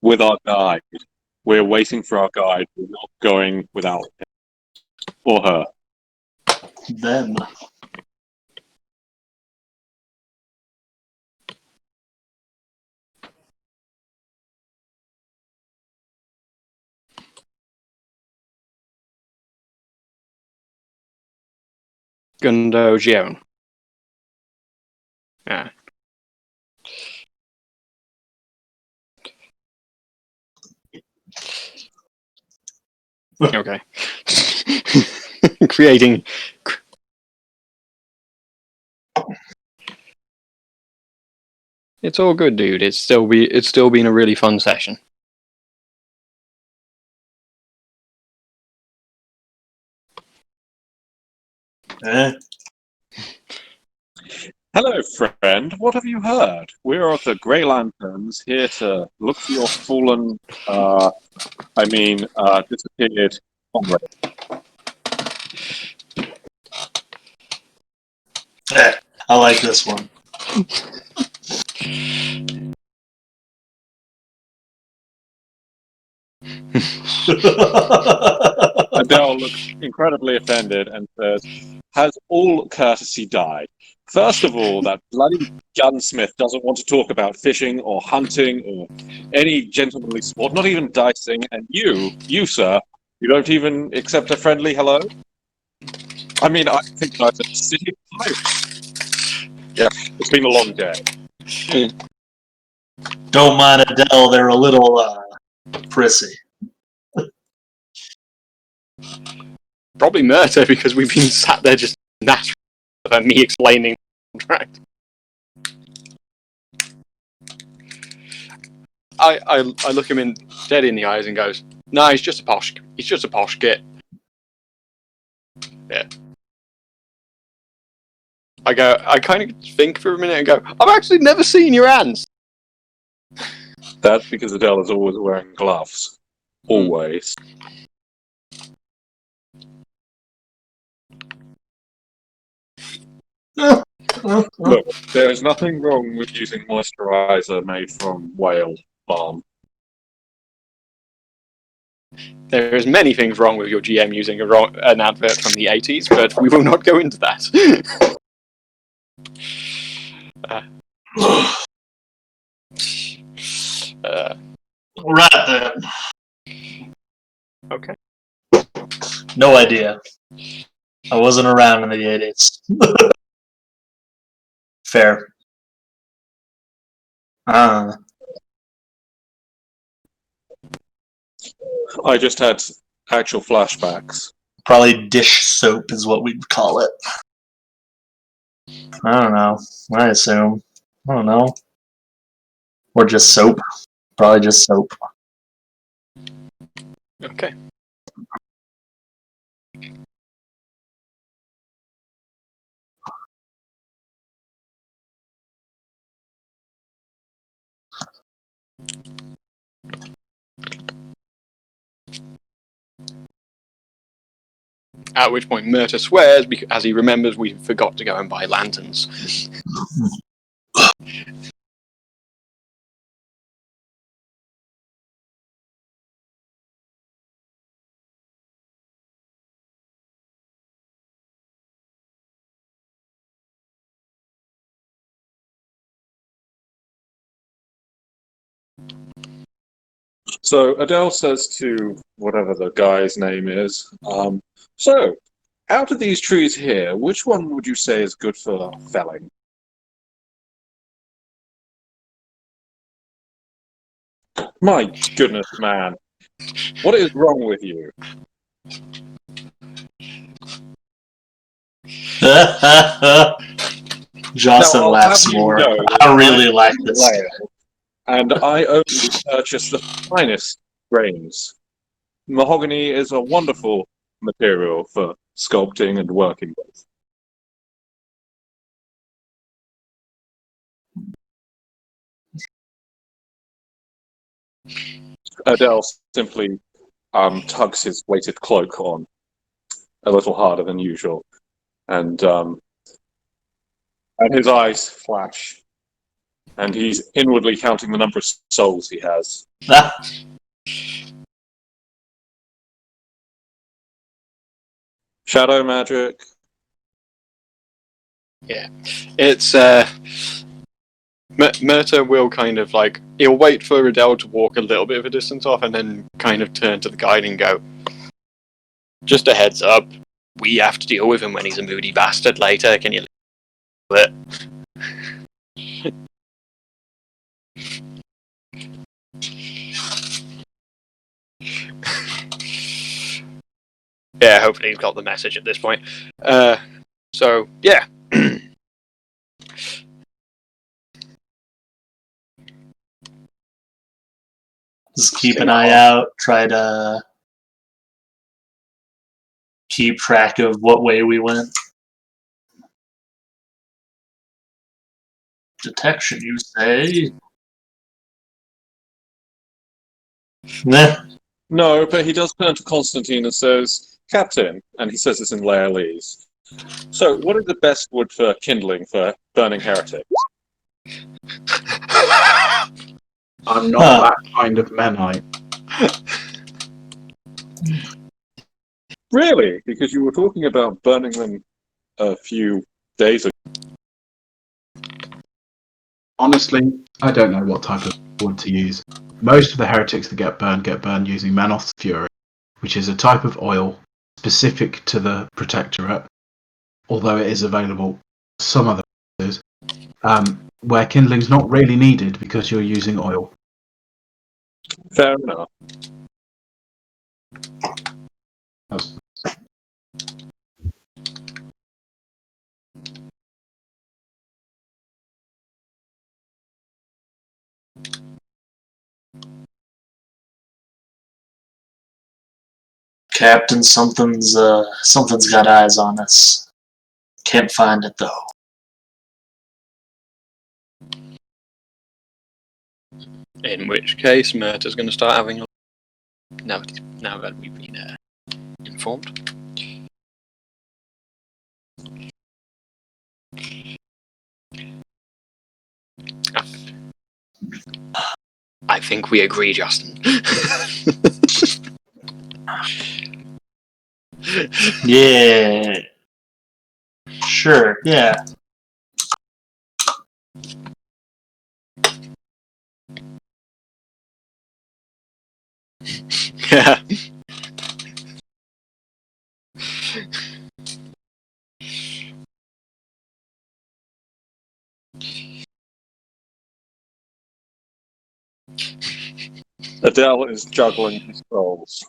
With our guide. We're waiting for our guide. We're not going without him. Or her. Then. Gundo Gion. Ah. Okay. Creating... It's all good, dude. It's still been a really fun session. Hello, friend. What have you heard? We're at the Grey Lanterns, here to look for your fallen, disappeared comrade. I like this one. Adele looks incredibly offended and says, has all courtesy died? First of all, that bloody gunsmith doesn't want to talk about fishing or hunting or any gentlemanly sport, not even dicing, and you, sir, you don't even accept a friendly hello? I mean, I think I'm a city pirate. Yeah, it's been a long day. Don't mind Adele, they're a little prissy. Probably Murta, because we've been sat there just naturally about me explaining the contract. I look him in dead in the eyes and goes, "No, he's just a posh git." Yeah. I kind of think for a minute and go, I've actually never seen your hands. That's because Adele is always wearing gloves. Always. Look, there is nothing wrong with using moisturizer made from whale balm. There is many things wrong with your GM using an advert from the 80s, but we will not go into that. Right then. Okay. No idea. I wasn't around in the 80s. Fair. Uh, I just had actual flashbacks. probably dish soap is what we'd call it. I don't know. I assume. I don't know. Or just soap. Probably just soap. Okay. At which point Murta swears, because, as he remembers we forgot to go and buy lanterns. So Adele says to whatever the guy's name is, so, out of these trees here, which one would you say is good for felling? My goodness, man. What is wrong with you? Jocelyn Now, I'll have laughs you more. know I that really I'm like from this. Wales, and I only purchase the finest grains. Mahogany is a wonderful material for sculpting and working with. Adele simply tugs his weighted cloak on a little harder than usual, and his eyes flash, and he's inwardly counting the number of souls he has. Shadow magic. Yeah. It's, Murta will kind of like, he'll wait for Adele to walk a little bit of a distance off and then kind of turn to the guide and go, just a heads up, we have to deal with him when he's a moody bastard later, can you leave it? Yeah, hopefully he's got the message at this point. So, yeah. Just keep an eye out. Try to keep track of what way we went. Detection, you say? Nah. No, but he does turn to Constantine and says, Captain, and he says this in Laerlese. So, what is the best wood for kindling for burning heretics? I'm not that kind of Menite. Really? Because you were talking about burning them a few days ago. Honestly, I don't know what type of wood to use. Most of the heretics that get burned using Manoth's Fury, which is a type of oil specific to the Protectorate, although it is available some other places, where kindling's not really needed because you're using oil. Fair enough. That's- Captain, something's got eyes on us. Can't find it though. In which case, Murta's going to start having a... Now that we've been informed. I think we agree, Justin. Yeah. Sure, yeah. Yeah. Adele is juggling his souls.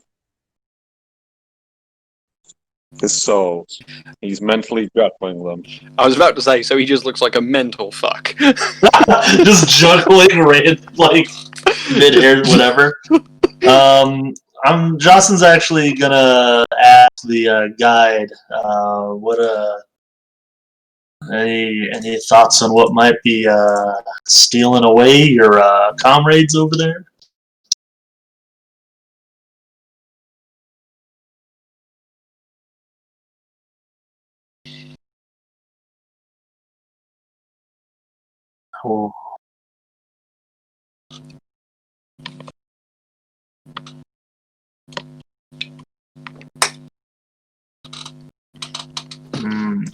His souls. He's mentally juggling them. I was about to say, so he just looks like a mental fuck. Just juggling like mid-air, whatever. Jocelyn's actually gonna ask the guide. Any thoughts on what might be stealing away your comrades over there? Oh. Hmm.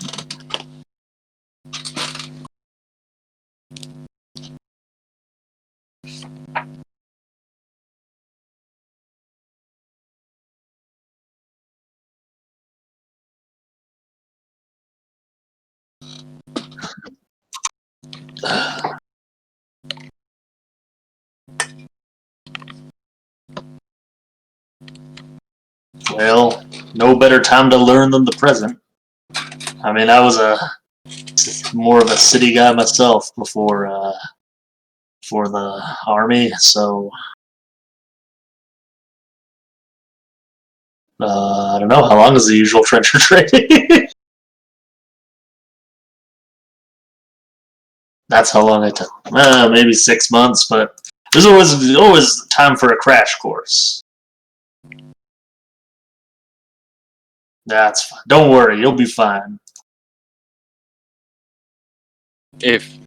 Well, no better time to learn than the present. I mean, I was more of a city guy myself before the army, so I don't know. How long is the usual trencher training? That's how long it took. Maybe 6 months, but there's always time for a crash course. That's fine. Don't worry, you'll be fine. If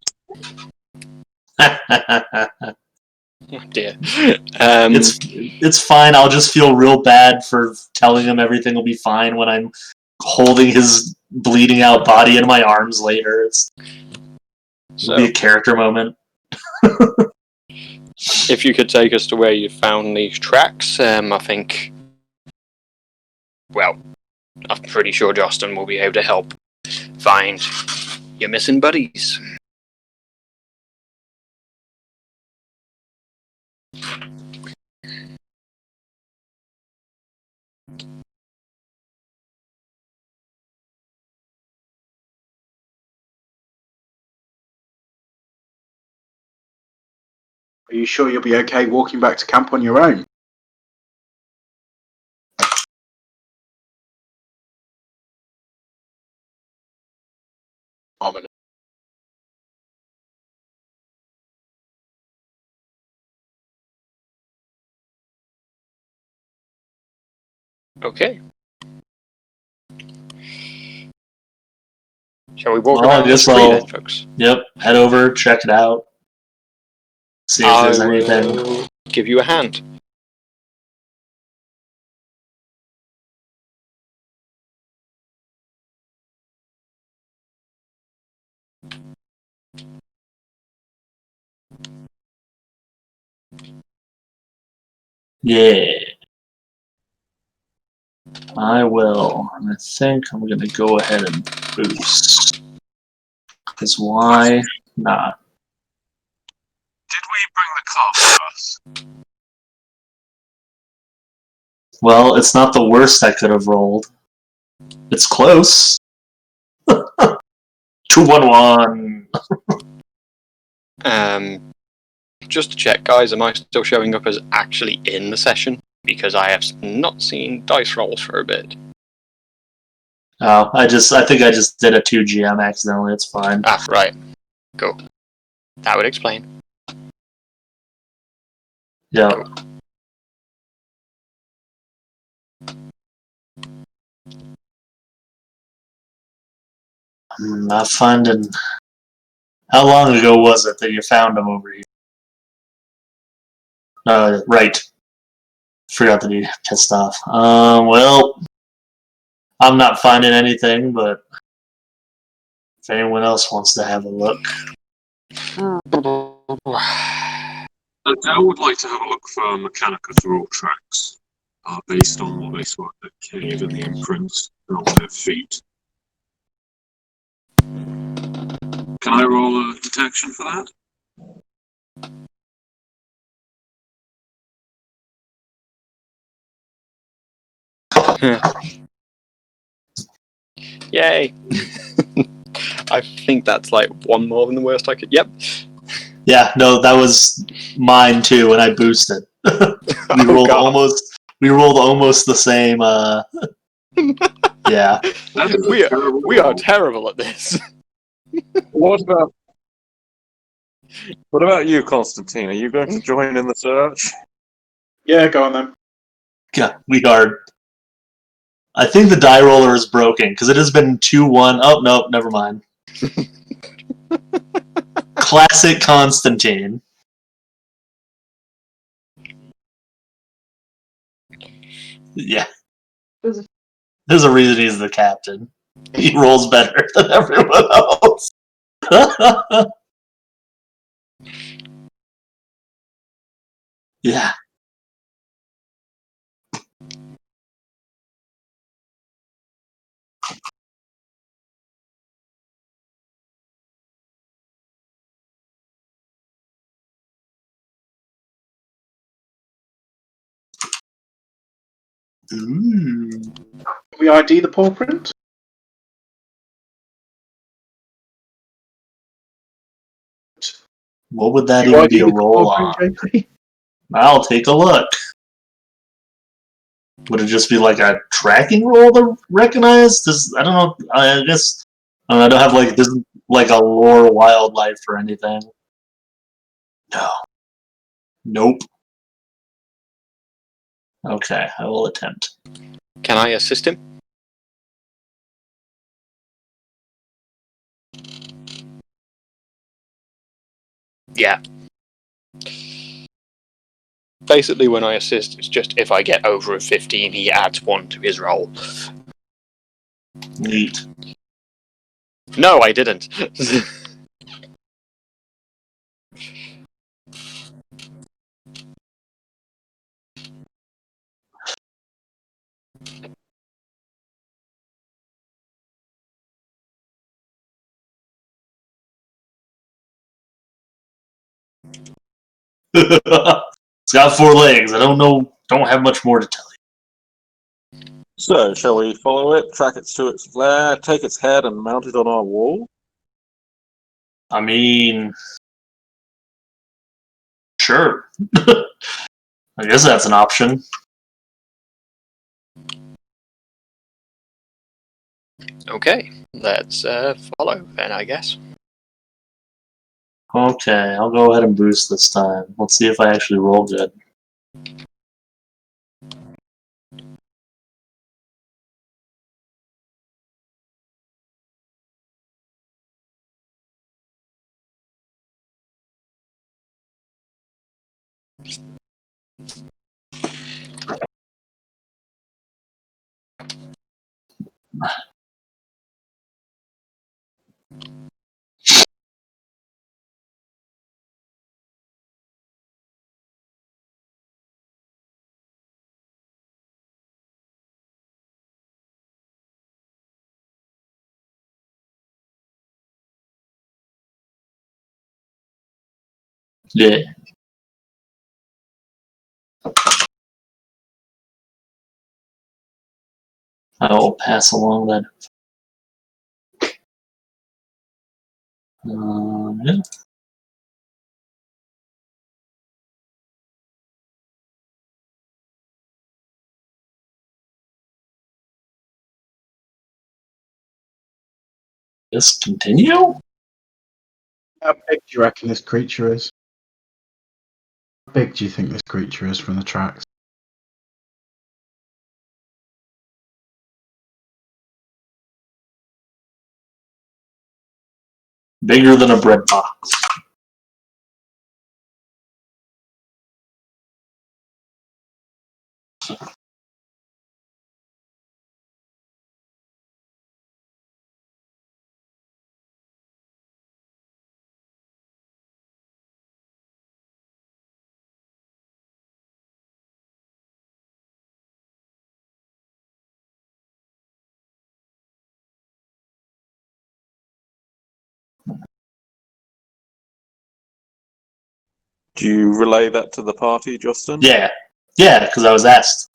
oh dear, it's fine. I'll just feel real bad for telling him everything will be fine when I'm holding his bleeding out body in my arms later. It'll be a character moment. If you could take us to where you found these tracks, I think. Well, I'm pretty sure Justin will be able to help find your missing buddies. Are you sure you'll be okay walking back to camp on your own? Ominous. Okay. Shall we walk Well, I around the guess street I'll- then, folks? Yep, head over, check it out. See if there's anything. will give you a hand. Yeah. I will. And I think I'm going to go ahead and boost. Because why not? Did we bring the car with us? Well, it's not the worst I could have rolled. It's close. 2-1-1. Just to check, guys, am I still showing up as actually in the session? Because I have not seen dice rolls for a bit. Oh, I think I just did a 2GM accidentally. It's fine. Ah, right. Cool. That would explain. Yeah. I'm not finding. How long ago was it that you found him over here? Right. Forgot that he pissed off. Well, I'm not finding anything, but if anyone else wants to have a look. Adele would like to have a look for Mechanicus roll tracks, based on what they saw at the cave and the imprints. relative feet. Can I roll a detection for that? Yay! I think that's like one more than the worst I could. Yep. Yeah, no, that was mine too, and I boosted. We Oh, rolled God. almost. We rolled almost the same. Yeah. That is a We are, terrible we are roll. terrible at this. What about you, Constantine? Are you going to join in the search? Yeah, go on then. Yeah, we are. I think the die roller is broken because it has been 2-1. Oh no, never mind. Classic Constantine. Yeah, there's a reason he's the captain. He rolls better than everyone else. Yeah. Ooh. Can we ID the paw print? What would that You even ID be a the roll paw on? print, JP? I'll take a look. Would it just be like a tracking roll to recognize? Does I don't know. I guess I don't have like this like a lore wildlife or anything. No. Nope. Okay, I will attempt. Can I assist him? Yeah. Basically, when I assist, it's just if I get over a 15, he adds 1 to his roll. Neat. No, I didn't. It's got 4 legs. I don't know. Don't have much more to tell So, shall we follow it, track it to its lair, take its head and mount it on our wall? you. I mean, sure. I guess that's an option. Okay, let's follow then, I guess. Okay, I'll go ahead and boost this time. Let's see if I actually roll good. Yeah. I will pass along that. Yeah. Just continue? How big do you reckon this creature is? How big do you think this creature is from the tracks? Bigger than a bread box. Do you relay that to the party, Justin? Yeah, because I was asked.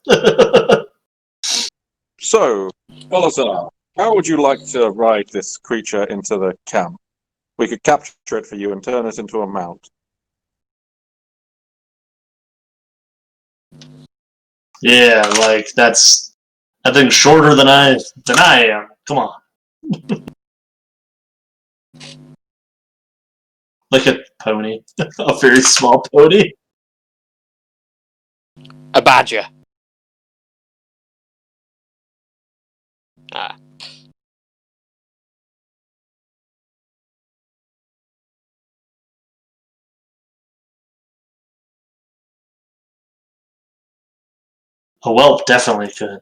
So, Balazar, how would you like to ride this creature into the camp? We could capture it for you and turn it into a mount. Yeah, like that's I think shorter than I am. Come on. Like a pony. A very small pony. A badger. Ah. A whelp definitely could.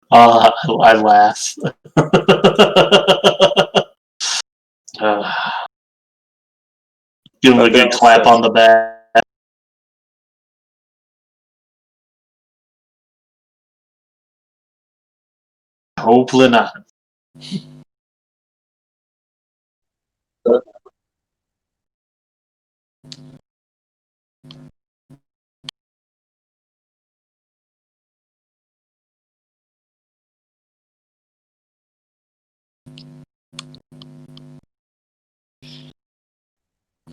I laugh. Give him a good clap on the back. Hopefully not.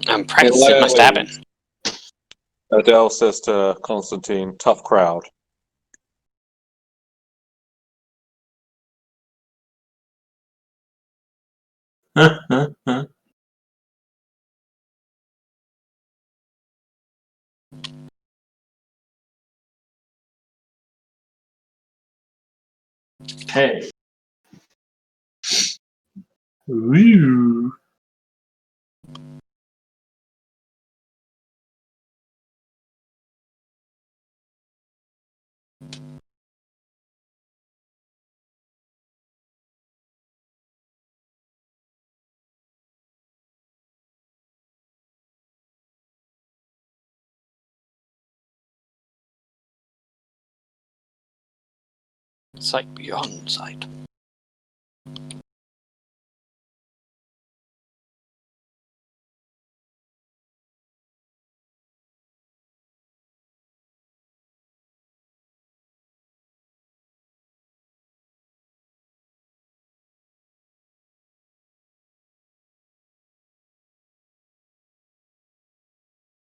I'm practicing my stabbing. Adele says to Constantine, tough crowd. Okay. Woo. Sight beyond sight.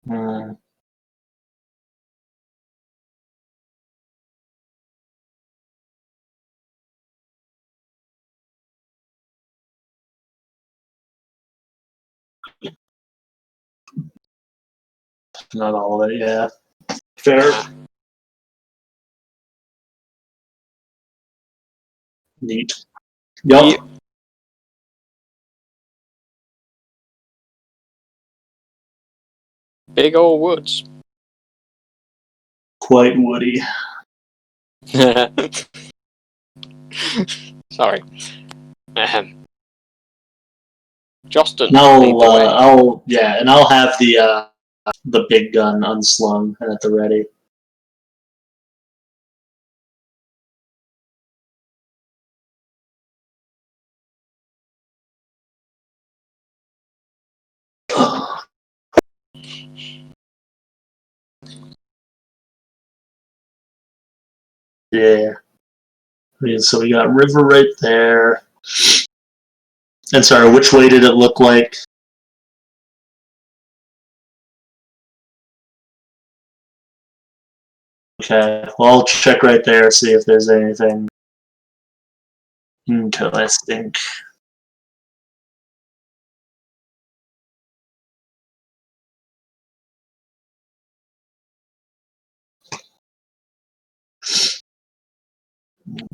Hmm. Not all of it, yeah. Fair. Neat. Yup. Yep. Big old woods. Quite woody. Sorry. Justin, And I'll, lead the way. I'll have the big gun unslung and at the ready. Yeah. So we got river right there. And sorry, which way did it look like? Okay, well, I'll check right there, see if there's anything interesting.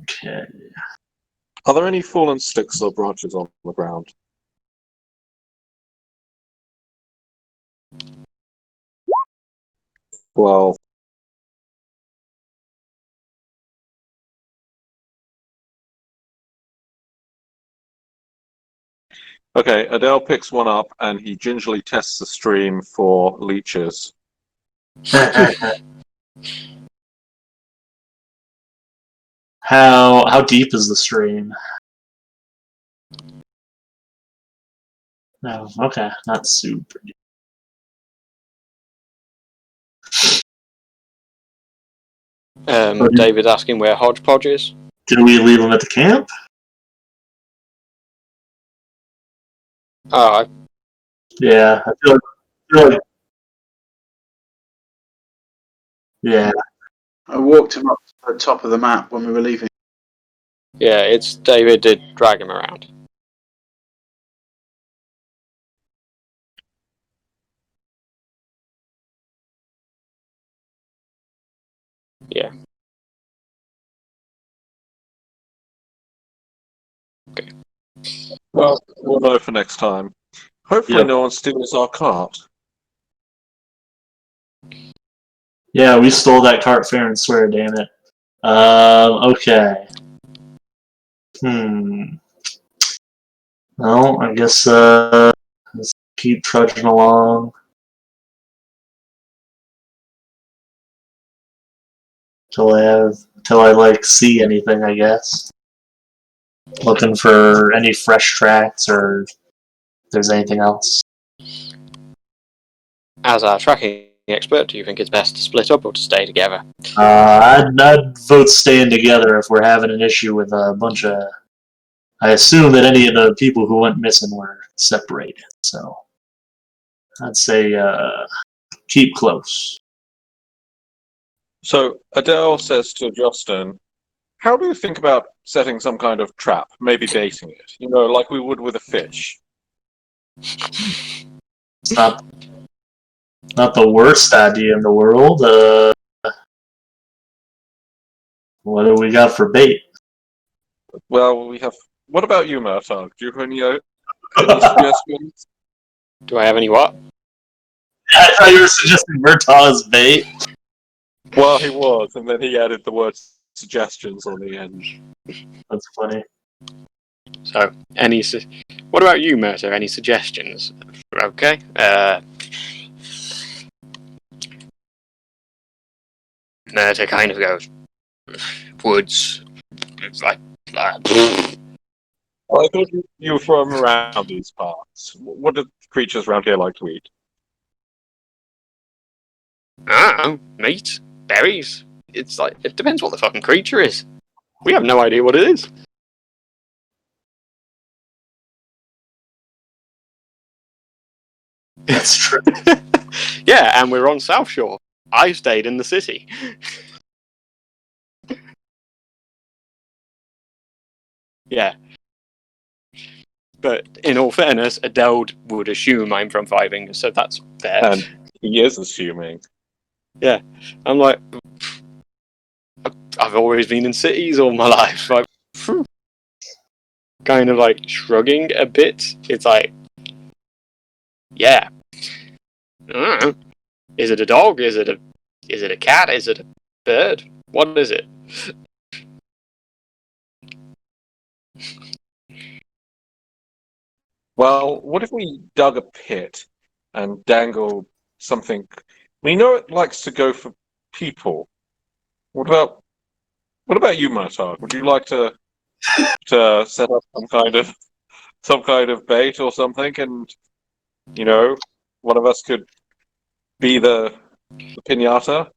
Okay. Are there any fallen sticks or branches on the ground? Well, okay, Adele picks one up and he gingerly tests the stream for leeches. How deep is the stream? No, okay, not super deep. David's asking where Hodgepodge is. Did we leave him at the camp? Oh, Yeah, I feel like yeah. I walked him up to the top of the map when we were leaving. yeah, it's David did drag him around. Yeah. Okay. Well, we'll know for next time. Hopefully Yep. no one steals our cart. Yeah, we stole that cart fair and square, damn it. Okay. Well, I guess let's keep trudging along till I like see anything, I guess. Looking for any fresh tracks or if there's anything else. As our tracking expert, do you think it's best to split up or to stay together? I'd vote staying together if we're having an issue with a bunch of. I assume that any of the people who went missing were separated, so I'd say keep close. So Adele says to Justin, how do you think about setting some kind of trap, maybe baiting it? You know, like we would with a fish. It's not the worst idea in the world. What do we got for bait? Well, we have... What about you, Murtagh? Do you have any suggestions? Do I have any what? I thought you were suggesting Murtaugh as bait. Well, he was, and then he added the word suggestions on the end. That's funny. So, what about you, Murta? Any suggestions? Okay. Murta kind of goes woods. It's like. Well, I thought you were from around these parts. What do creatures around here like to eat? I don't know, meat, berries. It's like it depends what the fucking creature is. We have no idea what it is. That's true. Yeah, and we're on South Shore. I stayed in the city. Yeah. But in all fairness, Adele would assume I'm from Five Fingers, so that's fair. And he is assuming. Yeah. I'm like, I've always been in cities all my life. Like, kind of like shrugging a bit. It's like, yeah. I don't know. Is it a dog? Is it a cat? Is it a bird? What is it? Well, what if we dug a pit and dangled something? We know it likes to go for people. What about you, Murtagh? Would you like to set up some kind of bait or something, and you know, one of us could be the pinata?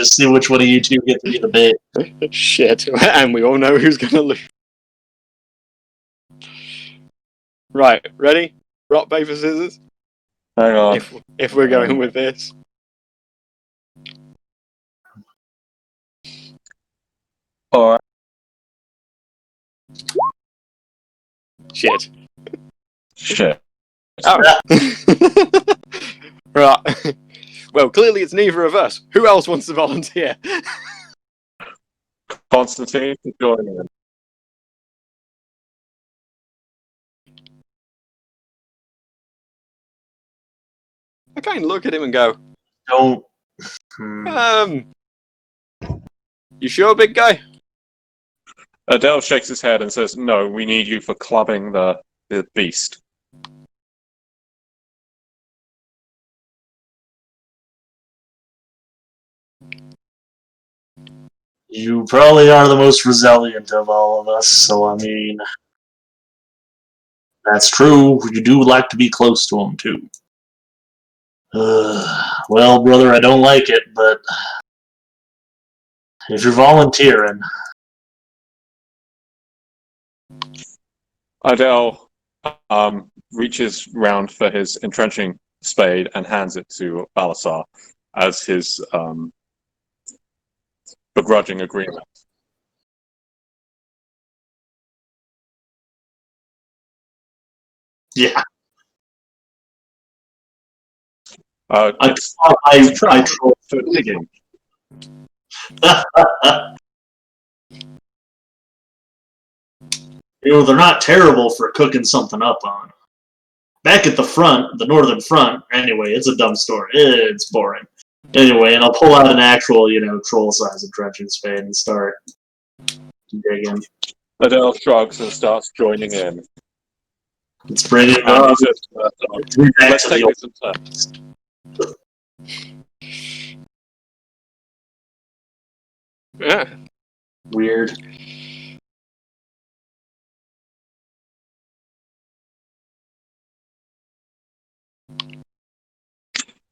See which one of you two get to be the bait. Shit. And we all know who's gonna lose. Right, ready? Rock, paper, scissors? Hang on. If we're going with this. All right. Shit. Oh. Right. Well, clearly it's neither of us. Who else wants to volunteer? Constantine, join in. I kind of look at him and go, Don't. You sure, big guy? Adele shakes his head and says, "No, we need you for clubbing the beast." You probably are the most resilient of all of us, so I mean, that's true. You do like to be close to him, too. Well, brother, I don't like it, but if you're volunteering... Adele reaches round for his entrenching spade and hands it to Balasar as his begrudging agreement. Yeah. It's I troll. for digging. They're not terrible for cooking something up on. Back at the front, the northern front, anyway, it's a dumb story. It's boring. Anyway, and I'll pull out an actual, troll-sized dredging spade and start digging. Adele shrugs and starts joining in. Let's bring it And up. he says to Adele, let's take this in turns. Yeah. Weird.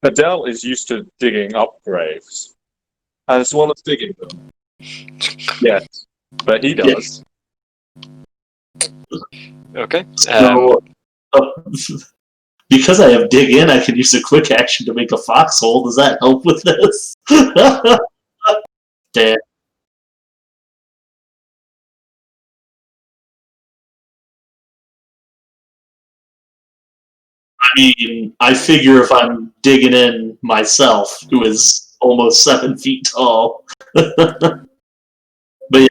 Adele is used to digging up graves. As well as digging them. Yes. But he does. Okay. So, because I have dig in, I can use a quick action to make a foxhole. Does that help with this? Damn. I mean, I figure if I'm digging in myself, who is almost 7 feet tall. But yeah.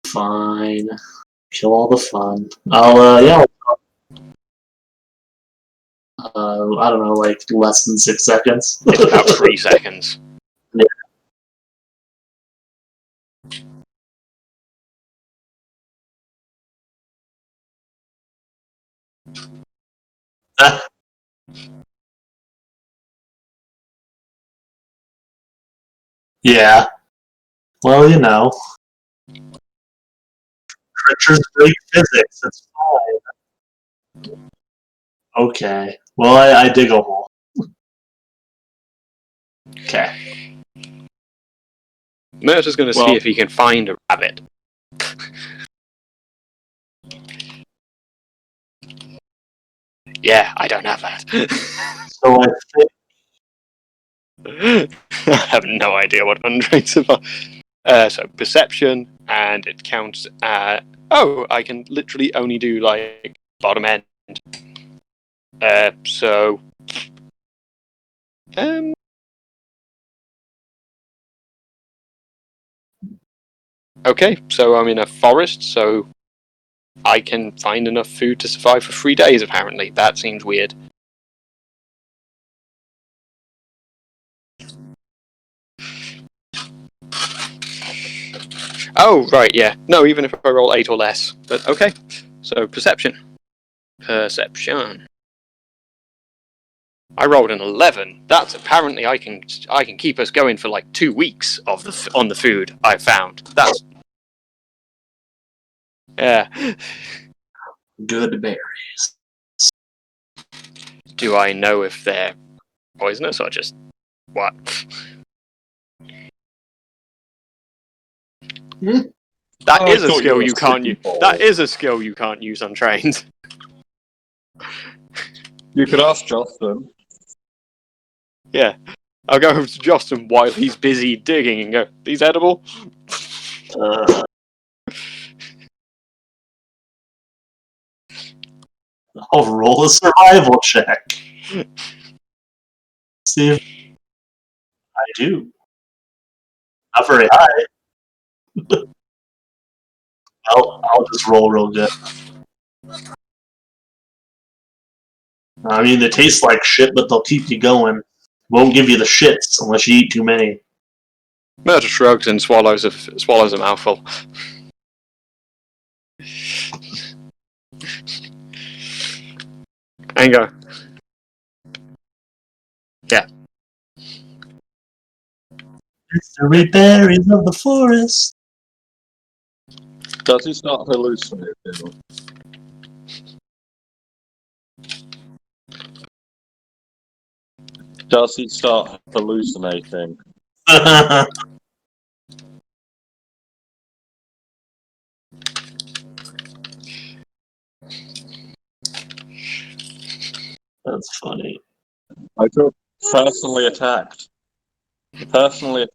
Fine. Kill all the fun. I don't know, like less than 6 seconds. It's about 3 seconds. Yeah. Yeah. Well, creatures break physics. It's fine. Okay. Well, I dig a hole. Okay. Murta's going to see if he can find a rabbit. Yeah, I don't have that. So I think... I have no idea what untraits are. So perception, and it counts. I can literally only do like bottom end. Okay, so I'm in a forest, so I can find enough food to survive for 3 days. Apparently, that seems weird. Oh, right, yeah. No, even if I roll 8 or less. But okay. So, perception. Perception. I rolled an 11. That's apparently I can keep us going for like 2 weeks on the food I found. That's... Yeah. Good berries. Do I know if they're poisonous or just... What? That is a skill you can't use. That is a skill you can't use untrained. You could ask Justin. Yeah. I'll go over to Justin while he's busy digging and go, these edible? I'll roll a survival check. See if I do. Not very high. I'll just roll real good. I mean, they taste like shit, but they'll keep you going. Won't give you the shits unless you eat too many. Murta shrugs and swallows a mouthful. And go. Yeah. Mystery berries of the forest. Does he start hallucinating? Does he start hallucinating? That's funny. I feel personally attacked. Personally.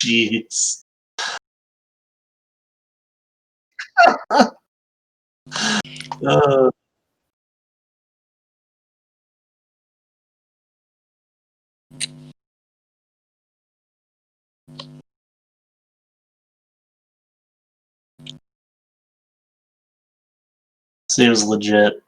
Jeez. uh, seems legit.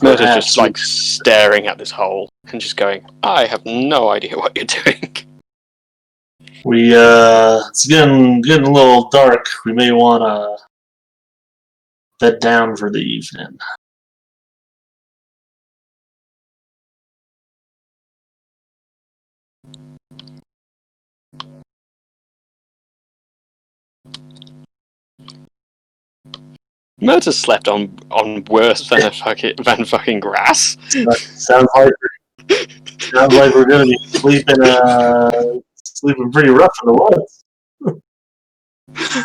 Murder's just Perhaps like staring at this hole and just going, I have no idea what you're doing. it's getting a little dark. We may want to bed down for the evening. Murder's slept on worse than fucking grass. Sounds like we're gonna be sleeping pretty rough in the woods.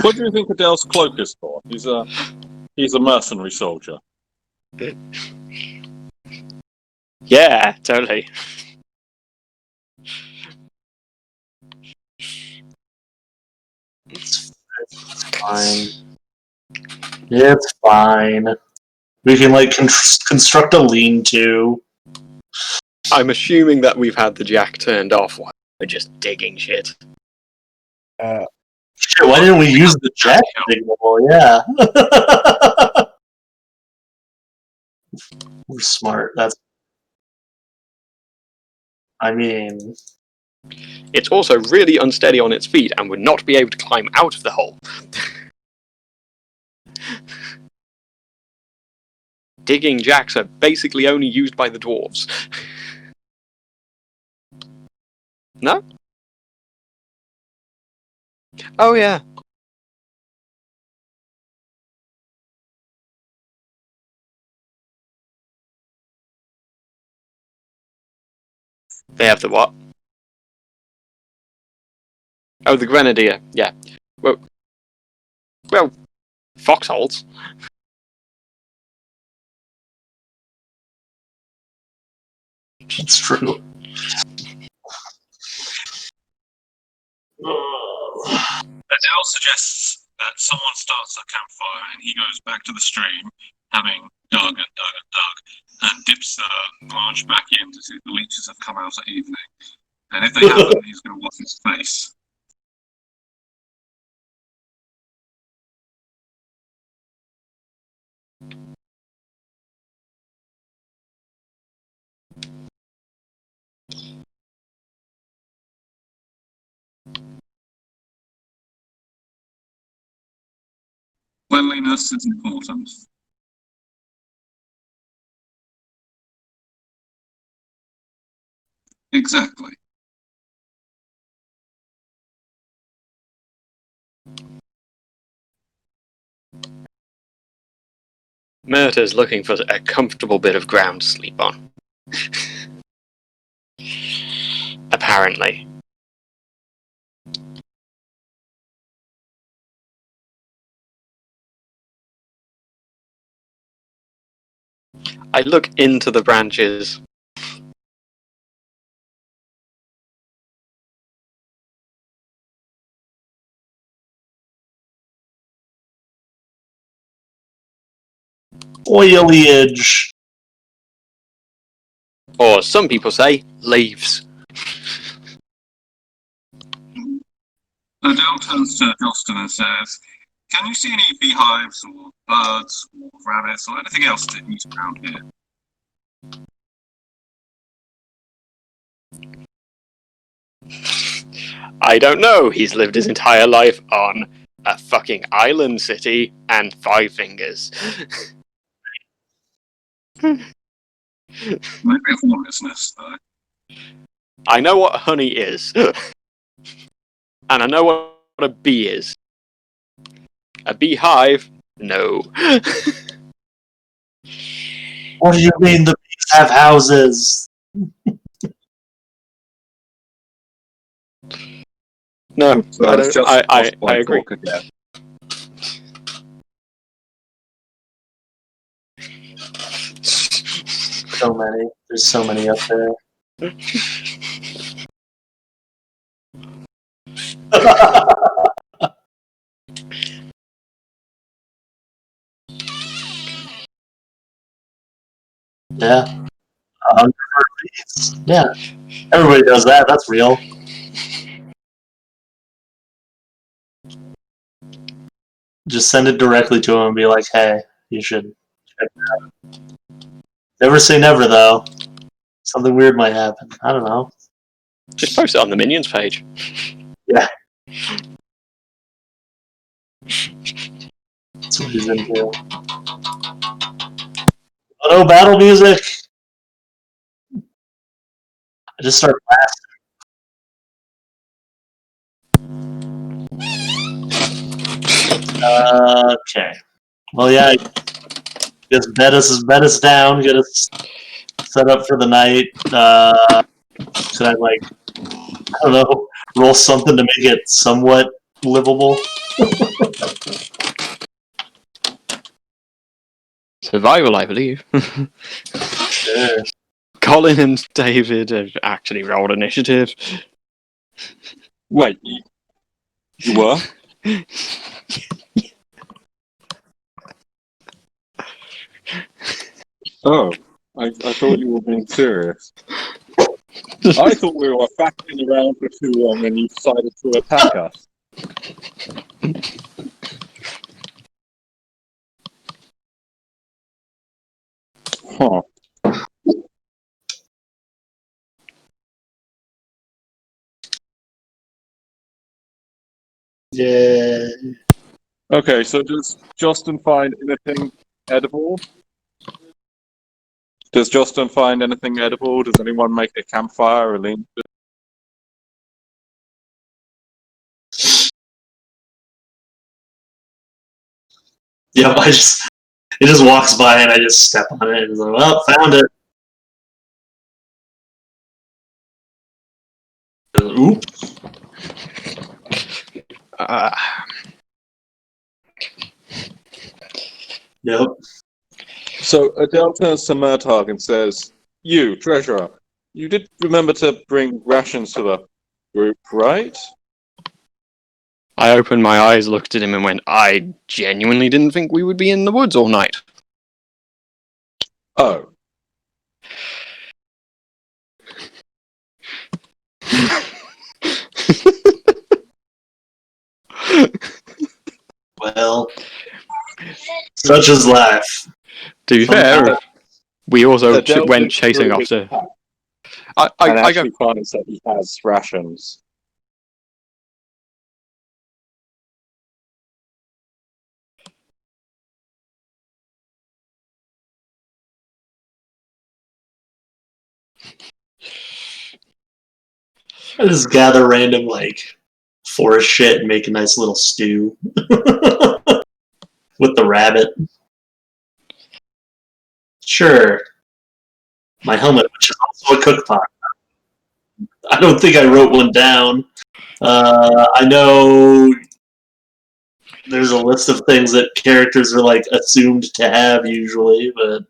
What do you think Adele's cloak is for? He's a mercenary soldier. Yeah, totally. It's fine. Yeah, it's fine. We can construct a lean-to. I'm assuming that we've had the jack turned off while we're just digging shit. Shit, why didn't we use the jack to dig the hole? Yeah. We're smart. I mean, It's also really unsteady on its feet and would not be able to climb out of the hole. Digging jacks are basically only used by the dwarves. No? Oh yeah. They have the what? Oh, the grenadier. Yeah. Well, foxholes. it's true. Adele suggests that someone starts a campfire and he goes back to the stream, having dug and dug and dug, and dips the branch back in to see if the leeches have come out at evening. And if they haven't, he's going to wash his face. Cleanliness is important. Exactly. Murder's looking for a comfortable bit of ground to sleep on. Apparently. I look into the branches. Foliage. Or some people say, leaves. Adele turns to Justin and says, "Can you see any beehives or birds or rabbits or anything else that eat around here?" I don't know. He's lived his entire life on a fucking island city and 5 fingers. Maybe a hornet's nest, though. I know what honey is. And I know what a bee is. A beehive? No. What do you mean the bees have houses? No, So I it's don't. just I agree. talk again. So many. There's so many up there. Yeah. Yeah. Everybody does that. That's real. Just send it directly to him and be like, hey, you should check it out. Never say never, though. Something weird might happen. I don't know. Just post it on the Minions page. Yeah. That's what he's into. Oh no, battle music! I just start blasting. Okay. Well, yeah, I guess bed us down, get us set up for the night. Should I, like, I don't know, roll something to make it somewhat livable? Survival, I believe. Sure. Colin and David have actually rolled initiative. Wait, you were? Oh, I thought you were being serious. I thought we were faffing around for too long and you decided to attack us. Huh. Yeah. Okay, so does Justin find anything edible? Does Justin find anything edible? Does anyone make a campfire or lean? Yep, it just walks by and I just step on it and it's like, well, found it. Oop. Yep. So Adele turns to Murtagh and says, "You, treasurer, you did remember to bring rations to the group, right?" I opened my eyes, looked at him, and went, I genuinely didn't think we would be in the woods all night. Oh. Well, such is life. To be fair, we also Adele went digs chasing through his after. pack I and go, actually finds that he has rations. I just gather random, like, forest shit and make a nice little stew. With the rabbit. Sure. My helmet, which is also a cook pot. I don't think I wrote one down. I know there's a list of things that characters are, like, assumed to have usually, but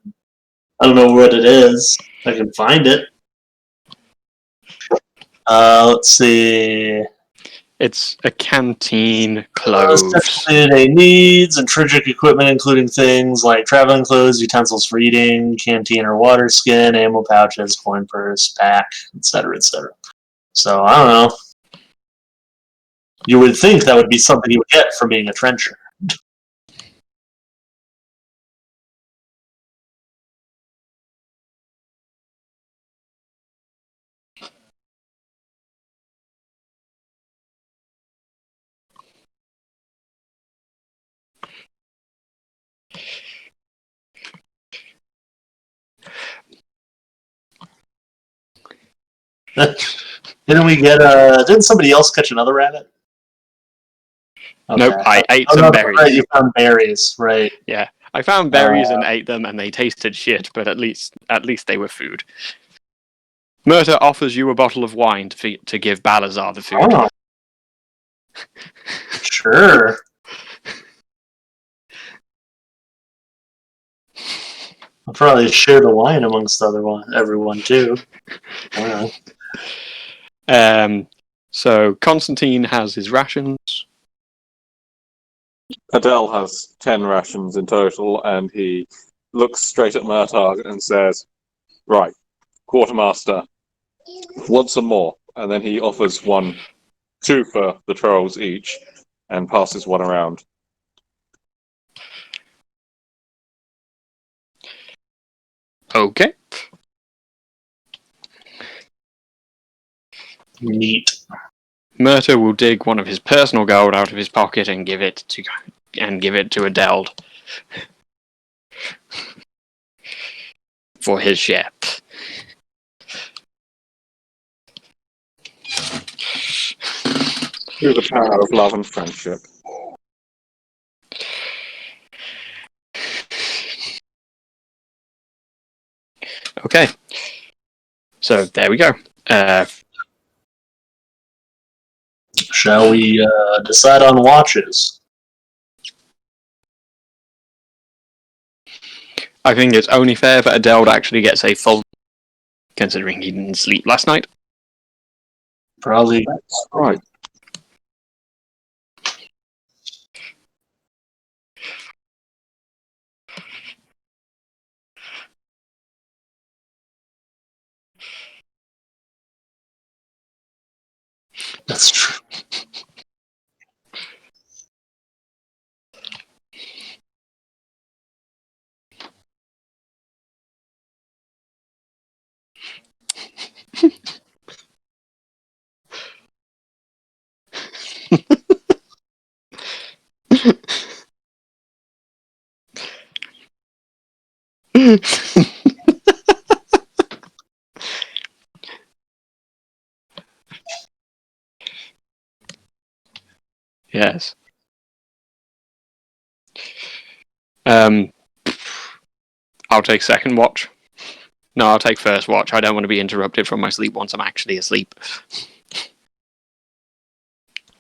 I don't know what it is. I can find it. Let's see. It's a canteen, clothes. Essential day needs, intrinsic equipment, including things like traveling clothes, utensils for eating, canteen or water skin, ammo pouches, coin purse, pack, etc., etc. So, I don't know. You would think that would be something you would get from being a trencher. Didn't somebody else catch another rabbit? Okay. Nope, I ate some no, berries. Right, you found berries, right. Yeah, I found berries and ate them, and they tasted shit, but at least they were food. Murta offers you a bottle of wine to give Balazar the food. Oh. Sure. I'll probably share the wine amongst everyone too. I don't know. So Constantine has his rations. Adele has 10 rations in total, and he looks straight at Murtagh and says, "Right, Quartermaster, want some more?" And then he offers 2 for the trolls each, and passes one around. Okay. Neat. Murta will dig one of his personal gold out of his pocket and give it to Adele for his share. Through the power of love and friendship. Okay. So there we go. Shall we decide on watches? I think it's only fair that Adele actually gets a full, considering he didn't sleep last night. Probably. That's right. That's true. Yes. I'll take second watch. No, I'll take first watch. I don't want to be interrupted from my sleep once I'm actually asleep.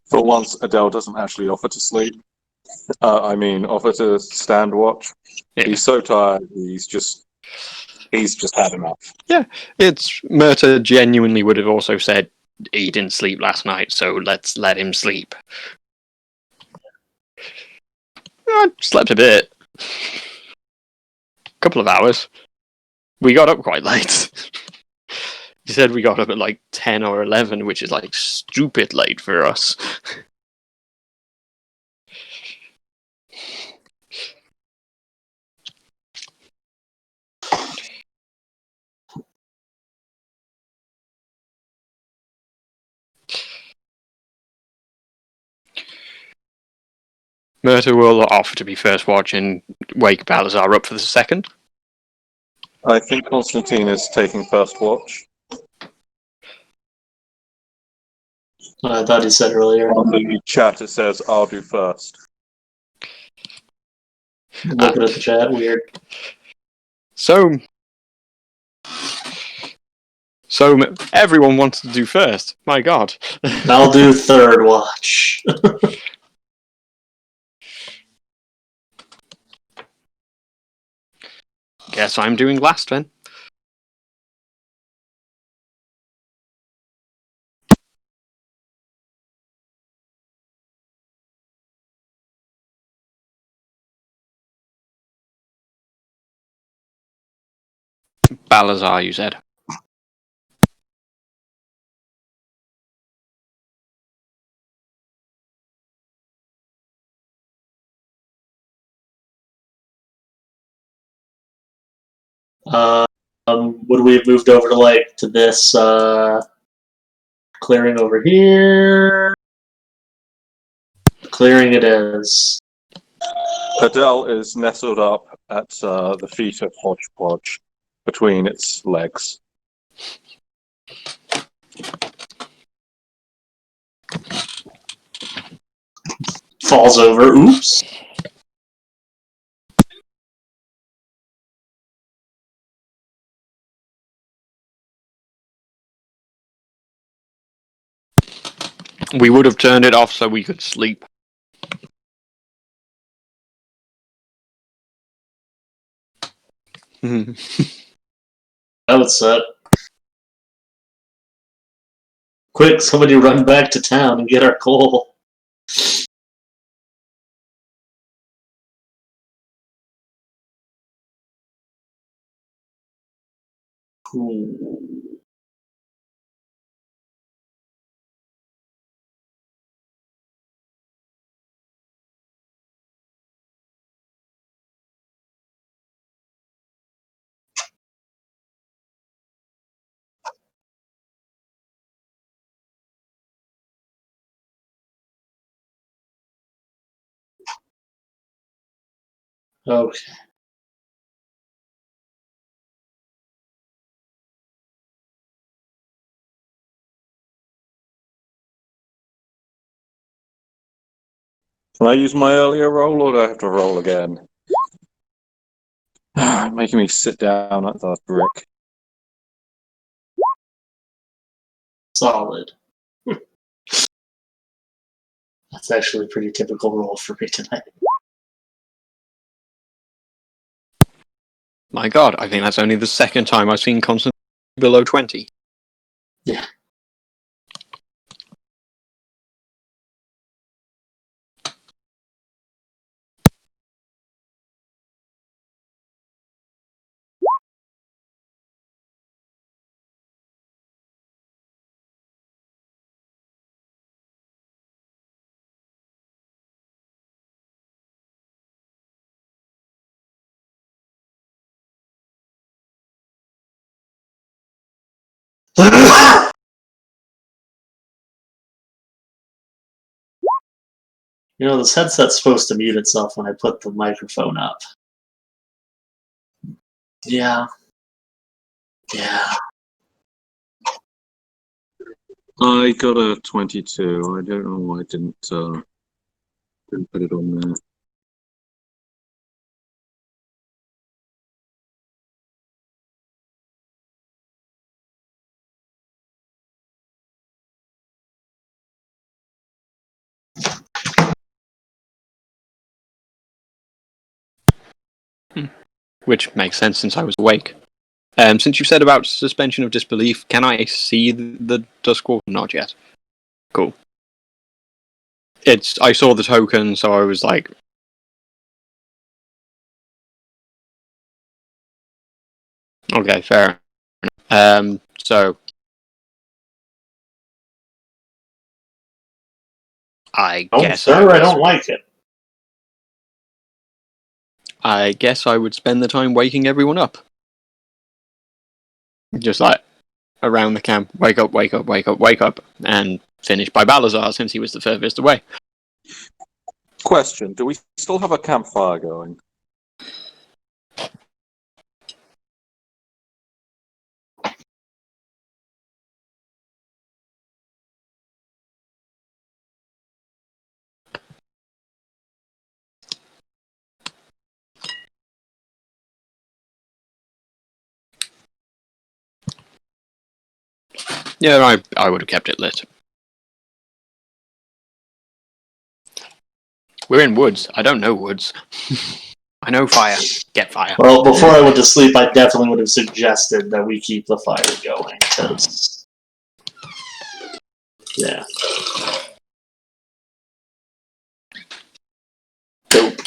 For once, Adele doesn't actually offer to sleep. Offer to stand watch. Yeah. He's so tired, he's just had enough. Yeah, it's Murta genuinely would have also said he didn't sleep last night, so let's let him sleep. I slept a bit. Couple of hours. We got up quite late. You said we got up at like 10 or 11, which is like stupid late for us. Murta will offer to be first watch and wake Balazar up for the second. I think Constantine is taking first watch. I thought he said earlier. On the chat, it says, "I'll do first." Looking at the chat, weird. So everyone wants to do first. My God. I'll do third watch. guess I'm doing last then. Balazar, you said. Would we have moved over to this clearing over here? Clearing it is. Adele is nestled up at the feet of Hodgepodge, between its legs. Falls over. Oops. We would have turned it off so we could sleep. That would suck. Quick, somebody run back to town and get our coal. Ooh. Okay. Can I use my earlier roll, or do I have to roll again? Making me sit down at that brick. Solid. That's actually a pretty typical roll for me tonight. My god, I think that's only the second time I've seen constant below 20. Yeah. You know, this headset's supposed to mute itself when I put the microphone up. Yeah. Yeah. I got a 22. I don't know why I didn't put it on there. Which makes sense since I was awake. Since you said about suspension of disbelief, can I see the Duskwall? Not yet. Cool. I saw the token, so I was like... Okay, fair. So... I guess I don't like it. I guess I would spend the time waking everyone up. Just like, around the camp, wake up, wake up, wake up, wake up, and finish by Balazar since he was the furthest away. Question, do we still have a campfire going? Yeah, I would have kept it lit. We're in woods. I don't know woods. I know fire. Get fire. Well, before I went to sleep, I definitely would have suggested that we keep the fire going, because... Yeah. Dope.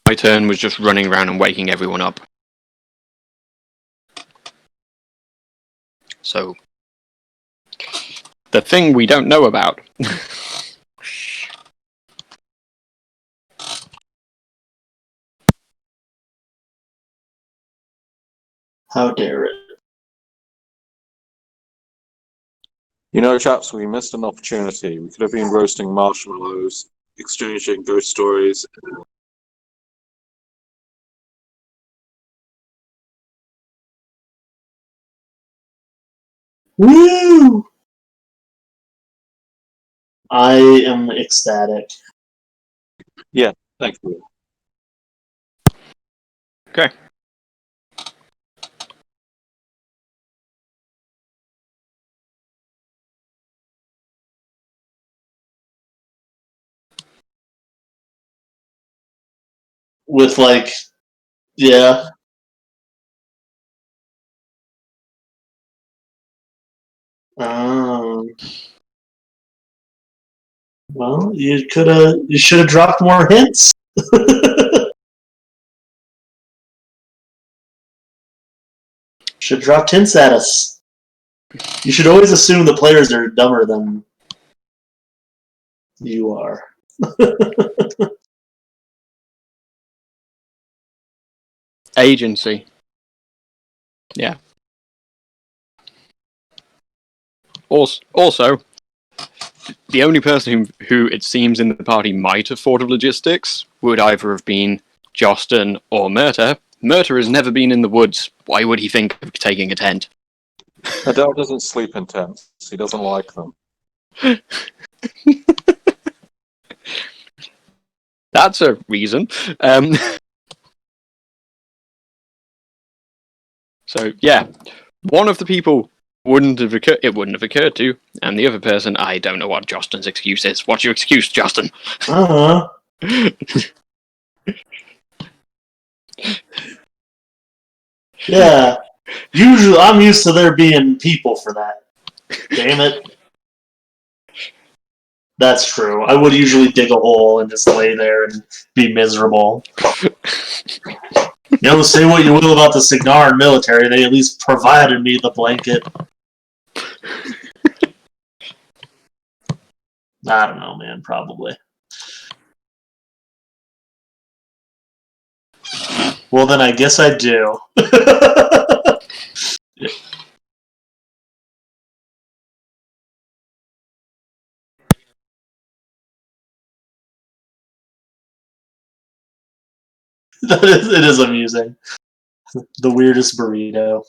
My turn was just running around and waking everyone up. So, the thing we don't know about. How dare it. You know, chaps, we missed an opportunity. We could have been roasting marshmallows, exchanging ghost stories. Woo! I am ecstatic. Thank you. Okay. With, like, yeah. Um, well, you should have dropped more hints. Should have dropped hints at us. You should always assume the players are dumber than you are. Agency. Yeah. Also, the only person who it seems in the party might have thought of logistics would either have been Jostin or Murta. Murta has never been in the woods. Why would he think of taking a tent? Adele doesn't sleep in tents. He doesn't like them. That's a reason. So yeah, one of the people wouldn't have occurred to, and the other person, I don't know what Jostin's excuse is. What's your excuse, Jostin? Yeah. Usually, I'm used to there being people for that. Damn it. That's true. I would usually dig a hole and just lay there and be miserable. You know, say what you will about the Signarin military, they at least provided me the blanket. I don't know, man. Probably. Well, then I guess I do. It is amusing. The weirdest burrito.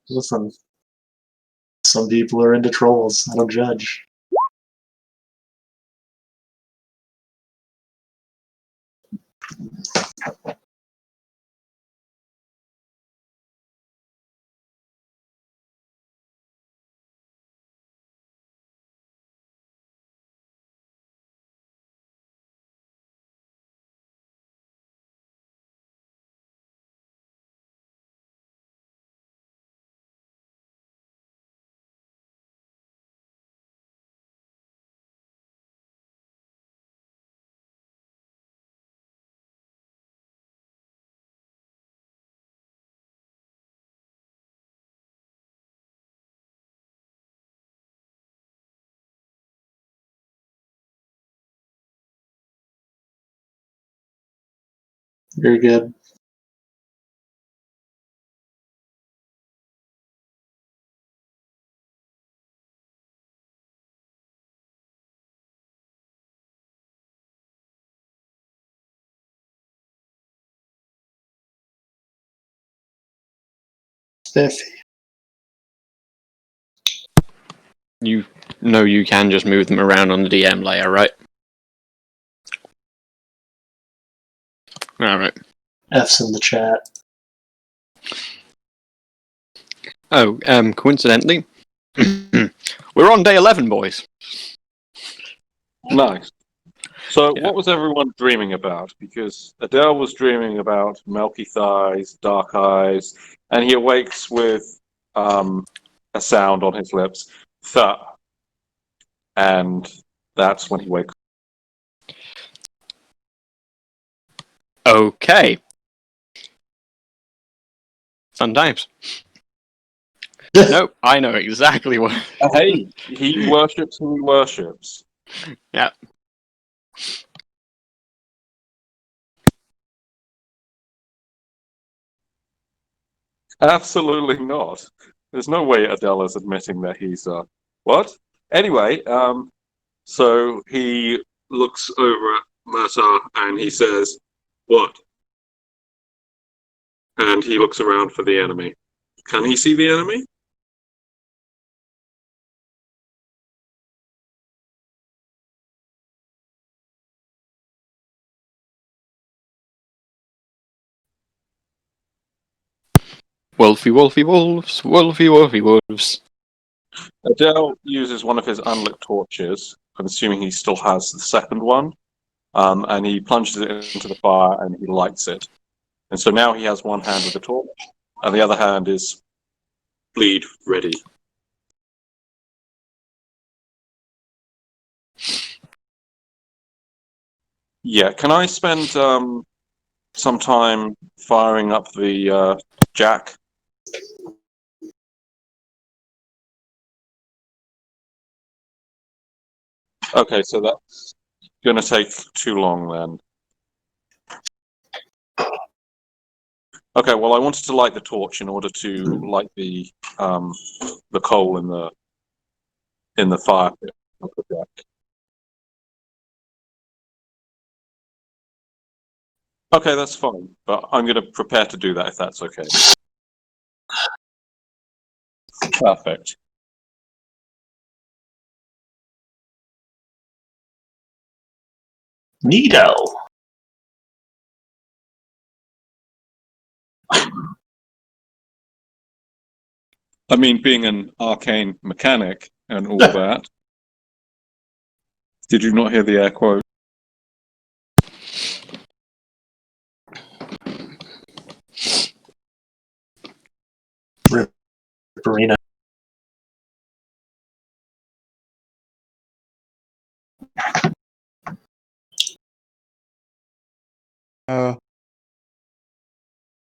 Listen, some people are into trolls. I don't judge. Very good. Spiffy. You know you can just move them around on the DM layer, right? Alright. F's in the chat. Oh, coincidentally, we're on day 11, boys. Nice. So, Yeah. what was everyone dreaming about? Because Adele was dreaming about milky thighs, dark eyes, and he awakes with a sound on his lips, th, and that's when he wakes. Okay. Fun times. Nope, I know exactly what. Hey, he worships who he worships. Yeah. Absolutely not. There's no way Adele is admitting that he's what? Anyway, so he looks over at Murtaugh and he says, "What?" And he looks around for the enemy. Can he see the enemy? Wolfy, wolfy, wolves. Wolfy, wolfy, wolves. Adele uses one of his unlit torches. I'm assuming he still has the second one. And he plunges it into the fire and he lights it. And so now he has one hand with the torch, and the other hand is bleed ready. Yeah, can I spend some time firing up the jack? Okay, so that's going to take too long then. Okay, well, I wanted to light the torch in order to light the coal in the fire pit of the jack. Okay, that's fine, but I'm going to prepare to do that if that's okay. Perfect. Neato. I mean, being an arcane mechanic and all that. Did you not hear the air quote? Ripperino.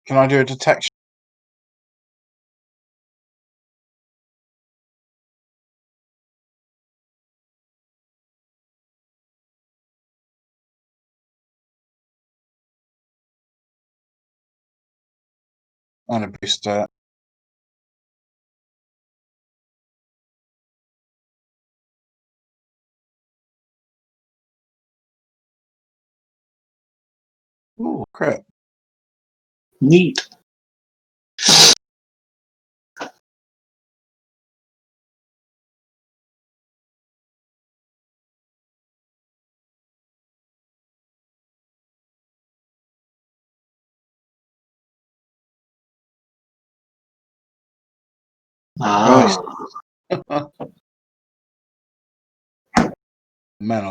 Can I do a detection? And a booster. Ooh, crit. Neat. Nice. Man.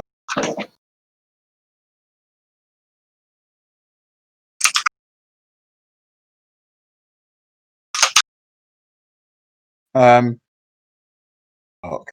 Okay.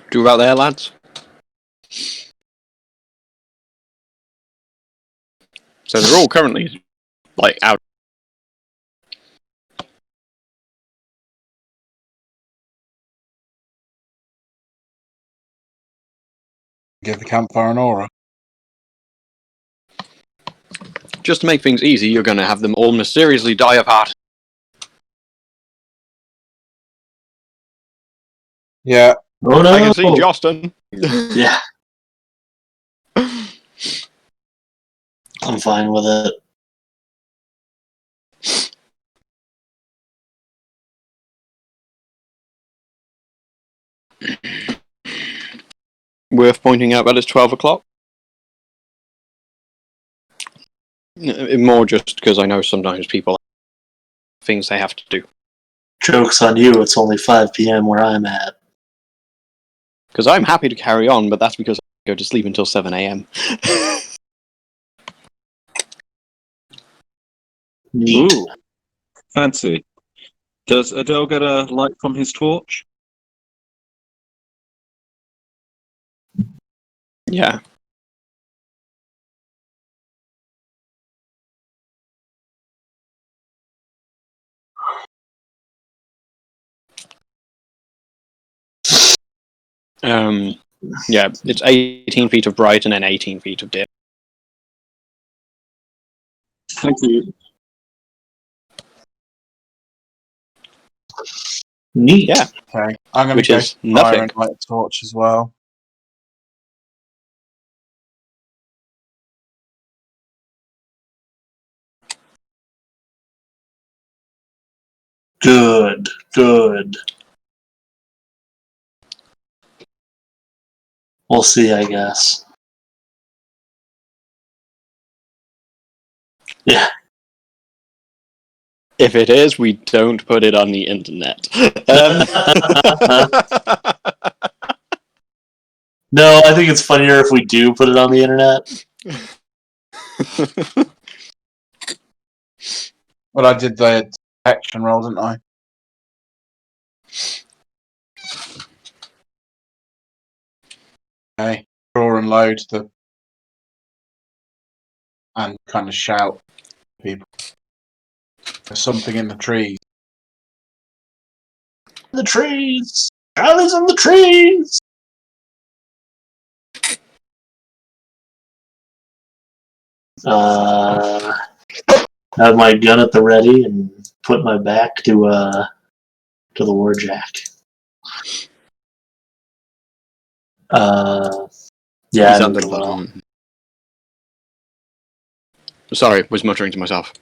Do about there, lads. So they're all currently like out. Give the campfire an aura. Just to make things easy, you're going to have them all mysteriously die of heart. Yeah. Oh no! I can see Jostin. Yeah. I'm fine with it. Worth pointing out that it's 12 o'clock. More just because I know sometimes people have things they have to do. Joke's on you, it's only 5 p.m. where I'm at. Because I'm happy to carry on, but that's because I go to sleep until 7 a.m. Neat. Ooh, fancy. Does Adele get a light from his torch? Yeah. Yeah, it's 18 feet of bright and then 18 feet of dim. Thank you. Neat. Yeah. Okay. I'm going Which to go is to the fire nothing. and light a torch as well. Good. Good. We'll see, I guess. Yeah. If it is, we don't put it on the internet. No, I think it's funnier if we do put it on the internet. Well, I did the action roll, didn't I? Okay. Draw and load and kind of shout at people. There's something in the trees. The trees! Charlie's in the trees! Have my gun at the ready and put my back to the warjack. Yeah, He's I under moved well. Sorry, was muttering to myself.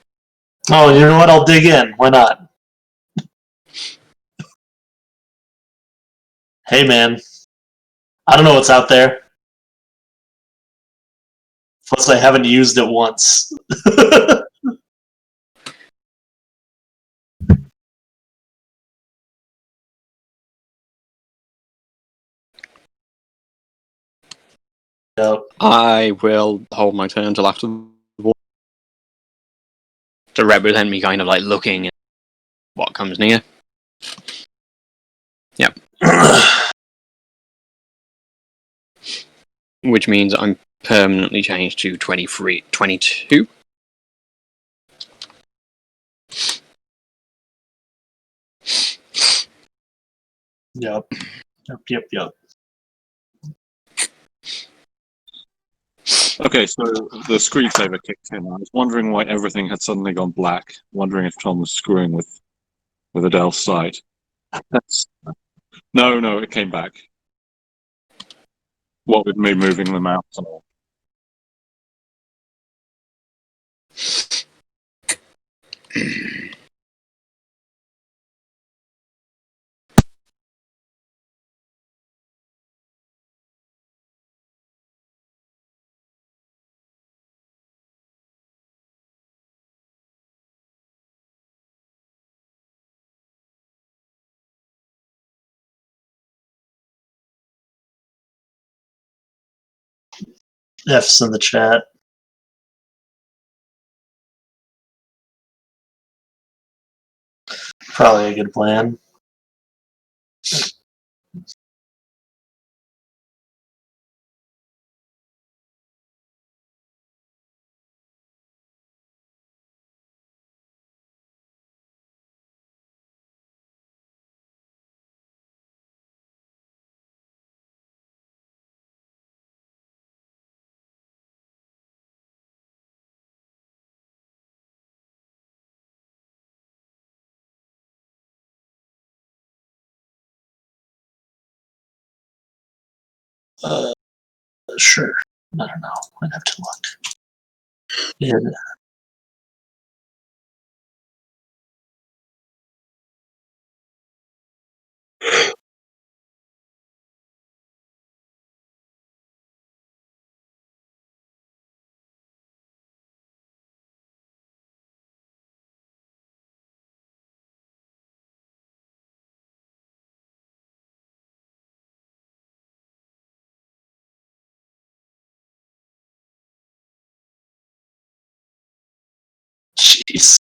Oh, you know what? I'll dig in. Why not? Hey, man. I don't know what's out there. Plus, I haven't used it once. Yep. I will hold my turn until after the war to represent me kind of like looking at what comes near. Yep. Which means I'm permanently changed to 22. Yep. Yep. Okay, so the screensaver kicked in. I was wondering why everything had suddenly gone black. Wondering if Tom was screwing with Adele's sight. No, it came back. What with me moving the mouse and all. F's in the chat. Probably a good plan. Sure. I don't know. I'd have to look. Yeah. Jeez.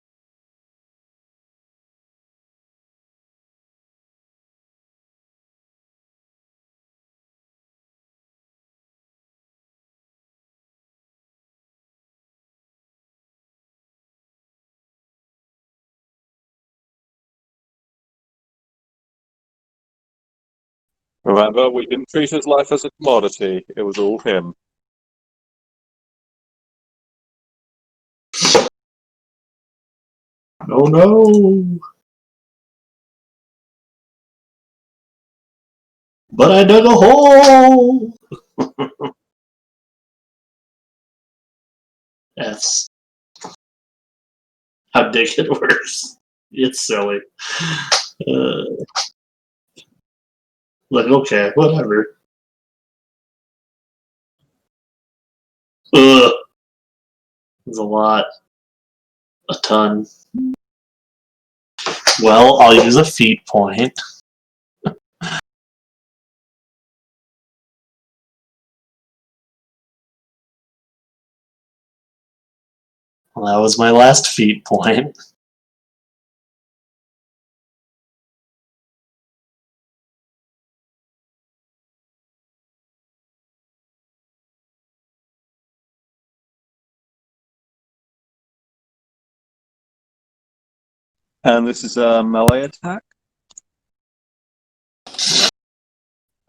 Remember, we didn't treat his life as a commodity. It was all him. Oh no! But I dug a hole! That's how dick it works. It's silly. Like, okay, whatever. Ugh. There's a lot. A ton. Well, I'll use a feat point. Well, that was my last feat point. And this is a melee attack?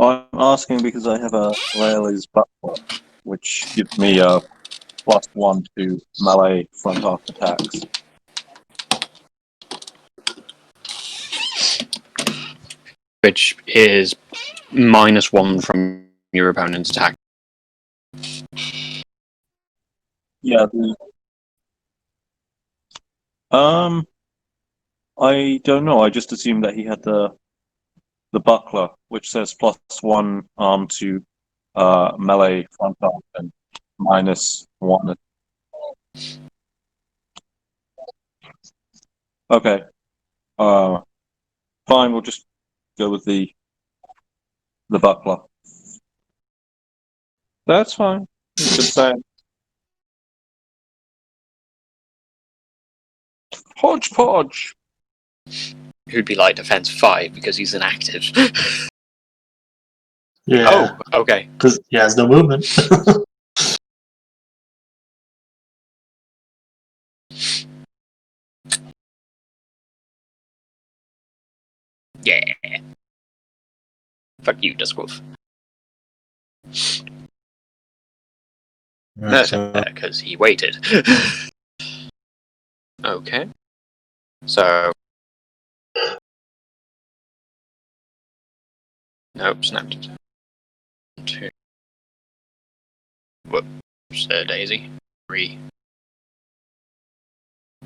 I'm asking because I have a Rayleigh's Buckler, which gives me a +1 to melee front arc attacks. Which is -1 from your opponent's attack. Yeah. I don't know. I just assumed that he had the buckler, which says +1 to melee front arc and -1. Okay. Fine. We'll just go with the buckler. That's fine. Just saying. Hodgepodge. Who'd be like defense 5 because he's inactive. Yeah. Oh, okay. Because he has no movement. Yeah. Fuck you, Duskwolf. Because he waited. Okay. So. Nope, snapped it. 2. Whoops, Daisy. 3.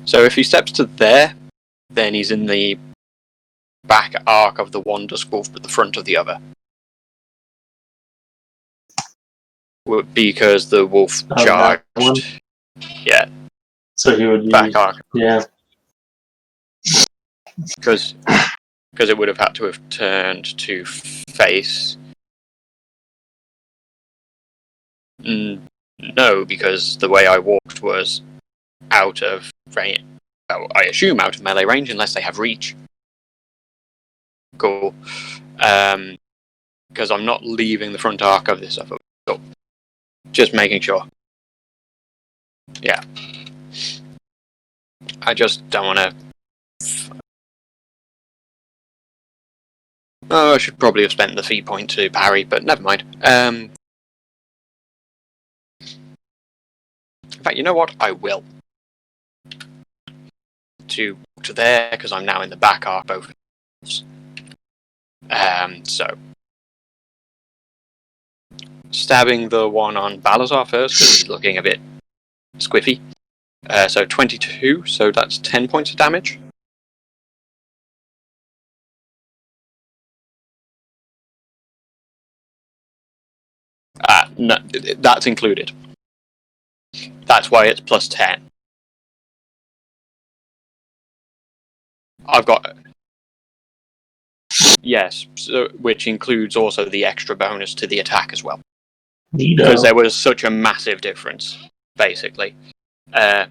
So if he steps to there, then he's in the back arc of the one Duskwolf, but the front of the other. Because the wolf charged. Yeah. So he would back use. arc. Yeah. Because it would have had to have turned to face. No, because the way I walked was out of range. Well, I assume out of melee range, unless they have reach. Cool. Because I'm not leaving the front arc of this other. So just making sure. Yeah. I just don't want to. Oh, I should probably have spent the feat point to parry, but never mind. In fact, you know what? I will. To there, because I'm now in the back arc both. So. stabbing the one on Balazar first, because he's looking a bit squiffy. So 22, so that's 10 points of damage. No, that's included. That's why it's plus 10. I've got... Yes, so, which includes also the extra bonus to the attack as well. Because there was such a massive difference, basically. Yeah.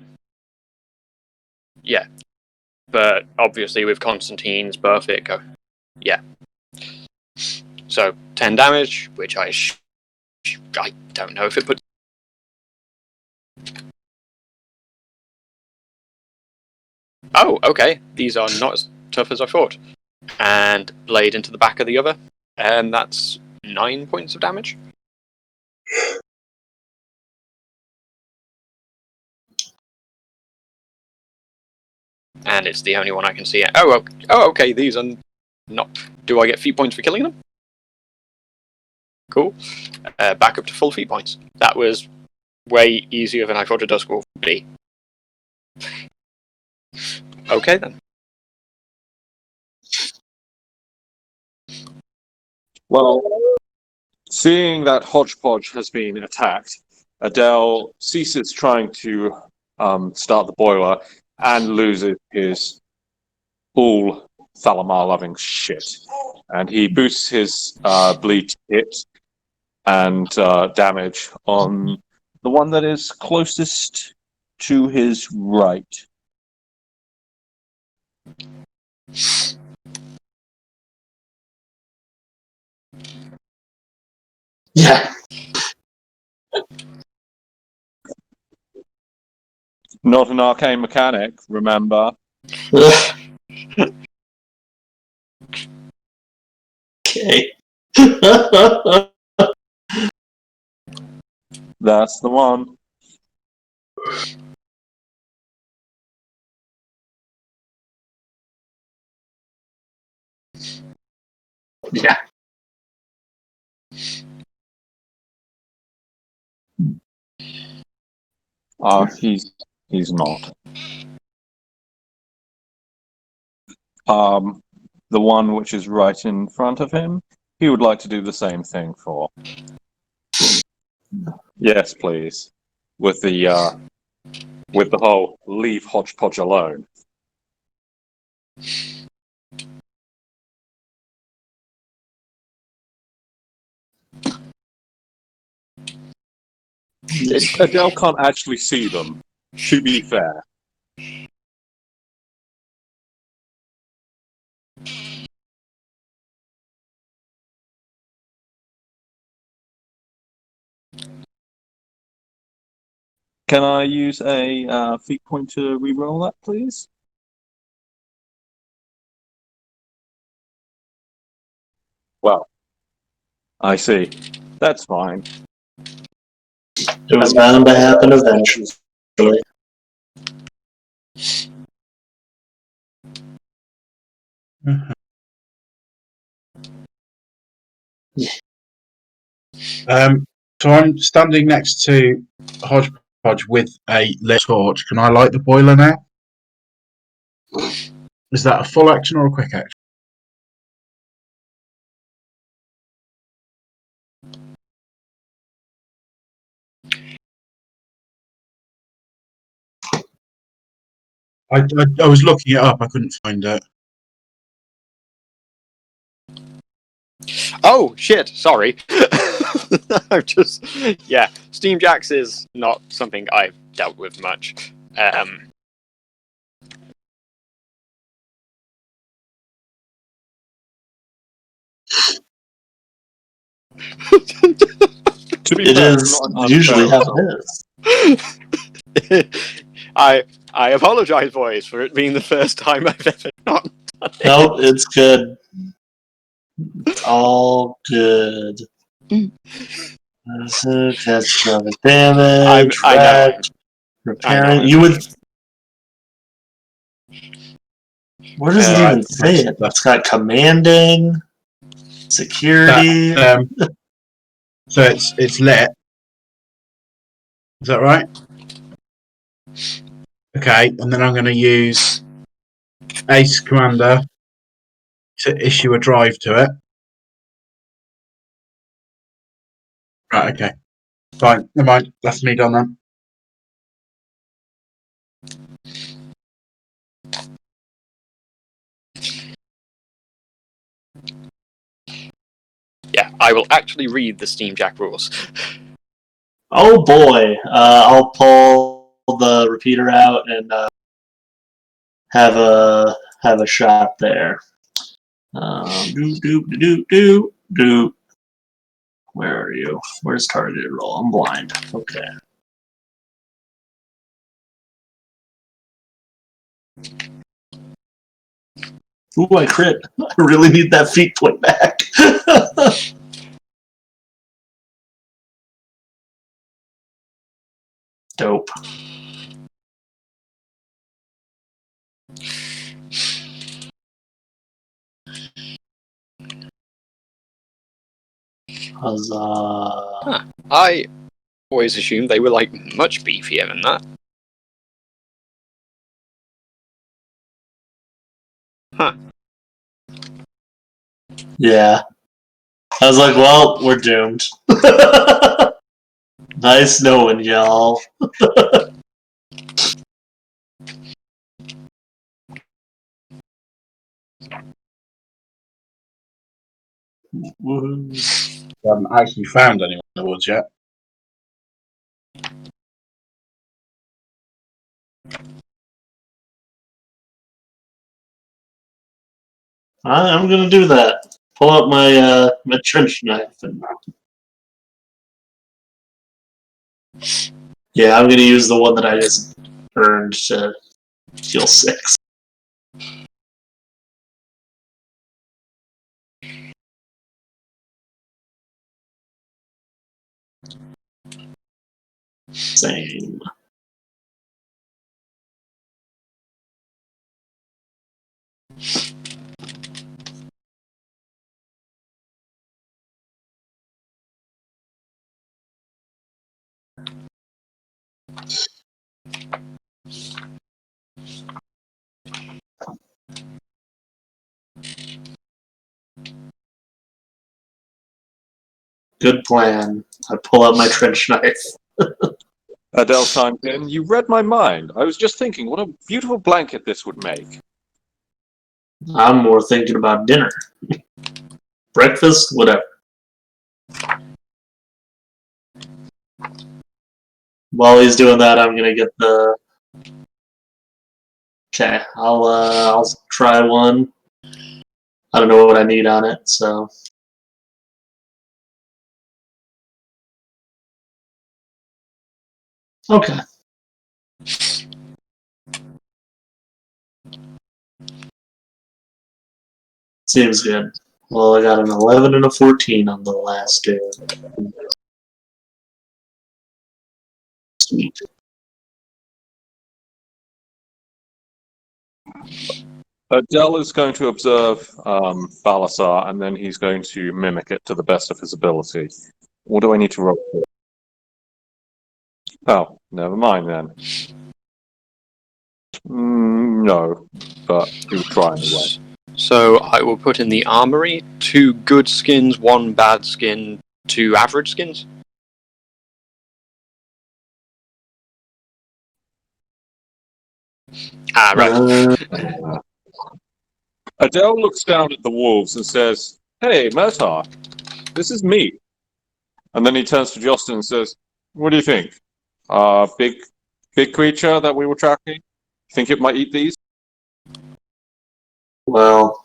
But obviously with Constantine's buff, it go... Yeah. So, 10 damage, which I don't know if it puts... Oh, okay. These are not as tough as I thought. And blade into the back of the other. And that's 9 points of damage. And it's the only one I can see. Oh, okay. These are not... Do I get feat points for killing them? Cool. Back up to full feat points. That was way easier than I thought a Duskwolf would be. Okay, then. Well, seeing that Hodgepodge has been attacked, Adele ceases trying to start the boiler and loses his all Thalamar-loving shit. And he boosts his bleed hit and damage on the one that is closest to his right. Yeah. Not an arcane mechanic, remember? Okay. That's the one. Yeah. He's not. The one which is right in front of him, he would like to do the same thing for. Yes, please. With the whole leave Hodgepodge alone. Adele can't actually see them, to be fair. Can I use a feat point to reroll that, please? Well, I see. That's fine. It was bound to happen eventually. So I'm standing next to Hodgepodge with a lit torch. Can I light the boiler now? Is that a full action or a quick action? I was looking it up. I couldn't find it. Oh, shit, sorry. I'm just... Yeah, Steam Jacks is not something I've dealt with much. To be It fair, is it's not an usually how unfair it is. I apologize, boys, for it being the first time I've ever not done it. Nope, it's good. It's all good. Cast another damage. I know. Repairing. You would. Where does it even say it? It's got commanding, security. So it's lit. Is that right? Okay, and then I'm going to use Ace Commander to issue a drive to it. Right, okay. Fine, never mind. That's me done then. Yeah, I will actually read the Steamjack rules. Oh boy, I'll pull the repeater out and have a shot there. Do. Where are you? Where's targeted roll? I'm blind. Okay. Ooh, I crit. I really need that feat point back. Dope. Huzzah. Huh. I always assumed they were like much beefier than that. Huh. Yeah. I was like, well, we're doomed. Nice knowing y'all. Woohoo. I haven't actually found anyone in the woods yet. I'm gonna do that. Pull out my trench knife and yeah, I'm gonna use the one that I just earned to heal 6. Same. Good plan. I pull out my trench knife. Adele chimed in. You read my mind. I was just thinking what a beautiful blanket this would make. I'm more thinking about dinner. Breakfast, whatever. While he's doing that, I'm gonna get the. Okay, I'll try one. I don't know what I need on it, so. Okay. Seems good. Well, I got an 11 and a 14 on the last two. Sweet. Adele is going to observe Balasar, and then he's going to mimic it to the best of his ability. What do I need to roll for? Oh, never mind then. No, but he would try anyway. So I will put in the armory 2 good skins, 1 bad skin, 2 average skins. Ah, right. Adele looks down at the wolves and says, "Hey, Murtar, this is me." And then he turns to Justin and says, "What do you think? Big creature that we were tracking? Think it might eat these?" Well,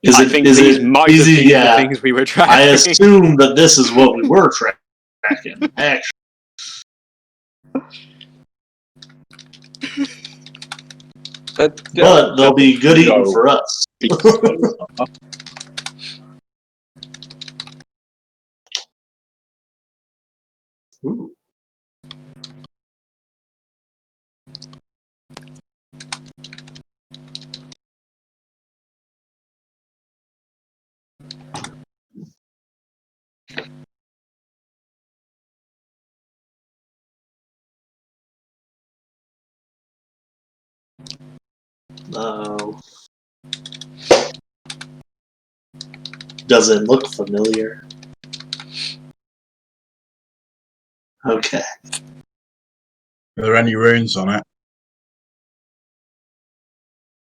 I think these might have easy? been Yeah. the things we were tracking. I assume that this is what we were tracking, actually. But they'll be good eating for us. Ooh. Oh. Does it look familiar? Okay. Are there any runes on it?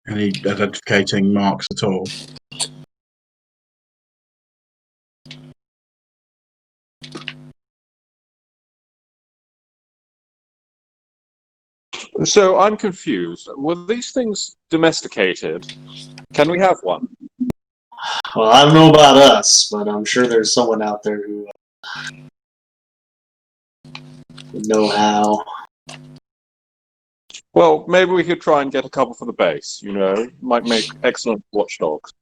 Any identificating marks at all? So I'm confused. Were these things domesticated? Can we have one? Well, I don't know about us, but I'm sure there's someone out there who would know how. Well, maybe we could try and get a couple for the base, you know? Might make excellent watchdogs.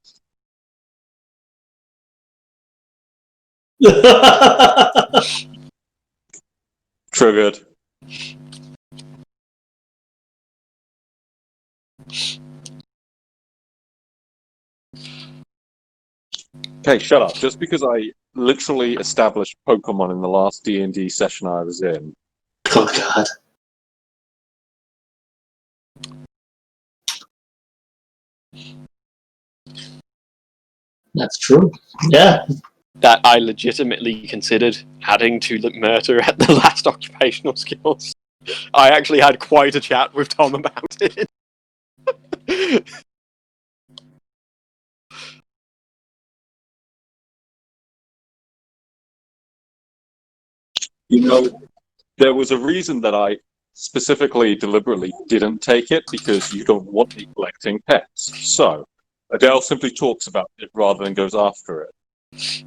Triggered. Okay, shut up. Just because I literally established Pokemon in the last D&D session I was in. Oh god. That's true. Yeah. That I legitimately considered adding to the murder at the last occupational skills. I actually had quite a chat with Tom about it. You know, there was a reason that I specifically, deliberately didn't take it, because you don't want me collecting pets. So, Adele simply talks about it rather than goes after it.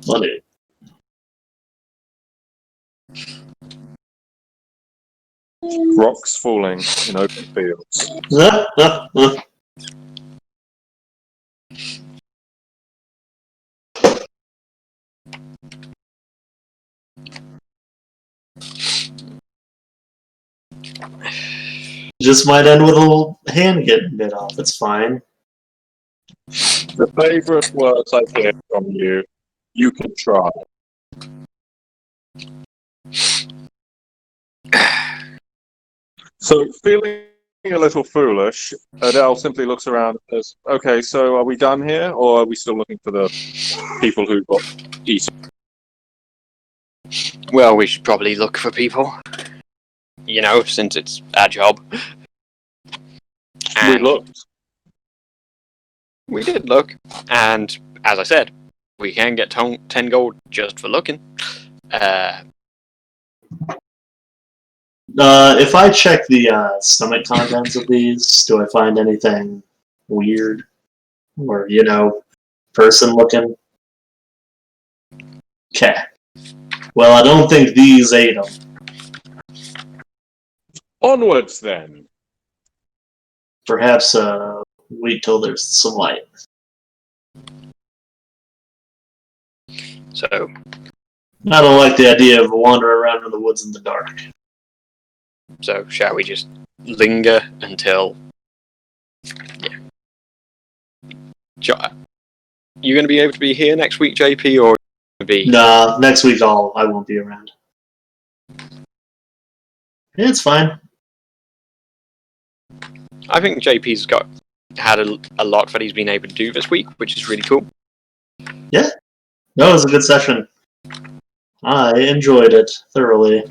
Funny. Rocks falling in open fields. Just might end with a little hand getting bit off. It's fine. The favorite words I hear from you, you can try. So, feeling a little foolish, Adele simply looks around and says, okay, so are we done here, or are we still looking for the people who got eaten? Well, we should probably look for people. You know, since it's our job. We And looked. we did look, and as I said, we can get 10 gold just for looking. If I check the stomach contents of these, do I find anything weird? Or, person looking? Okay. Well, I don't think these ate them. Onwards, then. Perhaps wait till there's some light. So, I don't like the idea of wandering around in the woods in the dark. shall we just linger until... Yeah. You going to be able to be here next week, JP, or be... Nah, next week I won't be around. Yeah, it's fine. I think JP's had a lot that he's been able to do this week, which is really cool. Yeah. No, it was a good session. I enjoyed it thoroughly.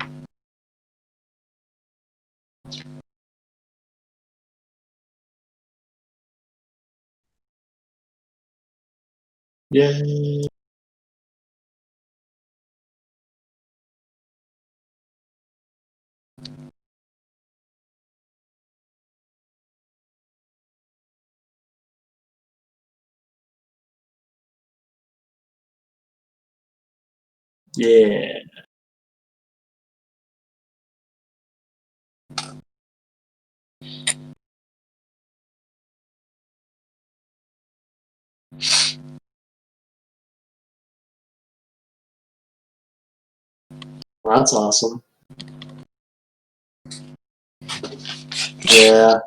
Yay. Yeah. That's awesome. Yeah.